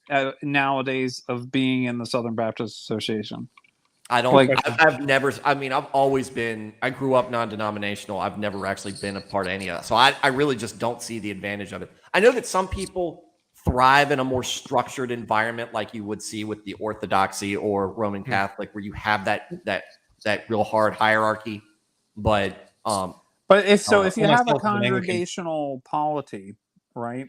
nowadays of being in the Southern Baptist Association? I don't. I've always been. I grew up non-denominational. I've never actually been a part of any of that. So I really just don't see the advantage of it. I know that some people thrive in a more structured environment, like you would see with the Orthodoxy or Roman Catholic, where you have that real hard hierarchy. But if you have a congregational polity, right?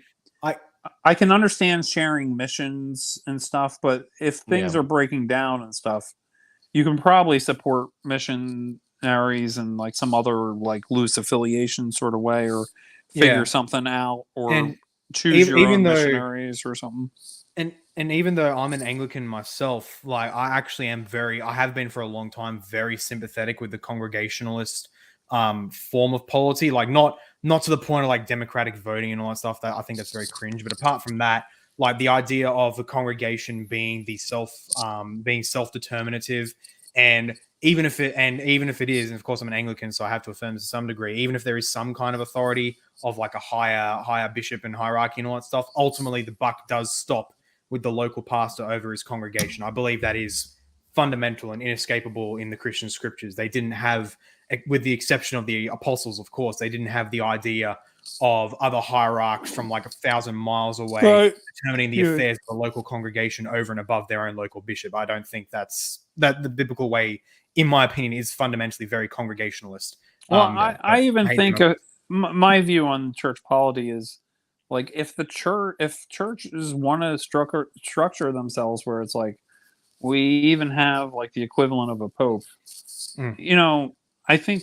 I can understand sharing missions and stuff, but if things are breaking down and stuff, you can probably support missionaries in like some other like loose affiliation sort of way, or figure something out, or choose your own missionaries or something. And even though I'm an Anglican myself, like I have been for a long time, very sympathetic with the Congregationalist form of polity, like not to the point of like democratic voting and all that stuff. That I think that's very cringe. But apart from that, like the idea of the congregation being self-determinative, and even if it is, and of course I'm an Anglican, so I have to affirm to some degree, even if there is some kind of authority of like a higher bishop and hierarchy and all that stuff, ultimately the buck does stop with the local pastor over his congregation. I believe that is fundamental and inescapable in the Christian scriptures. They didn't have, with the exception of the apostles, of course, they didn't have the idea of other hierarchs from like 1,000 miles away determining the affairs of the local congregation over and above their own local bishop. I don't think that the biblical way, in my opinion, is fundamentally very congregationalist. Well, I even think my view on church polity is like if churches want to structure themselves where it's like we even have like the equivalent of a pope, I think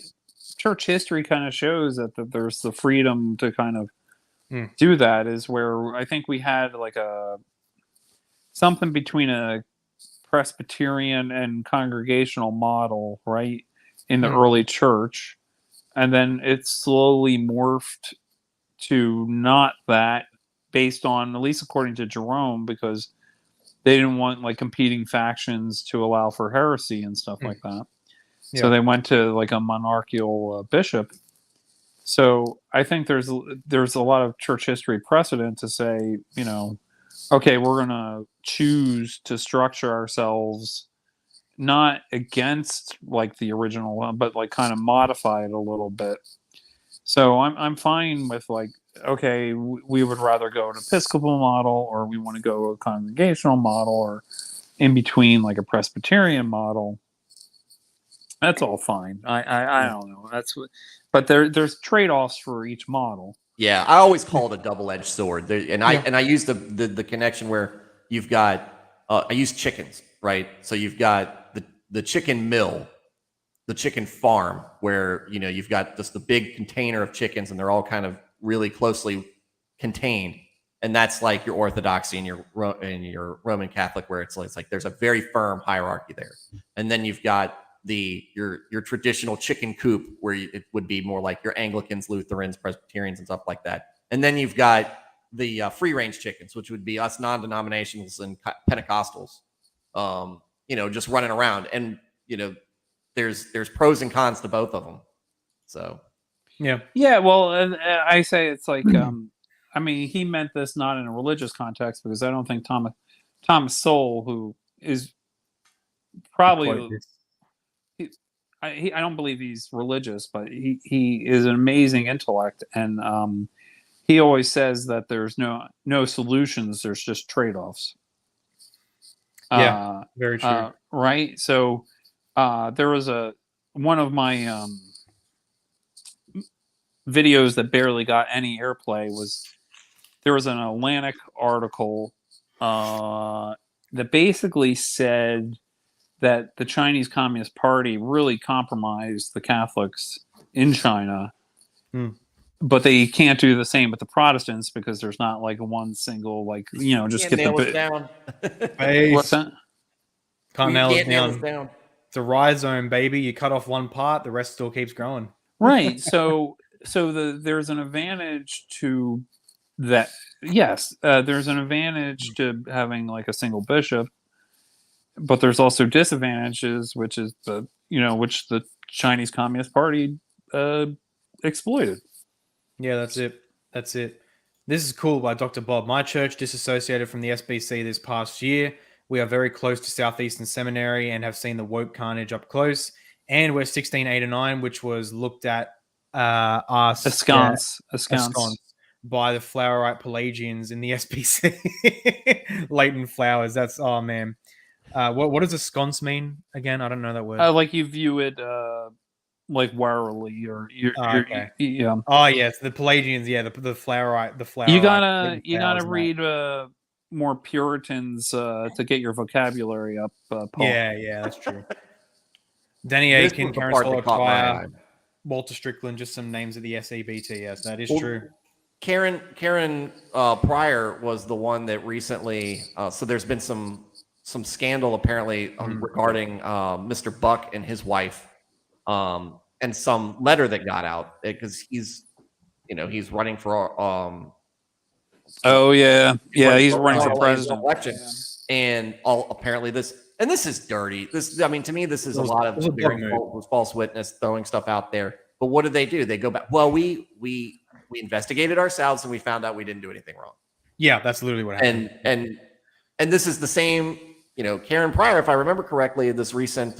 church history kind of shows that there's the freedom to kind of do that, is where I think we had like something between a Presbyterian and congregational model, right, in the early church, and then it slowly morphed to not that, based on, at least according to Jerome, because they didn't want like competing factions to allow for heresy and stuff like that. So they went to like a monarchical bishop. So I think there's a lot of church history precedent to say, okay, we're going to choose to structure ourselves not against like the original one, but like kind of modify it a little bit. So I'm fine with like, okay, we would rather go an Episcopal model, or we want to go a congregational model, or in between like a Presbyterian model. That's all fine. I don't know. But there's trade-offs for each model. Yeah, I always call it a double-edged sword. I use the connection where you've got I use chickens, right? So you've got the chicken mill, the chicken farm, where you've got just the big container of chickens, and they're all kind of really closely contained. And that's like your Orthodoxy and your Roman Catholic, where it's like there's a very firm hierarchy there. And then you've got your traditional chicken coop, where it would be more like your Anglicans, Lutherans, Presbyterians, and stuff like that. And then you've got the free range chickens, which would be us non-denominationals and Pentecostals, just running around. And there's pros and cons to both of them. So yeah. Well, I say it's like I mean, he meant this not in a religious context, because I don't think Thomas Sowell, who is probably I don't believe he's religious, but he is an amazing intellect, and he always says that there's no solutions, there's just trade-offs. Yeah, very true. Right. So there was one of my videos that barely got any airplay was, there was an Atlantic article that basically said that the Chinese Communist Party really compromised the Catholics in China, but they can't do the same with the Protestants, because there's not like one single, like, just get nail the us down. What's that? Can't nail us nail us down. down. It's a rye zone, baby. You cut off one part, the rest still keeps growing. Right. So there's an advantage to that. Yes, there's an advantage to having like a single bishop, but there's also disadvantages, which is which the Chinese Communist Party exploited. Yeah, that's it. This is cool by Dr. Bob. My church disassociated from the SBC this past year. We are very close to Southeastern Seminary and have seen the woke carnage up close. And we're 1689, which was looked at Askance by the Flowerite Pelagians in the SBC. Latent flowers. That's, oh man. What does a sconce mean again? I don't know that word. Like you view it like warily, or okay. yeah. Oh yes, the Pelagians. Yeah, the Flowerite. The flower. You gotta read more Puritans to get your vocabulary up, Paul. Yeah, that's true. Danny Aiken, Karen Solopire, Walter Strickland, just some names of the SEBT. Yes, that is true. Karen Pryor was the one that recently. So there's been some scandal apparently regarding Mr. Buck and his wife, and some letter that got out, because he's running for. He's running for president. Election, and apparently this is dirty. This, I mean, to me, this is a lot of false witness, throwing stuff out there. But what did they do? They go back. Well, we investigated ourselves and we found out we didn't do anything wrong. Yeah, that's literally what happened. And this is the same. Karen Pryor, if I remember correctly, this recent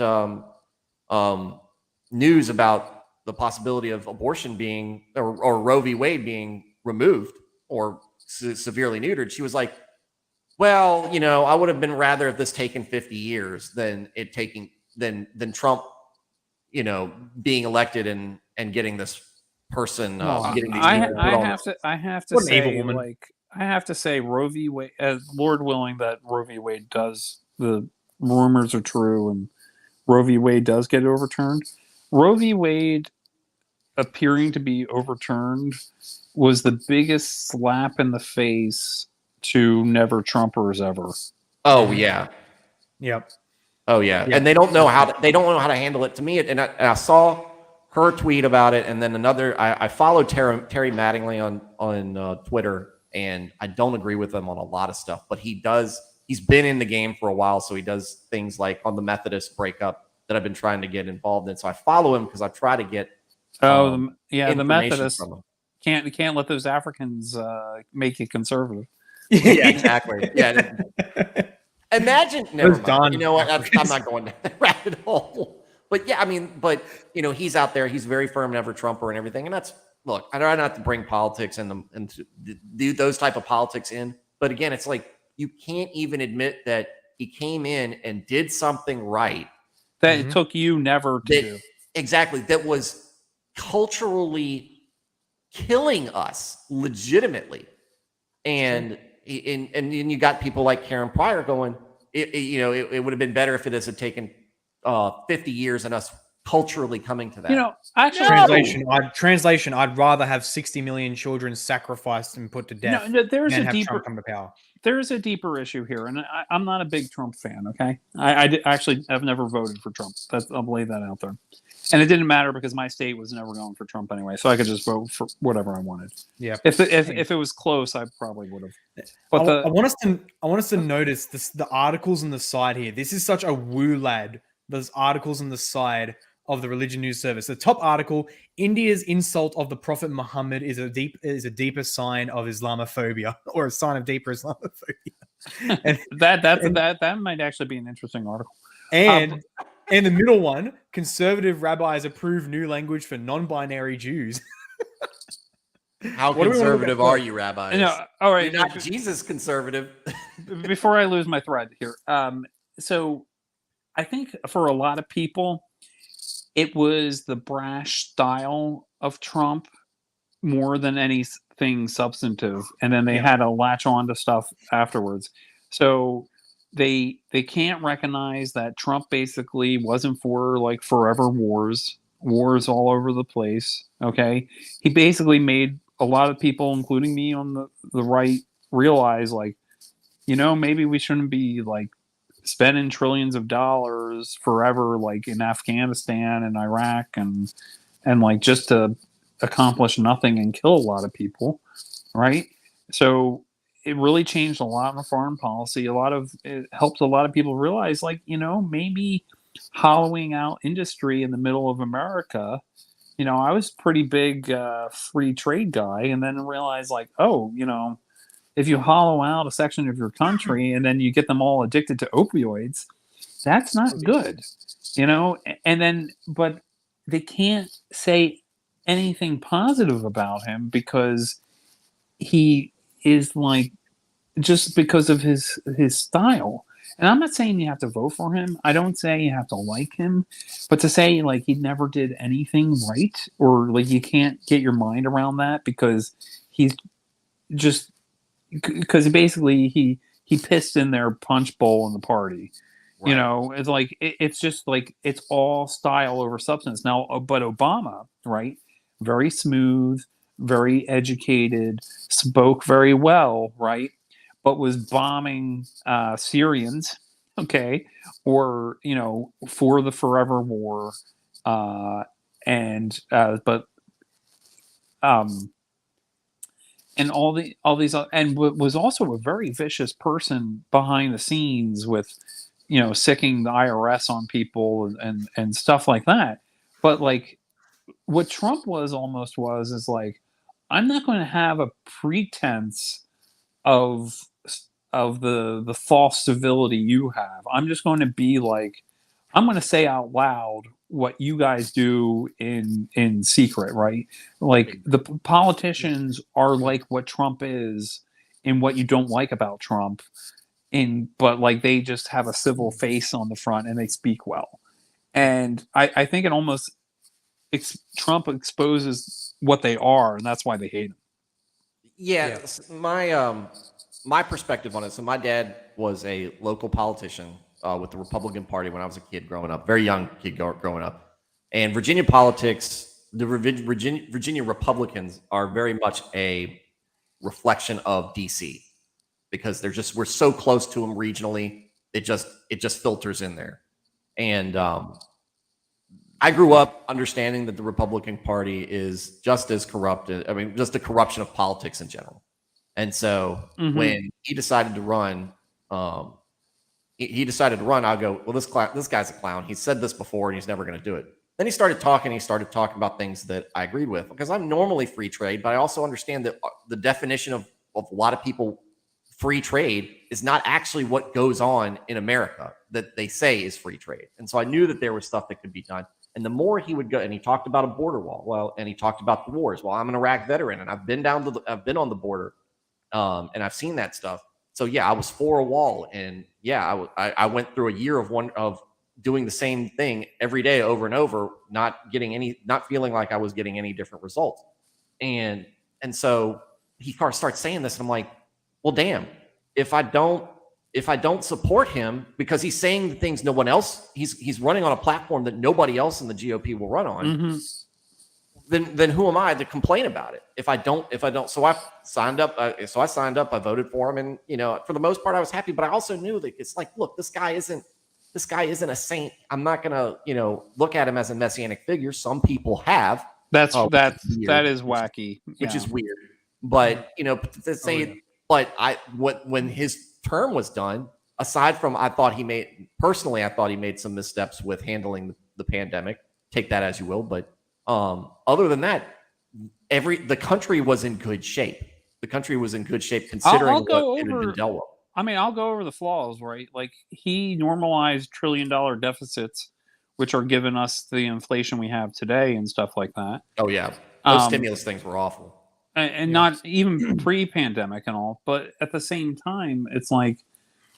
news about the possibility of abortion being or Roe v. Wade being removed or severely neutered, she was like, well, I would have been rather if this taken 50 years than it taking than Trump, being elected and getting this person getting these I have to say, evil woman. I have to say, Roe v. Wade, as Lord willing that Roe v. Wade does, the rumors are true and Roe v. Wade does get overturned. Roe v. Wade appearing to be overturned was the biggest slap in the face to never Trumpers ever. Oh yeah. Yep. Oh yeah. And they don't know how to handle it. To me, and I saw her tweet about it, and then another. I follow Terry Mattingly on Twitter, and I don't agree with him on a lot of stuff, but he's been in the game for a while, so he does things like on the Methodist breakup that I've been trying to get involved in. So I follow him because I try to get the Methodists can't let those Africans make you conservative. Yeah, exactly. Yeah. Imagine. Never mind. You know what? I'm not going down that rabbit hole. But yeah, I mean, he's out there. He's very firm, never Trumper and everything. And that's, look, I try not to bring politics and do those type of politics in. But again, it's like you can't even admit that he came in and did something right that it took you never to do. Exactly. That was culturally killing us legitimately. And you got people like Karen Pryor going, it would have been better if it had taken 50 years and us culturally coming to that. Actually, translation. I'd rather have 60 million children sacrificed and put to death there's than a have deeper Trump come to power. There's a deeper issue here, and I'm not a big Trump fan. Okay, actually have never voted for Trump. I'll lay that out there. And it didn't matter because my state was never going for Trump anyway, so I could just vote for whatever I wanted. Yeah. If it was close, I probably would have. But I want us to notice the articles on the side here. This is such a woo lad. Those articles on the side of the Religion News Service. The top article: India's insult of the Prophet Muhammad is a deeper sign of Islamophobia, or a sign of deeper Islamophobia. And that might actually be an interesting article. and the middle one: conservative rabbis approve new language for non-binary Jews. How conservative are you, rabbis? No, all right. You're not Jesus conservative. Before I lose my thread here, so I think for a lot of people, it was the brash style of Trump more than anything substantive, and then they had to latch on to stuff afterwards. So they can't recognize that Trump basically wasn't for like forever wars all over the place. Okay, he basically made a lot of people, including me on the right, realize like, maybe we shouldn't be like spending trillions of dollars forever, like in Afghanistan and Iraq and like just to accomplish nothing and kill a lot of people, right? So it really changed a lot in foreign policy. It helped a lot of people realize, like, maybe hollowing out industry in the middle of America. I was pretty big free trade guy, and then realized like, oh, if you hollow out a section of your country and then you get them all addicted to opioids, that's not good, and then, but they can't say anything positive about him because he is like, just because of his style. And I'm not saying you have to vote for him. I don't say you have to like him, but to say like he never did anything right, or like you can't get your mind around that because he's just, because basically he pissed in their punch bowl in the party. Right. It's like it's just like it's all style over substance now. But Obama, right, very smooth, very educated, spoke very well, right, but was bombing Syrians, okay, or for the forever war, and all these, and was also a very vicious person behind the scenes with, sicking the IRS on people and stuff like that. But like what Trump is like, I'm not going to have a pretense of the false civility you have. I'm just going to be like, I'm going to say out loud what you guys do in secret, right? Like the politicians are like what Trump is in what you don't like about Trump, but like they just have a civil face on the front and they speak well. And I think it almost Trump exposes what they are, and that's why they hate him. Yeah. My perspective on it. So my dad was a local politician with the Republican Party when I was a kid growing up, very young kid growing up. And Virginia politics, the Virginia Republicans are very much a reflection of DC because we're so close to them regionally. It just filters in there. And I grew up understanding that the Republican Party is just as corrupt. I mean, just a corruption of politics in general. And so when he decided to run, I'll go, well, this guy's a clown. He said this before and he's never going to do it. Then he started talking about things that I agreed with, because I'm normally free trade, but I also understand that the definition of a lot of people free trade is not actually what goes on in America that they say is free trade. And so I knew that there was stuff that could be done. And the more he would go, and he talked about a border wall, and he talked about the wars. Well, I'm an Iraq veteran and I've been on the border. And I've seen that stuff. So yeah, I was for a wall, and yeah, I went through a year of doing the same thing every day over and over, not feeling like I was getting any different results. And so he starts saying this, and I'm like, well, damn, if I don't support him because he's saying the things no one else, he's running on a platform that nobody else in the GOP will run on. Then who am I to complain about it? If I don't, so I signed up. I voted for him, and for the most part, I was happy. But I also knew that it's like, look, this guy isn't a saint. I'm not gonna, look at him as a messianic figure. Some people have. That is wacky, which is weird. But when his term was done, aside from I thought he made some missteps with handling the pandemic. take that as you will. But other than that, the country was in good shape. The country was in good shape considering I'll go what it had been over. dealt with. I mean, I'll go over the flaws, right? Like he normalized $1 trillion deficits, which are giving us the inflation we have today and stuff like that. Oh yeah, those stimulus things were awful, and not even pre-pandemic and all. But at the same time, it's like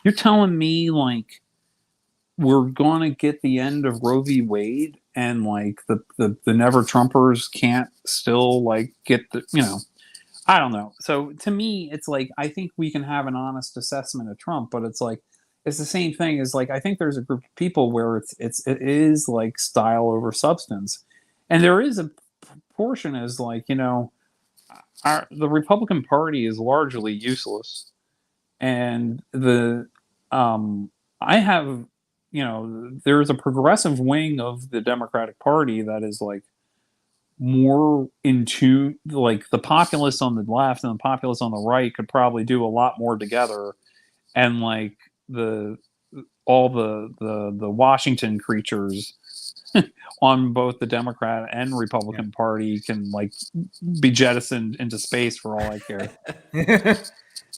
you're telling me like we're going to get the end of Roe v. Wade, and like the never Trumpers can't still like get the I don't know. So to me, it's like I think we can have an honest assessment of Trump, but it's like it's the same thing as like I think there's a group of people where it is like style over substance, and there is a portion is like the Republican Party is largely useless, and I have there's a progressive wing of the Democratic Party that is like more into like the populists on the left and the populists on the right could probably do a lot more together, and like all the Washington creatures on both the Democrat and Republican Party can like be jettisoned into space for all I care.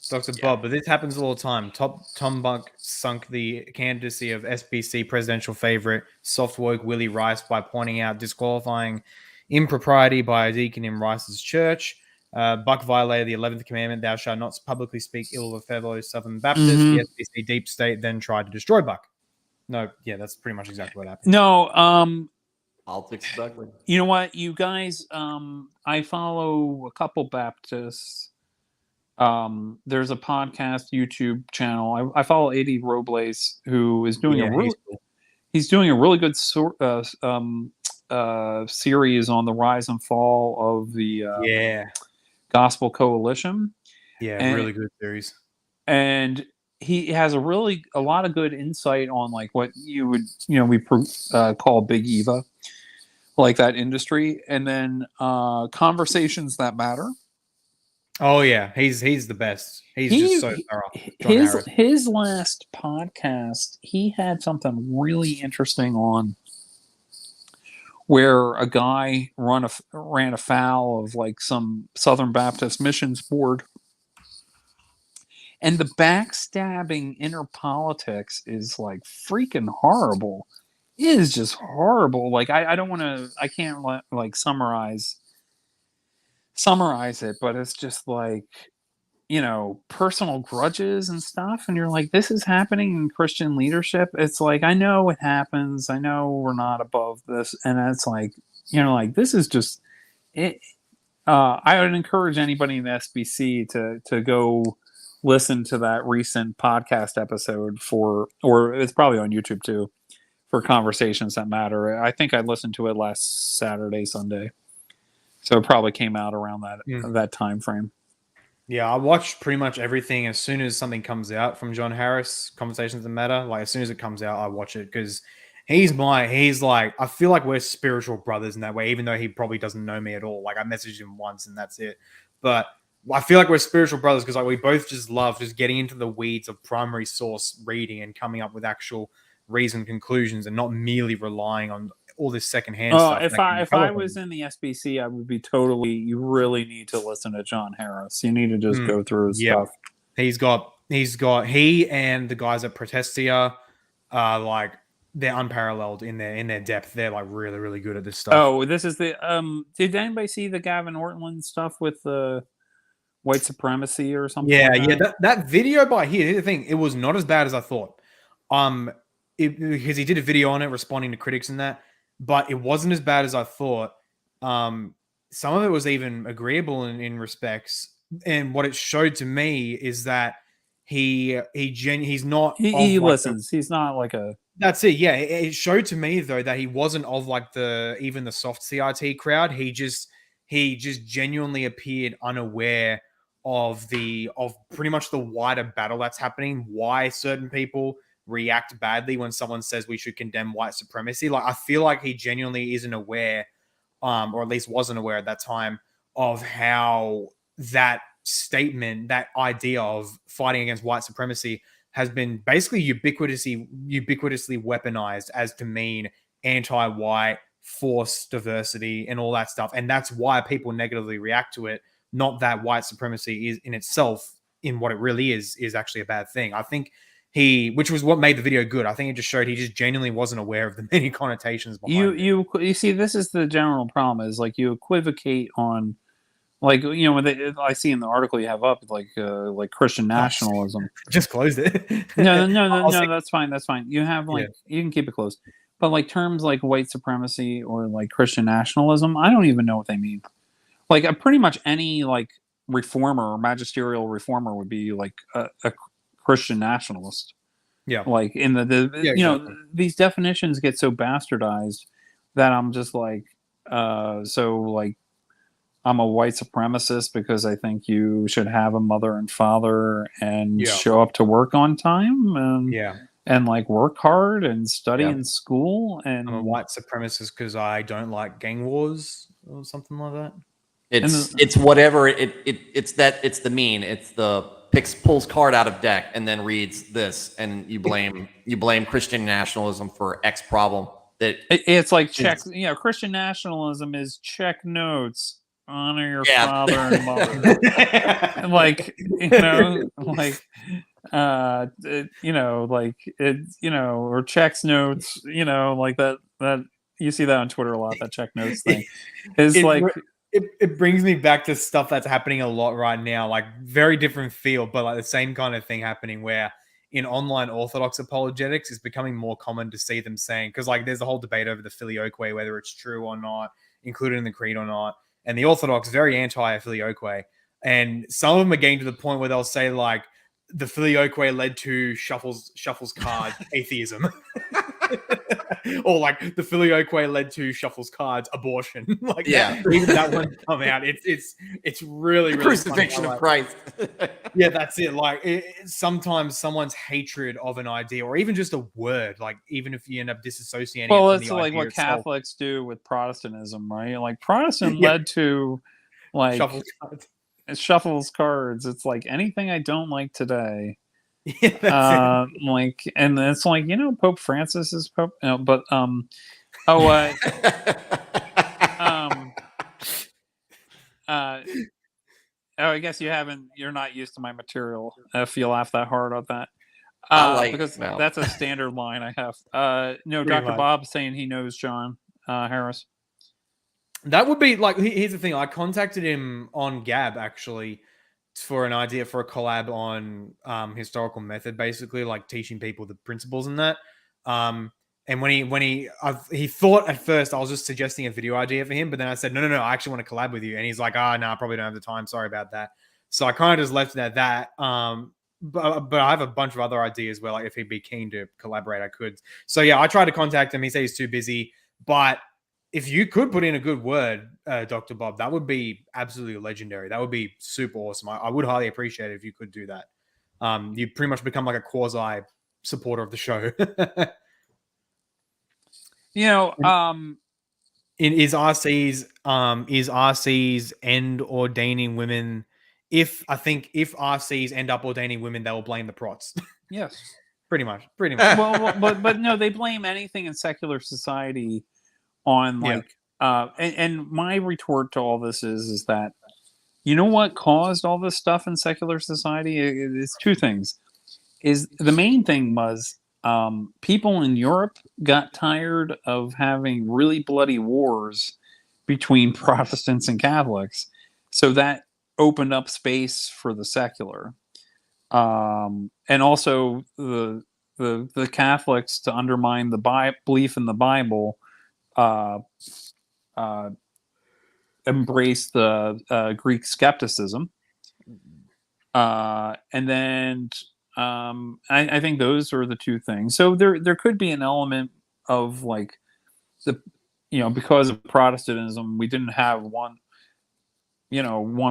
Dr. Bob, but this happens all the time. Tom Buck sunk the candidacy of SBC presidential favorite soft woke Willie Rice by pointing out disqualifying impropriety by a deacon in Rice's church. Buck violated the 11th commandment, thou shalt not publicly speak ill of a fellow Southern Baptist. The SBC deep state then tried to destroy Buck. No, yeah, that's pretty much exactly what happened. No, politics exactly. You know what, you guys, I follow a couple Baptists. There's a podcast YouTube channel. I follow A.D. Robles, who is doing he's doing a really good series on the rise and fall of the Gospel Coalition. Really good series. And he has a lot of good insight on like what you would we call Big Eva, like that industry, and then Conversations That Matter. Oh yeah, he's the best. He's just so thorough. His last podcast, he had something really interesting on where a guy ran afoul of like some Southern Baptist missions board, and the backstabbing inner politics is like freaking horrible. It is just horrible. Like I don't want to. I can't like summarize it, but it's just like personal grudges and stuff, and you're like, this is happening in Christian leadership. It's like, I know it happens, I know we're not above this, and it's like like this is just it. I would encourage anybody in the SBC to go listen to that recent podcast episode or it's probably on YouTube too, for Conversations That Matter. I think I listened to it last Saturday, Sunday. So it probably came out around that time frame. Yeah, I watch pretty much everything as soon as something comes out from John Harris, Conversations That Matter. Like as soon as it comes out, I watch it because he's like, I feel like we're spiritual brothers in that way, even though he probably doesn't know me at all. Like I messaged him once and that's it. But I feel like we're spiritual brothers because like we both just love just getting into the weeds of primary source reading and coming up with actual reasoned conclusions and not merely relying on all this secondhand stuff. If I was in the SBC, I would be totally. You really need to listen to John Harris. You need to just go through his stuff. He and the guys at Protestia, like they're unparalleled in their depth. They're like really really good at this stuff. Oh, this is the did anybody see the Gavin Ortland stuff with the white supremacy or something? That video by here's the thing. It was not as bad as I thought. Because he did a video on it responding to critics and that. But it wasn't as bad as I thought. Some of it was even agreeable in respects. And what it showed to me is that he listens. He's not like a. That's it. Yeah, it showed to me though that he wasn't of like even the soft CRT crowd. He just genuinely appeared unaware of pretty much the wider battle that's happening. Why certain people react badly when someone says we should condemn white supremacy. Like I feel like he genuinely isn't aware, or at least wasn't aware at that time, of how that statement, that idea of fighting against white supremacy has been basically ubiquitously weaponized as to mean anti-white, force diversity and all that stuff. And that's why people negatively react to it. Not that white supremacy is in itself, in what it really is actually a bad thing. I think which was what made the video good. I think it just showed he just genuinely wasn't aware of the many connotations behind it. You see, this is the general problem, is like you equivocate on, like, you know, when I see in the article you have up, like Christian nationalism. Just closed it. No, that's fine. That's fine. You have you can keep it closed. But like terms like white supremacy or like Christian nationalism, I don't even know what they mean. Like pretty much any like reformer or magisterial reformer would be like a Christian nationalist. Yeah. Like in you know, these definitions get so bastardized that I'm just like, so like I'm a white supremacist because I think you should have a mother and father and show up to work on time and like work hard and study in school. And I'm a white supremacist because I don't like gang wars or something like that. It's whatever it's the mean. It's the pulls card out of deck and then reads this, and you blame Christian nationalism for X problem. That it's like check. You know, Christian nationalism is check notes, honor your father and mother, and like, you know, like you know, like it, you know, or checks notes, you know, like that you see that on Twitter a lot. That check notes thing is It brings me back to stuff that's happening a lot right now, like very different field, but like the same kind of thing happening where in online Orthodox apologetics, it's becoming more common to see them saying, because like there's a whole debate over the filioque, whether it's true or not, included in the creed or not. And the Orthodox very anti-filioque. And some of them are getting to the point where they'll say like the filioque led to shuffles card atheism. Or like the filioque led to shuffles cards abortion. Like even that one come out. It's really crucifixion of Christ. Yeah, that's it. Like sometimes someone's hatred of an idea or even just a word, like even if you end up disassociating. Well, it from it's the like idea what itself. Catholics do with Protestantism, right? Like Protestant led to like shuffles cards. It's like anything I don't like today. Yeah, like, and it's like, you know, Pope Francis is Pope, you know, but I guess you're not used to my material if you laugh that hard at that. Because that's a standard line I have. No, Dr. Bob saying he knows John Harris. That would be like, here's the thing. I contacted him on Gab actually for an idea for a collab on historical method, basically like teaching people the principles and that. And when he thought at first I was just suggesting a video idea for him, but then I said, no, I actually want to collab with you. And he's like, no, I probably don't have the time. Sorry about that. So I kind of just left it at that. But I have a bunch of other ideas where like if he'd be keen to collaborate, I could. So yeah, I tried to contact him. He said he's too busy, but if you could put in a good word, Dr. Bob, that would be absolutely legendary. That would be super awesome. I would highly appreciate it if you could do that. You pretty much become like a quasi supporter of the show. You know, is RC's end ordaining women? I think if RCs end up ordaining women, they will blame the prots. Yes, pretty much. Well, but no, they blame anything in secular society on like and my retort to all this is that, you know what caused all this stuff in secular society? It's two things. Is the main thing was people in Europe got tired of having really bloody wars between Protestants and Catholics, so that opened up space for the secular, and also the Catholics to undermine the belief in the Bible. Embrace the Greek skepticism, and then I think those are the two things. So there could be an element of like because of Protestantism, we didn't have one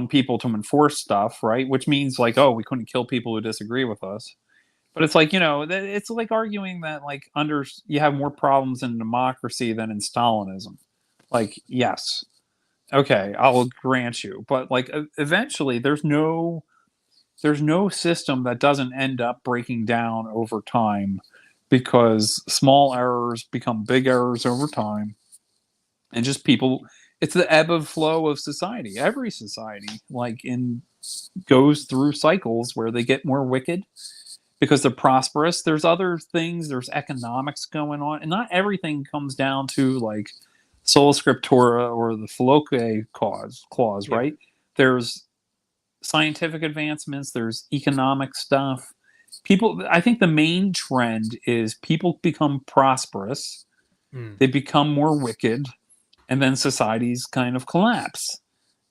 people to enforce stuff, right? Which means like, oh, we couldn't kill people who disagree with us. But it's like, it's like arguing that like you have more problems in democracy than in Stalinism. Like, yes, okay, I'll grant you, but like eventually there's no system that doesn't end up breaking down over time, because small errors become big errors over time. and just people. It's the ebb and flow of society. Every society, goes through cycles where they get more wicked because they're prosperous. There's other things. There's economics going on, and not everything comes down to like sola scriptura or the Filoque clause, Yeah. right? There's scientific advancements. There's economic stuff. I think the main trend is people become prosperous. They become more wicked, and then societies kind of collapse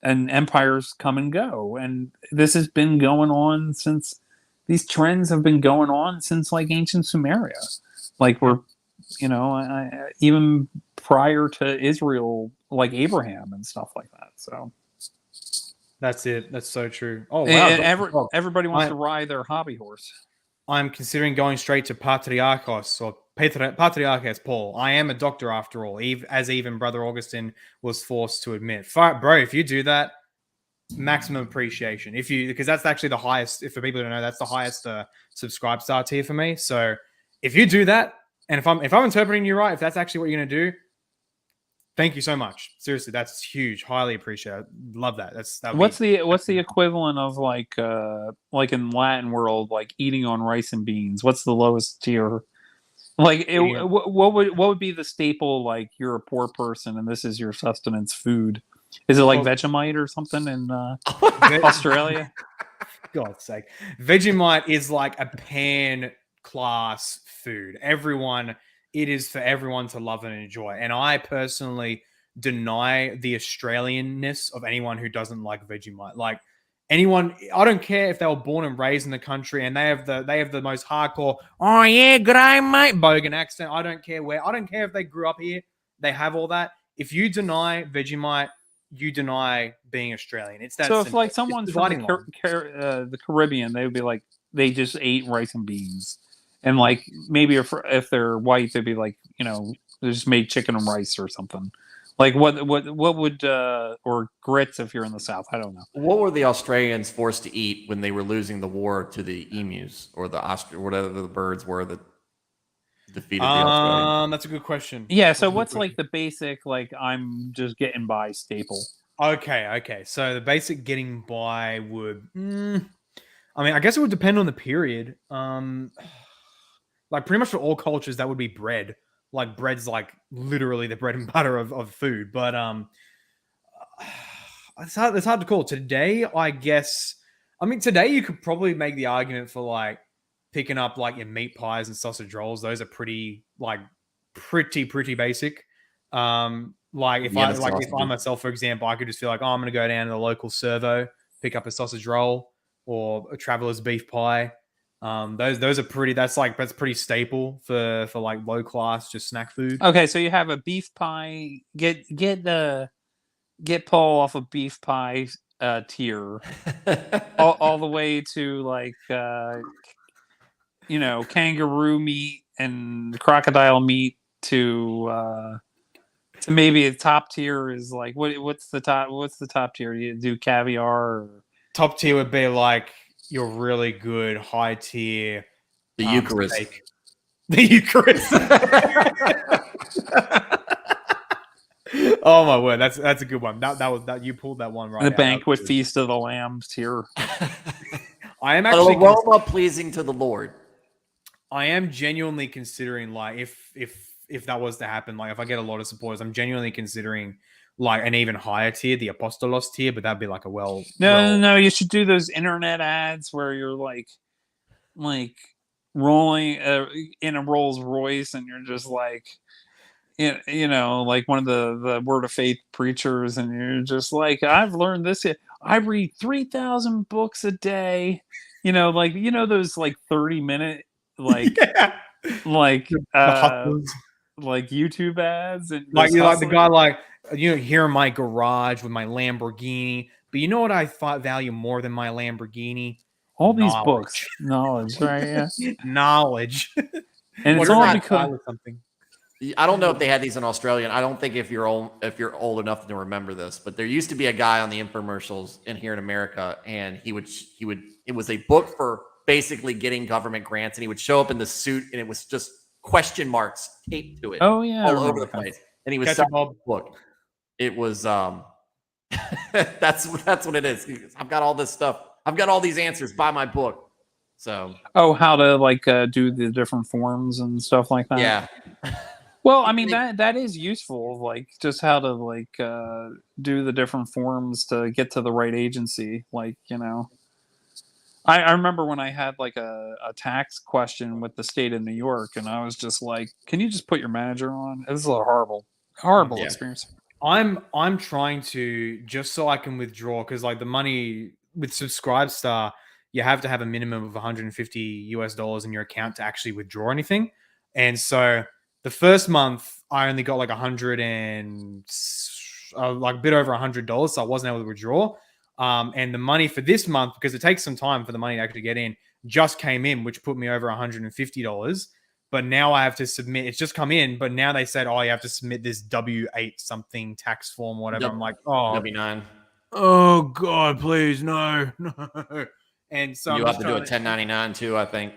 and empires come and go. And this has been going on since these trends have been going on since like ancient Sumeria. Like even prior to Israel, like Abraham and stuff like that. So That's it. That's so true. Oh, wow. and everybody wants to ride their hobby horse. I'm considering going straight to Patriarchos or Patriarchos, Paul. I am a doctor after all, as even Brother Augustine was forced to admit. Bro, if you do that, maximum appreciation. Because that's actually the highest, if for people who don't know, that's the highest subscribe star tier for me. So if you do that, and if I'm interpreting you right, if that's actually what you're going to do, thank you so much. Seriously, that's huge. Highly appreciate it. Love that. What's the equivalent of like in Latin world, like eating on rice and beans? What's the lowest tier? Like what would be the staple? Like you're a poor person and this is your sustenance food. Is it like Vegemite or something in Australia? God's sake, Vegemite is like a pan class food. It is for everyone to love and enjoy. And I personally deny the Australianness of anyone who doesn't like Vegemite. Like anyone, I don't care if they were born and raised in the country and they have the most hardcore, oh yeah, g'day mate, bogan accent. I don't care if they grew up here. They have all that. If you deny Vegemite, you deny being Australian. It's that. So simple. if like someone's from the Caribbean, they would be like they just ate rice and beans. And like maybe if they're white, they'd be like, they just made chicken and rice or something. Like what would or grits if you're in the South? I don't know. What were the Australians forced to eat when they were losing the war to the emus or whatever the birds were that defeated the Australians? That's a good question. Yeah. So what's like the basic like I'm just getting by staple? Okay. So the basic getting by would, I guess it would depend on the period. Like pretty much for all cultures, that would be bread. Like bread's like literally the bread and butter of food. But it's hard to call. Today, I guess. Today you could probably make the argument for like picking up like your meat pies and sausage rolls. Those are pretty basic. Like if I myself, for example, I could just feel like, I'm going to go down to the local servo, pick up a sausage roll or a traveler's beef pie. Those are pretty. That's pretty staple for like low class, just snack food. Okay, so you have a beef pie. Get Paul off a beef pie tier, all the way to like kangaroo meat and crocodile meat to maybe a top tier is like what's the top tier? You do caviar or? Top tier would be like your really good high tier the Eucharist. Steak. The Eucharist. Oh my word, that's a good one. That you pulled that one right. The banquet feast of the lambs tier. I am actually an aroma pleasing to the Lord. I am genuinely considering like if that was to happen, like if I get a lot of supporters, I'm genuinely considering like an even higher tier, the Apostolos tier, but that'd be like a No, you should do those internet ads where you're like rolling in a Rolls Royce and you're just like, like one of the Word of Faith preachers, and you're just like, I've learned this. I read 3,000 books a day. Those like 30-minute like like YouTube ads and like you're like the guy like here in my garage with my Lamborghini. But you know what I value more than my Lamborghini? All these books, knowledge, right? Yeah, knowledge. And it's all because something. I don't know if they had these in Australia. I don't think if you're old enough to remember this, but there used to be a guy on the infomercials in here in America, and he would it was a book for basically getting government grants, and he would show up in the suit, and it was just question marks taped to it. Oh yeah, all over the place. And he was selling the book. it was that's what it is. I've got all this stuff. I've got all these answers by my book. So how to like do the different forms and stuff like that. yeah. Well, I mean that is useful, like just how to like do the different forms to get to the right agency. Like, you know, I remember when I had like a tax question with the state of New York, and I was just like, "Can you just put your manager on?" This is a horrible Yeah. experience. I'm trying to just so I can withdraw because like the money with Subscribestar, you have to have a minimum of 150 US dollars in your account to actually withdraw anything. And so the first month I only got like like a bit over $100, so I wasn't able to withdraw. And the money for this month, because it takes some time for the money to actually get in, just came in, which put me over $150. But now I have to submit. It's just come in, but now they said, "Oh, you have to submit this W8 something tax form, whatever." I'm like, "Oh, W9. oh God, please, no, no." And so You I'm have just to do a trying 1099 too, I think.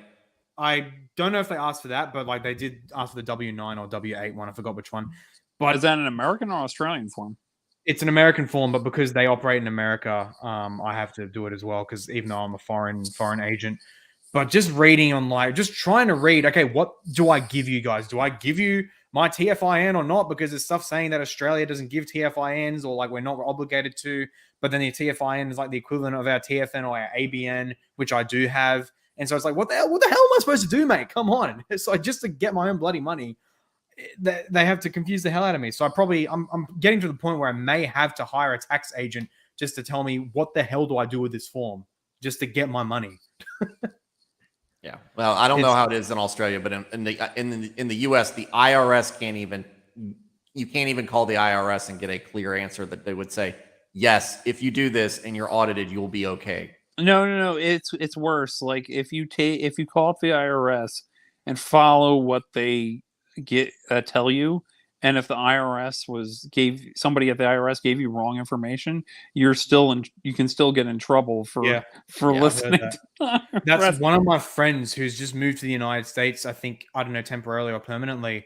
I don't know if they asked for that, but like they did ask for the W9 or W8 one. I forgot which one. Is But that an American or Australian form? it's an American form, but because they operate in America, I have to do it as well. Because even though I'm a foreign agent, but just reading online, just trying to read, okay, what do I give you guys? Do I give you my TFIN or not? Because there's stuff saying that Australia doesn't give TFINs or like we're not obligated to, but then the TFIN is like the equivalent of our TFN or our ABN, which I do have. And so it's like, what the hell am I supposed to do, mate? Come on. It's like just to get my own bloody money, they have to confuse the hell out of me. So I'm getting to the point where I may have to hire a tax agent just to tell me what the hell do I do with this form just to get my money. Yeah. Well, I don't know how it is in Australia, but in the US, the IRS you can't even call the IRS and get a clear answer that they would say, yes, if you do this and you're audited, you'll be okay. No. It's worse. Like if you call up the IRS and follow what they tell you, and if the IRS gave somebody at the IRS gave you wrong information, you can still get in trouble for listening. That's one of my friends who's just moved to the United States. I think, I don't know, temporarily or permanently.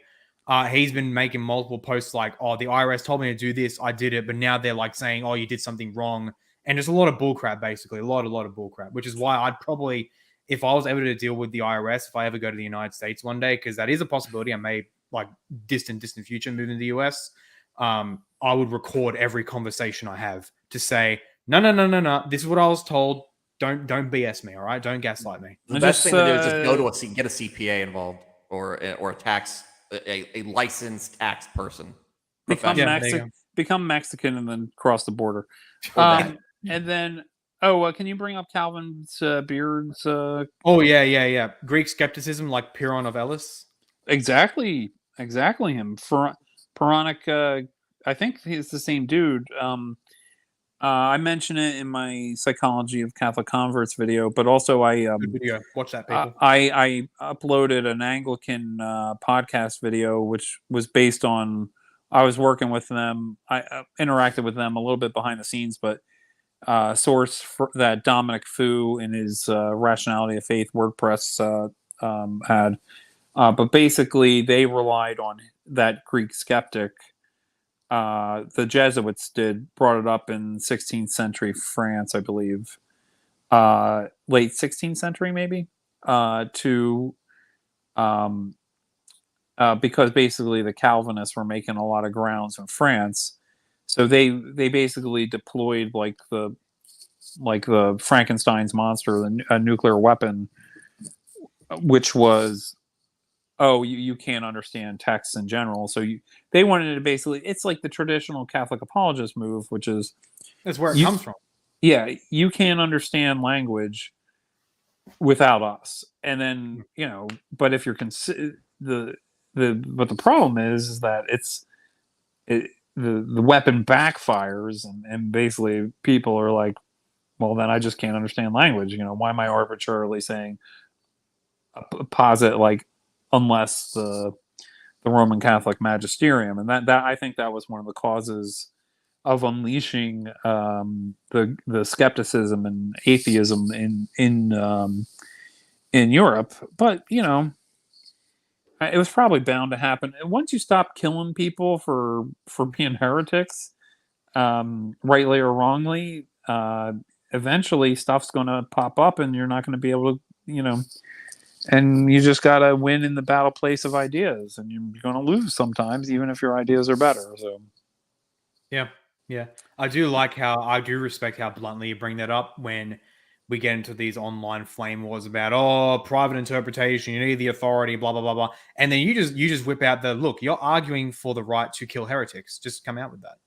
He's been making multiple posts like, "Oh, the IRS told me to do this, I did it," but now they're like saying, "Oh, you did something wrong," and there's a lot of bullcrap, basically, a lot of bullcrap. Which is why I'd probably, if I was able to deal with the IRS, if I ever go to the United States one day, because that is a possibility, I may like distant future move to the US. I would record every conversation I have to say, no. This is what I was told. Don't BS me, all right? Don't gaslight me. The best thing to do is just go to get a CPA involved or a tax a licensed tax person. Become Mexican and then cross the border. And then can you bring up Calvin's Beard's? Oh yeah. Greek skepticism, like Pyrrhon of Elis. Exactly him. Pyrrhonic. I think he's the same dude. I mention it in my Psychology of Catholic Converts video, but also Good video. Watch that, people. I uploaded an Anglican podcast video, which was based on. I was working with them. I interacted with them a little bit behind the scenes, but source for that Dominic Fu in his Rationality of Faith WordPress had. But basically, they relied on that Greek skeptic. The Jesuits brought it up in 16th century France, I believe, late 16th century maybe, because basically the Calvinists were making a lot of grounds in France, so they basically deployed like the Frankenstein's monster, a nuclear weapon, which was. Oh, you can't understand texts in general. So they wanted to basically, it's like the traditional Catholic apologist move, which is that's where it comes from. Yeah, you can't understand language without us, and then but if you're but the problem is that the weapon backfires, and basically people are like, well, then I just can't understand language. Why am I arbitrarily saying posit like? Unless the Roman Catholic magisterium, and that I think that was one of the causes of unleashing the skepticism and atheism in Europe. But it was probably bound to happen. And once you stop killing people for being heretics, rightly or wrongly, eventually stuff's going to pop up, and you're not going to be able to, and you just got to win in the battle place of ideas, and you're going to lose sometimes, even if your ideas are better. So, yeah. I do respect how bluntly you bring that up when we get into these online flame wars about private interpretation, you need the authority, blah blah blah blah, and then you just whip out the look. You're arguing for the right to kill heretics. Just come out with that.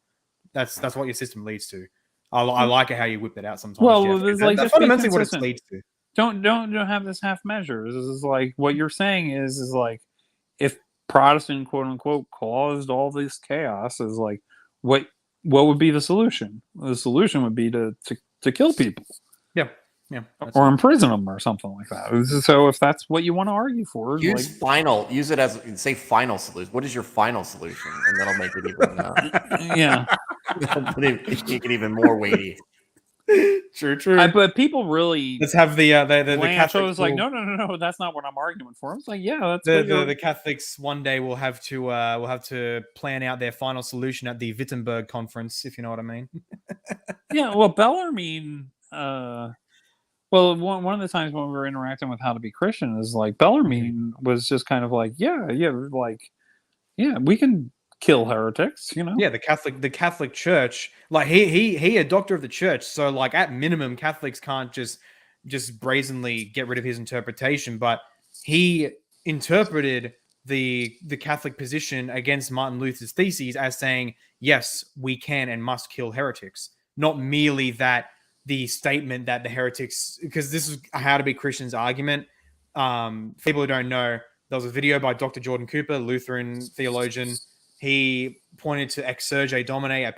That's what your system leads to. I like it how you whip it out sometimes. well, Jeff. it's like That's just be fundamentally what it consistent. leads to. Don't have this half measures. This is like what you're saying is like if Protestant quote unquote caused all this chaos, is like what would be the solution? The solution would be to kill people. Yeah. Or imprison them or something like that. So if that's what you want to argue for, use it as say final solution. What is your final solution? And that'll make it even yeah. Make it even more weighty. True. But people really let's have the Catholics. So it's like no, that's not what I'm arguing for. It's like that's the Catholics one day will have to plan out their final solution at the Wittenberg conference, if you know what I mean. Yeah, well, Bellarmine. Well, one of the times when we were interacting with How to Be Christian is like Bellarmine was just kind of like, we can kill heretics, Yeah, the Catholic Church, like he a doctor of the church, so like at minimum Catholics can't just brazenly get rid of his interpretation, but he interpreted the Catholic position against Martin Luther's theses as saying, yes, we can and must kill heretics, not merely that the statement that the heretics, because this is a How to Be Christian's argument. For people who don't know, there was a video by Dr. Jordan Cooper, Lutheran theologian. He pointed to Exsurge Domine, I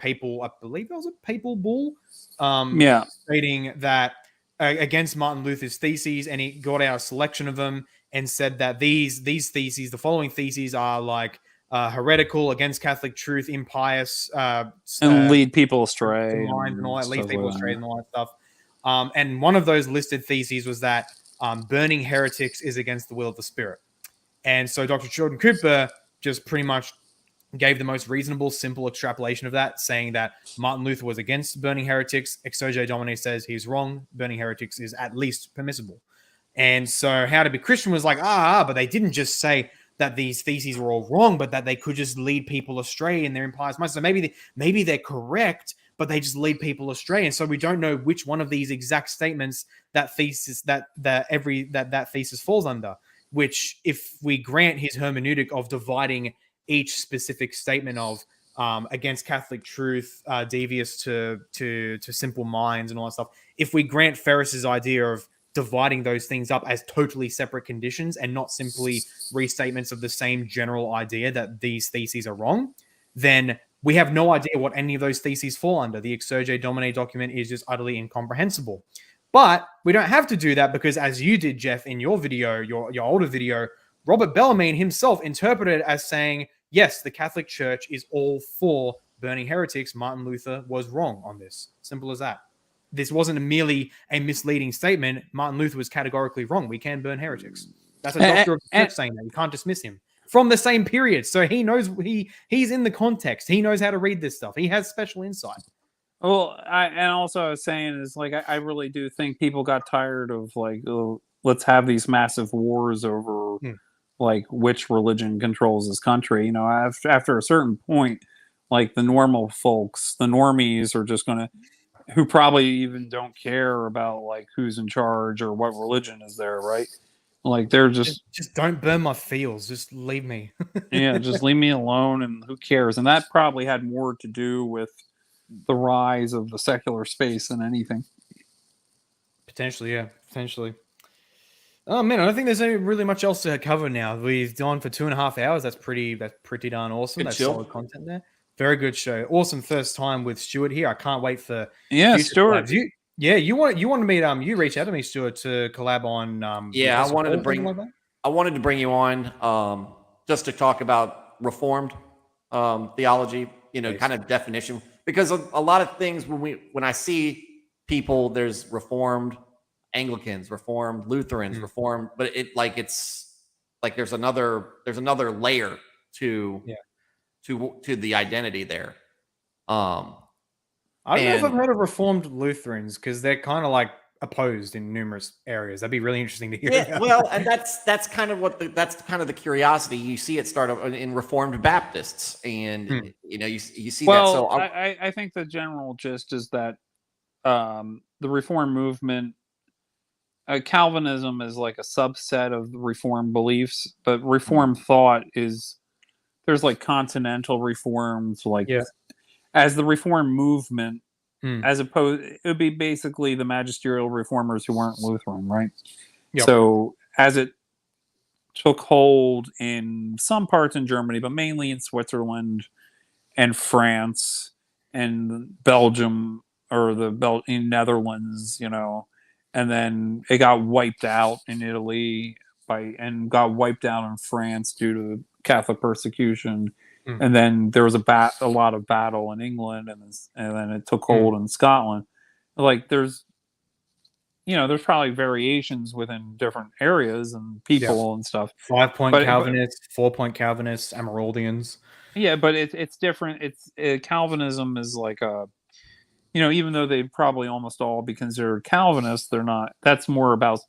believe it was a papal bull, stating that against Martin Luther's theses, and he got out a selection of them and said that these theses, the following theses, are like heretical, against Catholic truth, impious, and lead people astray, and all that, lead people astray, and all that stuff. And one of those listed theses was that burning heretics is against the will of the Spirit. And so Dr. Jordan Cooper just pretty much gave the most reasonable, simple extrapolation of that, saying that Martin Luther was against burning heretics. Exsurge Domine says he's wrong. Burning heretics is at least permissible. And so How to Be Christian was like, but they didn't just say that these theses were all wrong, but that they could just lead people astray in their impious minds. So maybe they're correct, but they just lead people astray. And so we don't know which one of these exact statements that thesis falls under, which if we grant his hermeneutic of dividing each specific statement of against Catholic truth, devious to simple minds and all that stuff, if we grant Ferris's idea of dividing those things up as totally separate conditions and not simply restatements of the same general idea that these theses are wrong, then we have no idea what any of those theses fall under. The Exsurge Domine document is just utterly incomprehensible. But we don't have to do that because, as you did, Jeff, in your video, your older video, Robert Bellarmine himself interpreted it as saying, yes, the Catholic Church is all for burning heretics. Martin Luther was wrong on this. Simple as that. This wasn't merely a misleading statement. Martin Luther was categorically wrong. We can burn heretics. That's a doctor of the church saying that. You can't dismiss him from the same period. So he knows, he's in the context. He knows how to read this stuff. He has special insight. Well, I was saying is like, I really do think people got tired of like, let's have these massive wars over like which religion controls this country. After a certain point, like the normal folks, the normies are just going to, who probably even don't care about like who's in charge or what religion is there, right? Like they're just don't burn my feels. Just leave me. Yeah, just leave me alone, and who cares? And that probably had more to do with the rise of the secular space than anything. Potentially, yeah, potentially. Oh man, I don't think there's really much else to cover now. We've gone for 2.5 hours. That's pretty darn awesome. That's solid content there. Very good show. Awesome first time with Stuart here. I can't wait for Stuart. You wanted me to you reach out to me, Stuart, to collab on I wanted to bring you on just to talk about Reformed theology, kind of definition, because a lot of things when I see people, there's Reformed Anglicans, Reformed Lutherans, Reformed, but it's like there's another layer to the identity there. I don't know if I've heard of Reformed Lutherans because they're kind of like opposed in numerous areas. That'd be really interesting to hear. Yeah, well, and that's kind of that's kind of the curiosity. You see it start in Reformed Baptists, and you see that. So I think the general gist is that the Reformed movement, Calvinism is like a subset of Reformed beliefs, but Reformed thought is there's like continental reforms, like as the Reformed movement. As opposed, it would be basically the magisterial reformers who weren't Lutheran, right? Yep. So as it took hold in some parts in Germany, but mainly in Switzerland and France and Belgium or in Netherlands, and then it got wiped out in Italy and got wiped out in France due to Catholic persecution. And then there was a lot of battle in England, and then it took hold in Scotland. Like there's probably variations within different areas and people and stuff. 5-point Calvinists, 4-point Calvinists, Emeraldians. Yeah, but it's different. Calvinism is like even though they'd probably almost all be considered Calvinists, they're not. That's more about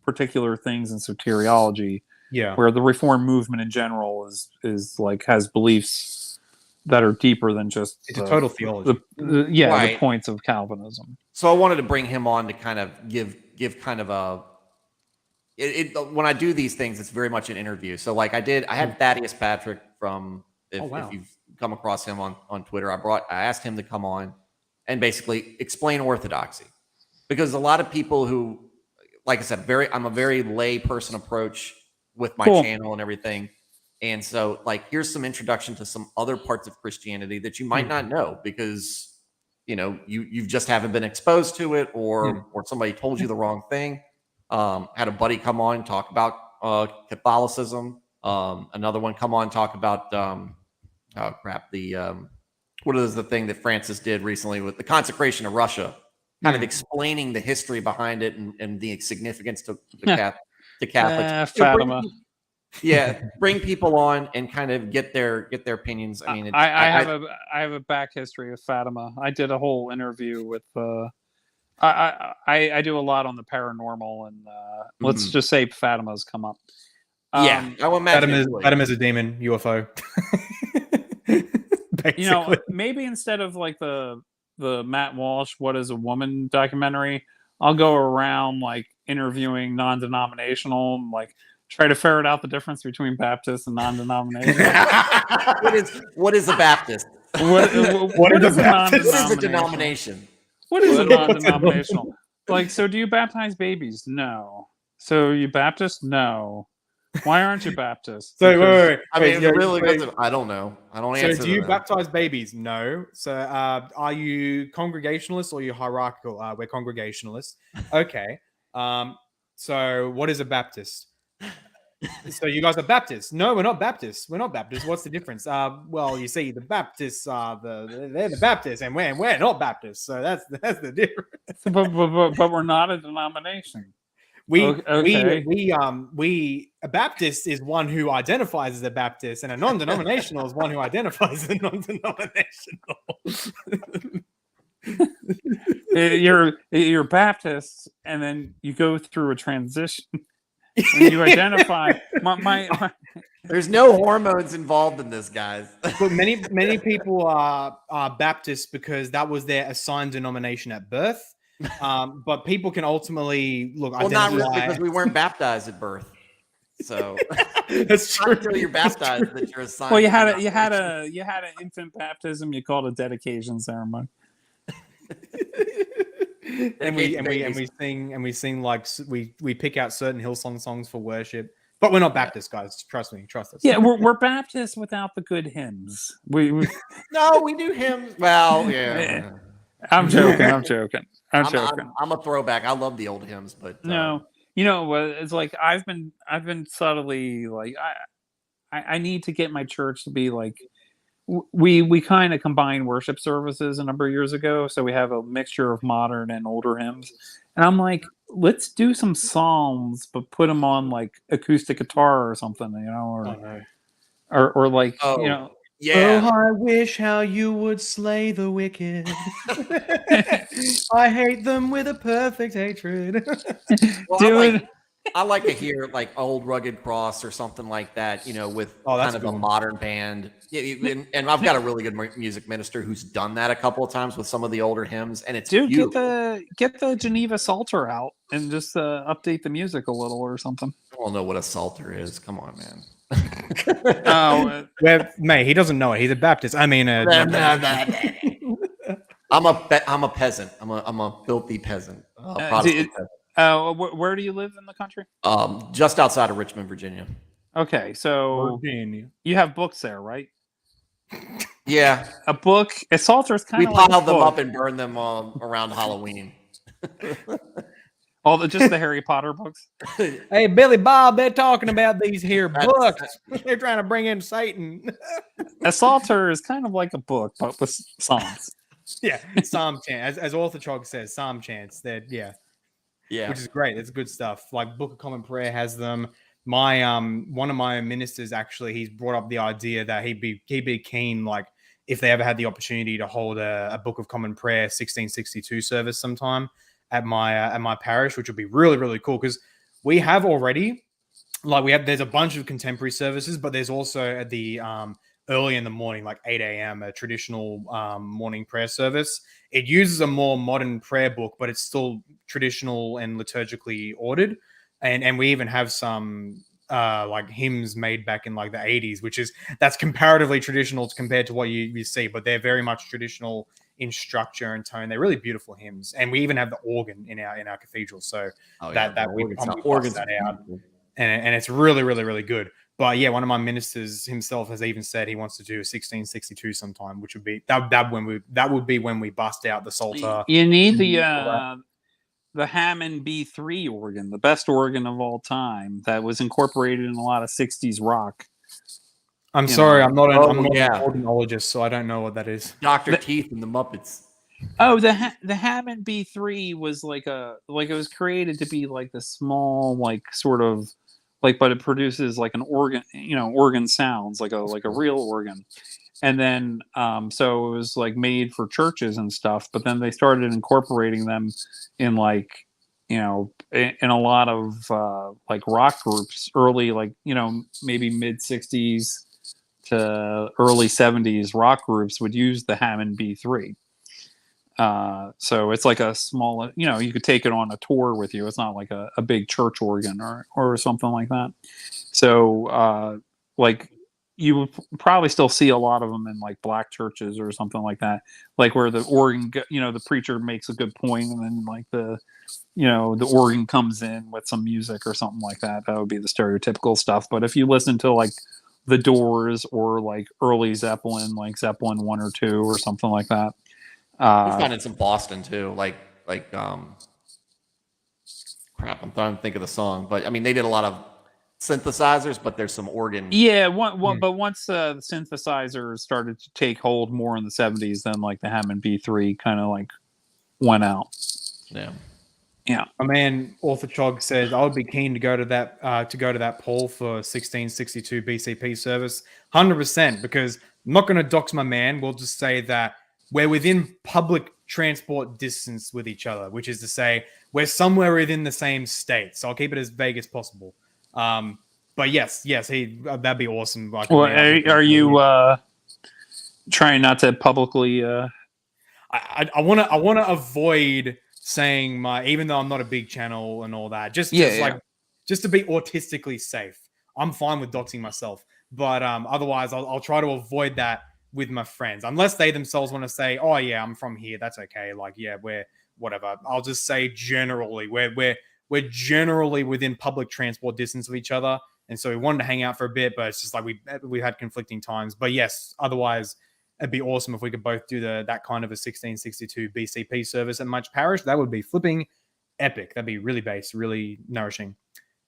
particular things in soteriology. Yeah, where the Reformed movement in general is like has beliefs that are deeper than just it's a total theology. The points of Calvinism. So I wanted to bring him on to kind of give kind of when I do these things, it's very much an interview. So like I had Thaddeus Patrick from if you've come across him on Twitter, I asked him to come on and basically explain orthodoxy, because a lot of people who, like I said, I'm a very lay person approach with my channel and everything. And so like, here's some introduction to some other parts of Christianity that you might not know because, you just haven't been exposed to it or somebody told you the wrong thing. Had a buddy come on and talk about Catholicism. Another one come on and talk about, what is the thing that Francis did recently with the consecration of Russia, kind of explaining the history behind it and the significance to Catholics. Fatima. Bring people on and kind of get their opinions. I mean, I have a back history of Fatima. I did a whole interview with. I do a lot on the paranormal, and let's just say Fatima's come up. I will imagine Fatima's a demon UFO. Maybe instead of like the Matt Walsh "What Is a Woman" documentary, I'll go around like interviewing non-denominational, like try to ferret out the difference between Baptist and non-denominational. What is a Baptist? What is a non-denominational? What is a denomination? What is a non-denominational? Like, so do you baptize babies? No. So you Baptist? No. Why aren't you Baptist? So wait. I mean, I don't know. I don't answer. So do you baptize babies? No. So are you Congregationalists or are you hierarchical? We're Congregationalists. Okay. So what is a Baptist? So you guys are Baptists? No, we're not Baptists. We're not Baptists. What's the difference? Well, you see, the Baptists are they're the Baptists, and we're not Baptists. So that's the difference. But we're not a denomination. A Baptist is one who identifies as a Baptist, and a non-denominational is one who identifies as a non-denominational. You're Baptist, and then you go through a transition. And you identify my There's no hormones involved in this, guys. But many people are Baptist because that was their assigned denomination at birth. But people can ultimately not really, because we weren't baptized at birth. So that's true. Not until you're baptized that you're assigned. Well, you had an infant baptism. You called a dedication ceremony. and we sing like we pick out certain Hillsong songs for worship, but we're not Baptist, guys. Trust us. Yeah, we're Baptist without the good hymns. We no, we do hymns. Well, yeah. I'm joking. I'm a throwback. I love the old hymns, but no, it's like I've been subtly like I need to get my church to be like. We kind of combined worship services a number of years ago, so we have a mixture of modern and older hymns. And I'm like, let's do some psalms, but put them on like acoustic guitar or something, or like Yeah. Oh, I wish how you would slay the wicked. I hate them with a perfect hatred. Well, Dude, I like to hear like Old Rugged Cross or something like that, with Oh, that's kind a of good a one. modern band. Yeah, and I've got a really good music minister who's done that a couple of times with some of the older hymns, and it's dude, beautiful. get the Geneva Psalter out and just update the music a little or something. I don't know what a psalter is. Come on, man. Oh, Well, mate, he doesn't know it. He's a Baptist. I mean, I'm a peasant. I'm a filthy peasant, Protestant peasant. where do you live in the country? Just outside of Richmond, Virginia. Okay, so Virginia. you have books there, right? Yeah, A Psalter is kind we of like piled a them book. up and burned them around Halloween. Just the Harry Potter books. Hey, Billy Bob, they're talking about these here books. They're trying to bring in Satan. A Psalter is kind of like a book, but with songs. Yeah, Psalm chants. As Orthodox says, Psalm chants. Yeah, which is great. It's good stuff. Like Book of Common Prayer has them. My one of my ministers actually, he's brought up the idea that he'd be keen, like if they ever had the opportunity to hold a Book of Common Prayer 1662 service sometime at my parish, which would be really, really cool because we have already, there's a bunch of contemporary services, but there's also at the early in the morning, like 8 a.m., a traditional morning prayer service. It uses a more modern prayer book, but it's still traditional and liturgically ordered. And we even have some like hymns made back in like the 80s, that's comparatively traditional compared to what you see, but they're very much traditional in structure and tone. They're really beautiful hymns, and we even have the organ in our cathedral, so we bust that out, and it's really, really, really good. But yeah, one of my ministers himself has even said he wants to do a 1662 sometime, which would be that would be when we bust out the Psalter. You need the Hammond B3 organ, the best organ of all time, that was incorporated in a lot of 60s rock. I'm sorry, I'm not an organologist, so I don't know what that is. Dr. Teeth and the Muppets. Oh, the Hammond B3 was it was created to be like the small, like sort of like, but it produces like an organ, organ sounds like a real organ. And then, so it was like made for churches and stuff, but then they started incorporating them in like, in a lot of like rock groups early, like, maybe mid 60s to early 70s rock groups would use the Hammond B3. So it's like a small, you could take it on a tour with you. It's not like a big church organ or something like that. So, like, you would probably still see a lot of them in like black churches or something like that, like where the organ, the preacher makes a good point, and then like the organ comes in with some music or something like that. That would be the stereotypical stuff. But if you listen to like the Doors or like early Zeppelin, like Zeppelin 1 or 2 or something like that. We found it in Boston too. Crap, I'm trying to think of the song, but I mean, they did a lot of synthesizers, but there's some organ. Yeah, but once the synthesizers started to take hold more in the 70s, then like the Hammond B3 kind of like went out. Yeah. My man Orthochog says I would be keen to go to that poll for 1662 BCP service, 100%. Because I'm not going to dox my man. We'll just say that we're within public transport distance with each other, which is to say we're somewhere within the same state. So I'll keep it as vague as possible. But yes, that'd be awesome. Well, are you trying not to publicly? I want to avoid saying even though I'm not a big channel and all that, just to be autistically safe. I'm fine with doxing myself, but otherwise I'll try to avoid that with my friends, unless they themselves want to say, oh yeah, I'm from here, that's okay, like yeah, we're whatever. I'll just say generally we're generally within public transport distance of each other, and so we wanted to hang out for a bit, but it's just like we had conflicting times. But yes, otherwise it'd be awesome if we could both do that kind of a 1662 BCP service at Much Parish. That would be flipping epic. That'd be really base, really nourishing.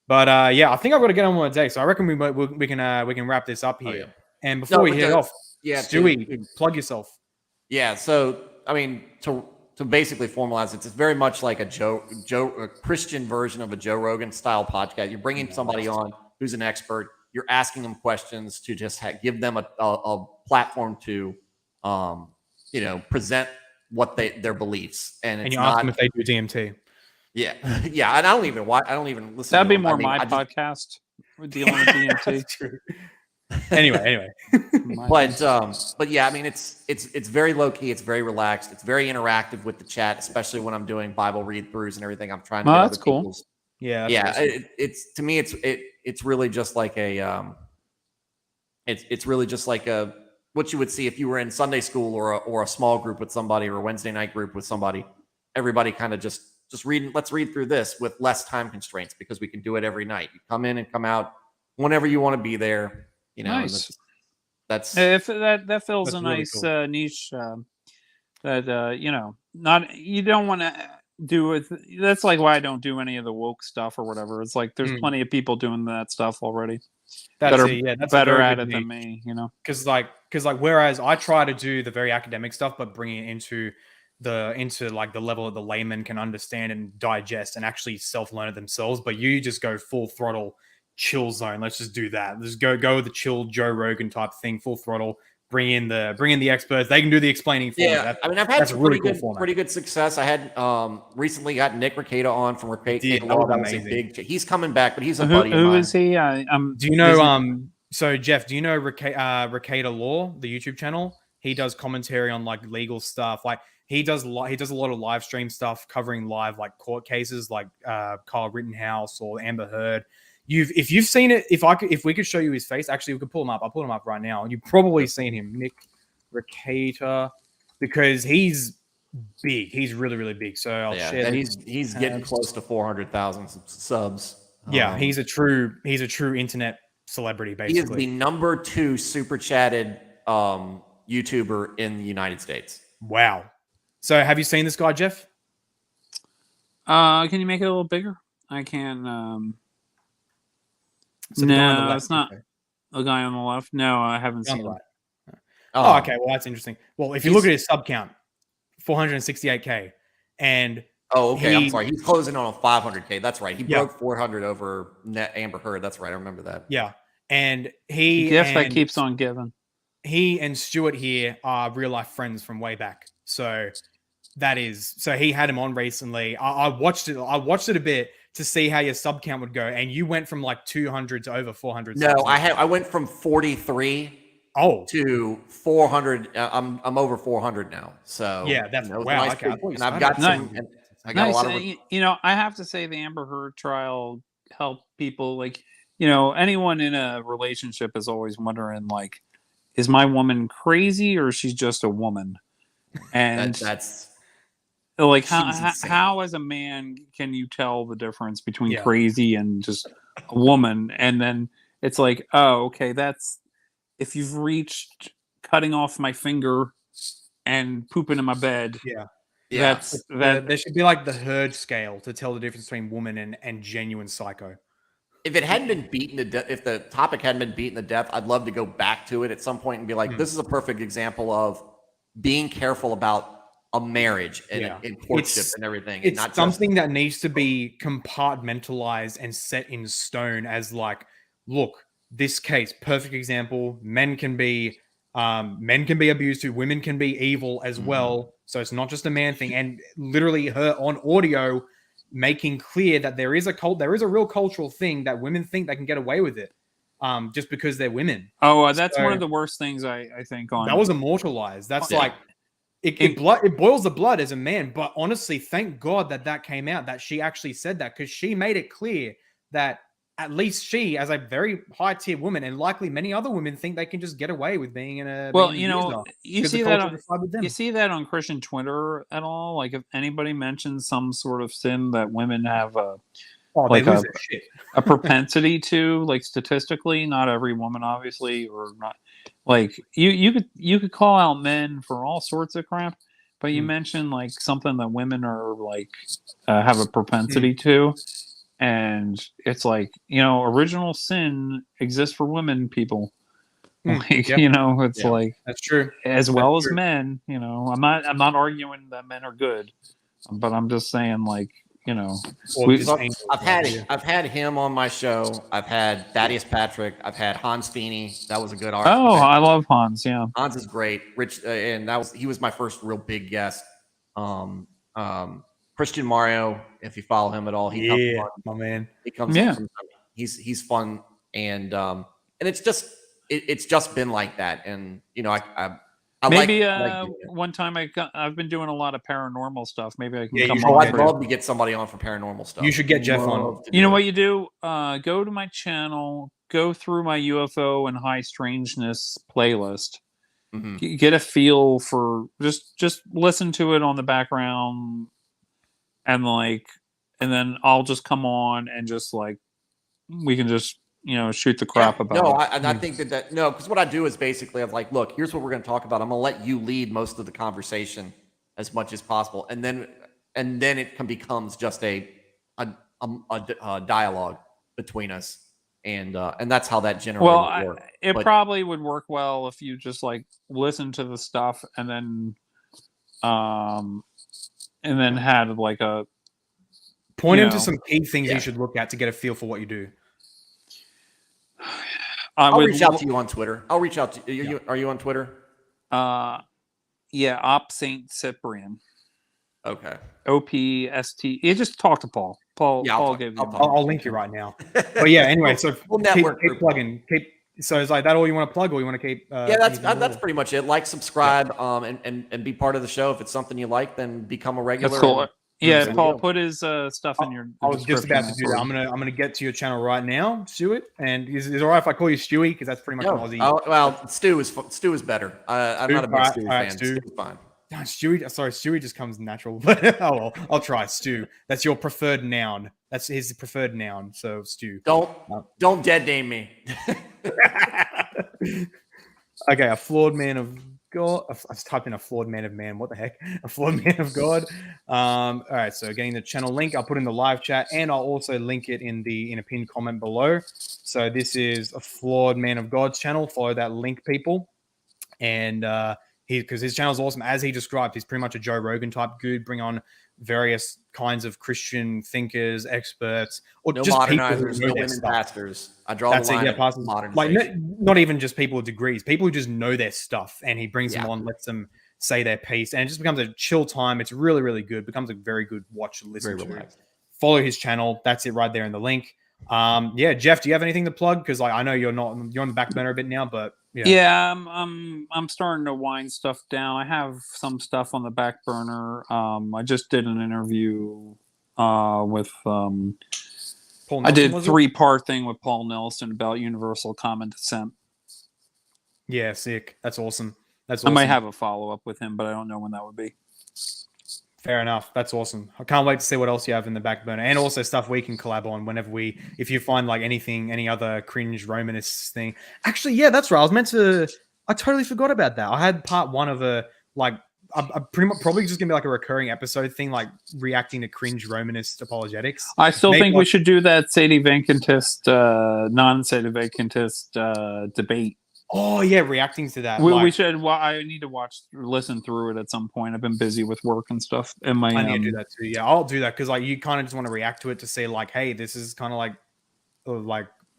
But yeah, I think I've got to get on with the day, so I reckon we can wrap this up here. Oh, yeah. And before we head off, Stewie, plug yourself. Yeah, so I mean, to basically formalize it, it's very much like a Christian version of a Joe Rogan style podcast. You're bringing somebody on who's an expert. you're asking them questions to just give them a platform to, present what their beliefs, and it's you not ask them if they do DMT. Yeah, yeah, and I don't even listen. That'd to be them. more I mean, my podcast. We're dealing with DMT. That's true. Anyway. But yeah, I mean, it's very low key. It's very relaxed. It's very interactive with the chat, especially when I'm doing Bible read throughs and everything. I'm trying to get that's other cool. people's. Yeah, Yeah, awesome. it's to me, it's really just like it's really just like what you would see if you were in Sunday school or a small group with somebody, or a Wednesday night group with somebody. Everybody kind of just read. Let's read through this with less time constraints, because we can do it every night. You come in and come out whenever you want to be be. Nice. That's if that fills a really nice cool. niche that not, you don't want to do it. That's like why I don't do any of the woke stuff or whatever. It's like there's plenty of people doing that stuff already. That's that are it. Yeah, that's better at it than me. Because whereas I try to do the very academic stuff, but bringing it into like the level that the layman can understand and digest and actually self-learn it themselves. But you just go full throttle, chill zone. Let's just do that. Let's go with the chill Joe Rogan type thing, full throttle. Bring in the experts. They can do the explaining for you. I mean, I've had some pretty good success. I had recently got Nick Ricada on from Ricada Law. That was a big. He's coming back, but he's a buddy of mine. Who is he? Do you know? So Jeff, do you know Ricada Law, the YouTube channel? He does commentary on like legal stuff. Like he does a lot of live stream stuff covering live like court cases, like Kyle Rittenhouse or Amber Heard. If you've seen it, if we could show you his face, actually we could pull him up. I'll pull him up right now. You've probably seen him, Nick Ricada, because he's big. He's really, really big. So I'll share. And he's getting close to 400,000 subs. Yeah, he's a true internet celebrity. Basically, he is the number 2 super chatted YouTuber in the United States. Wow. So have you seen this guy, Jeff? Can you make it a little bigger? I can. So no, it's not a guy on the left. No, I haven't seen him. Oh, okay. Well, that's interesting. Well, if you look at his sub count, 468K, and I'm sorry. He's closing on 500K. That's right. He broke 400 over Amber Heard. That's right. I remember that. Yeah, and the gift that keeps on giving. He and Stuart here are real life friends from way back. So he had him on recently. I watched it. I watched it a bit to see how your sub count would go, and you went from like 200 to over 400. No, I went from 43 to 400. I'm over 400 now. So yeah, that's wow. Nice, okay. And I've got some. I got a lot of. I have to say the Amber Heard trial helped people. Like, anyone in a relationship is always wondering, like, is my woman crazy or is she just a woman? And that's. Like how as a man can you tell the difference between crazy and just a woman? And then it's like, oh, okay, that's if you've reached cutting off my finger and pooping in my bed. Yeah. There should be like the Herd scale to tell the difference between woman and genuine psycho. If it hadn't been beaten to death, if the topic hadn't been beaten to death, I'd love to go back to it at some point and be like, this is a perfect example of being careful about a marriage and courtship and everything. It's not something that needs to be compartmentalized and set in stone as like, look, this case, perfect example. Men can be abused too. Women can be evil as well. So it's not just a man thing. And literally her on audio making clear that there is a real cultural thing that women think they can get away with it. Just because they're women. Oh, that's one of the worst things I think on. That was immortalized. That's like, It boils the blood as a man, but honestly, thank God that came out, that she actually said that, because she made it clear that at least she, as a very high tier woman, and likely many other women, think they can just get away with being in a. Well, you see that on Christian Twitter at all? Like if anybody mentions some sort of sin that women have a propensity to, like statistically, not every woman, obviously, or not. Like you could call out men for all sorts of crap, but you mentioned like something that women are like have a propensity to, and it's like original sin exists for women, people. Like it's like that's true as well as men. I'm not arguing that men are good, but I'm just saying like you know, Or just Look, angels, I've yeah. had him on my show. I've had Thaddeus Patrick. I've had Hans Feeney. That was a good art. Oh, I love Hans. Yeah, Hans is great. Rich, and he was my first real big guest. Christian Mario, if you follow him at all, he comes on. My man. He comes on sometimes. He's fun, and it's just been like that. And you know, I maybe like one time I've been doing a lot of paranormal stuff. Maybe I can come Oh, on. I'd love to get somebody on for paranormal stuff. You should get Jeff on. You know what you do? Go to my channel, go through my UFO and high strangeness playlist. Mm-hmm. Get a feel for just listen to it on the background, and then I'll just come on and just like we can just shoot the crap about it. I think because what I do is basically I'm like, look, here's what we're going to talk about. I'm going to let you lead most of the conversation as much as possible, and then it becomes just a dialogue between us, and that's how that generally works. It probably would work well if you just like listen to the stuff and then had like a point into some key things you should look at to get a feel for what you do. I'll reach out to you on Twitter. I'll reach out to you. Are you on Twitter? Yeah, Op Saint Cyprian. Okay. OPST. You just talk to Paul. Paul gave you. I'll link you right now. But yeah, anyway, so we'll keep plugging. So is like that all you want to plug, or you want to keep? That's pretty much it. Like, subscribe, and be part of the show. If it's something you like, then become a regular. That's cool. Yeah, Paul, put his stuff in your. I was just about to do that. I'm gonna get to your channel right now, Stuart. And is it all right if I call you Stewie, because that's pretty much an Aussie. Oh, well, Stu is better. I'm not a big Stewie fan. Stu's fine. No, Stewie just comes natural. Oh well, I'll try Stu. That's your preferred noun. That's his preferred noun. So Stu. Don't dead name me. Okay, a flawed man of God. I typed in a flawed man of man. What the heck? A flawed man of God. All right, so getting the channel link, I'll put in the live chat, and I'll also link it in a pinned comment below. So this is a flawed man of God's channel. Follow that link, people. And because his channel is awesome, as he described, he's pretty much a Joe Rogan type dude. Bring on various kinds of Christian thinkers, experts, or no just modernizers, no women pastors. I draw the line at modernization. Like not even just people with degrees, people who just know their stuff, and he brings them on, lets them say their piece, and it just becomes a chill time. It's really, really good. Becomes a very good watch to listen to. Follow his channel. That's it right there in the link. Jeff, do you have anything to plug? Because I know you're on the back burner a bit now, but I'm starting to wind stuff down. I have some stuff on the back burner. I just did an interview with Paul Nelson, I did a 3-part thing with Paul Nelson about universal common descent. Yeah, sick. That's awesome. I might have a follow-up with him, but I don't know when that would be. Fair enough. That's awesome. I can't wait to see what else you have in the back burner, and also stuff we can collab on whenever if you find like any other cringe Romanist thing. Actually, yeah, that's right. I totally forgot about that. I had part 1 of a pretty much probably just gonna be like a recurring episode thing, like reacting to cringe Romanist apologetics. I still think we should do that non-sedevacantist debate. Oh yeah, reacting to that. We should. Well, I need to listen through it at some point. I've been busy with work and stuff. I need to do that too. Yeah, I'll do that because you kind of just want to react to it to say like, hey, this is kind of like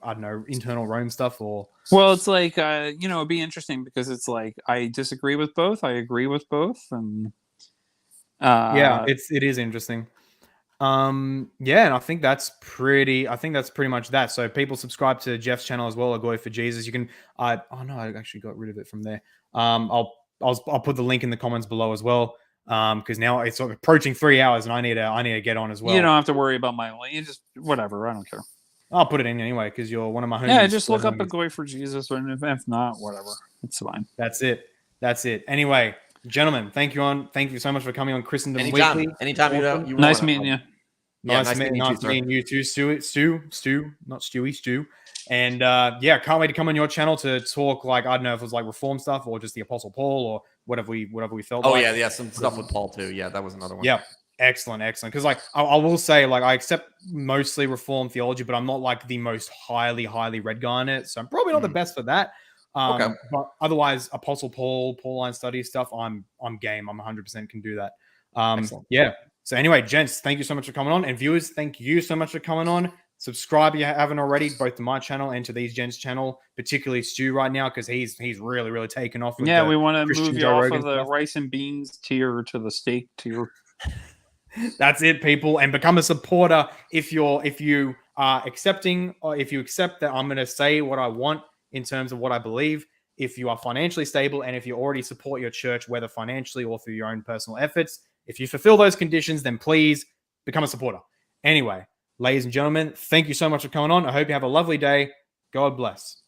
I don't know, internal Rome stuff or. Well, it's like it'd be interesting because it's like I disagree with both, I agree with both, and it is interesting. And I think that's pretty much that. So people subscribe to Jeff's channel as well, A Goy for Jesus. You can I actually got rid of it from there. I'll put the link in the comments below as well. Because now it's approaching 3 hours and I need to get on as well. You don't have to worry about my link. You just whatever, I don't care. I'll put it in anyway because you're one of my homies. Yeah, just look up A Goy for Jesus, and if not, whatever. It's fine. That's it. Anyway, gentlemen, thank you so much for coming on Christendom Weekly. Anytime you nice meeting you. Nice meeting you too, Stu, not Stewie, Stu. And can't wait to come on your channel to talk I don't know if it was like reform stuff or just the Apostle Paul or whatever we felt. Some stuff with Paul too. Yeah, that was another one. Yeah, excellent. Because I will say I accept mostly reform theology, but I'm not like the most highly read guy in it, so I'm probably not the best for that. But otherwise, Apostle Paul, Pauline study stuff, I'm game. I'm 100% can do that. So anyway, gents, thank you so much for coming on. And viewers, thank you so much for coming on. Subscribe if you haven't already, both to my channel and to these gents' channel, particularly Stu right now, because he's really, really taken off. Yeah, we want to Christian move you Joe off Rogan of the stuff. rice and beans tier to the steak tier. That's it, people, and become a supporter if you are accepting, or if you accept that I'm going to say what I want in terms of what I believe. If you are financially stable and if you already support your church, whether financially or through your own personal efforts, if you fulfill those conditions, then please become a supporter. Anyway, ladies and gentlemen, thank you so much for coming on. I hope you have a lovely day. God bless.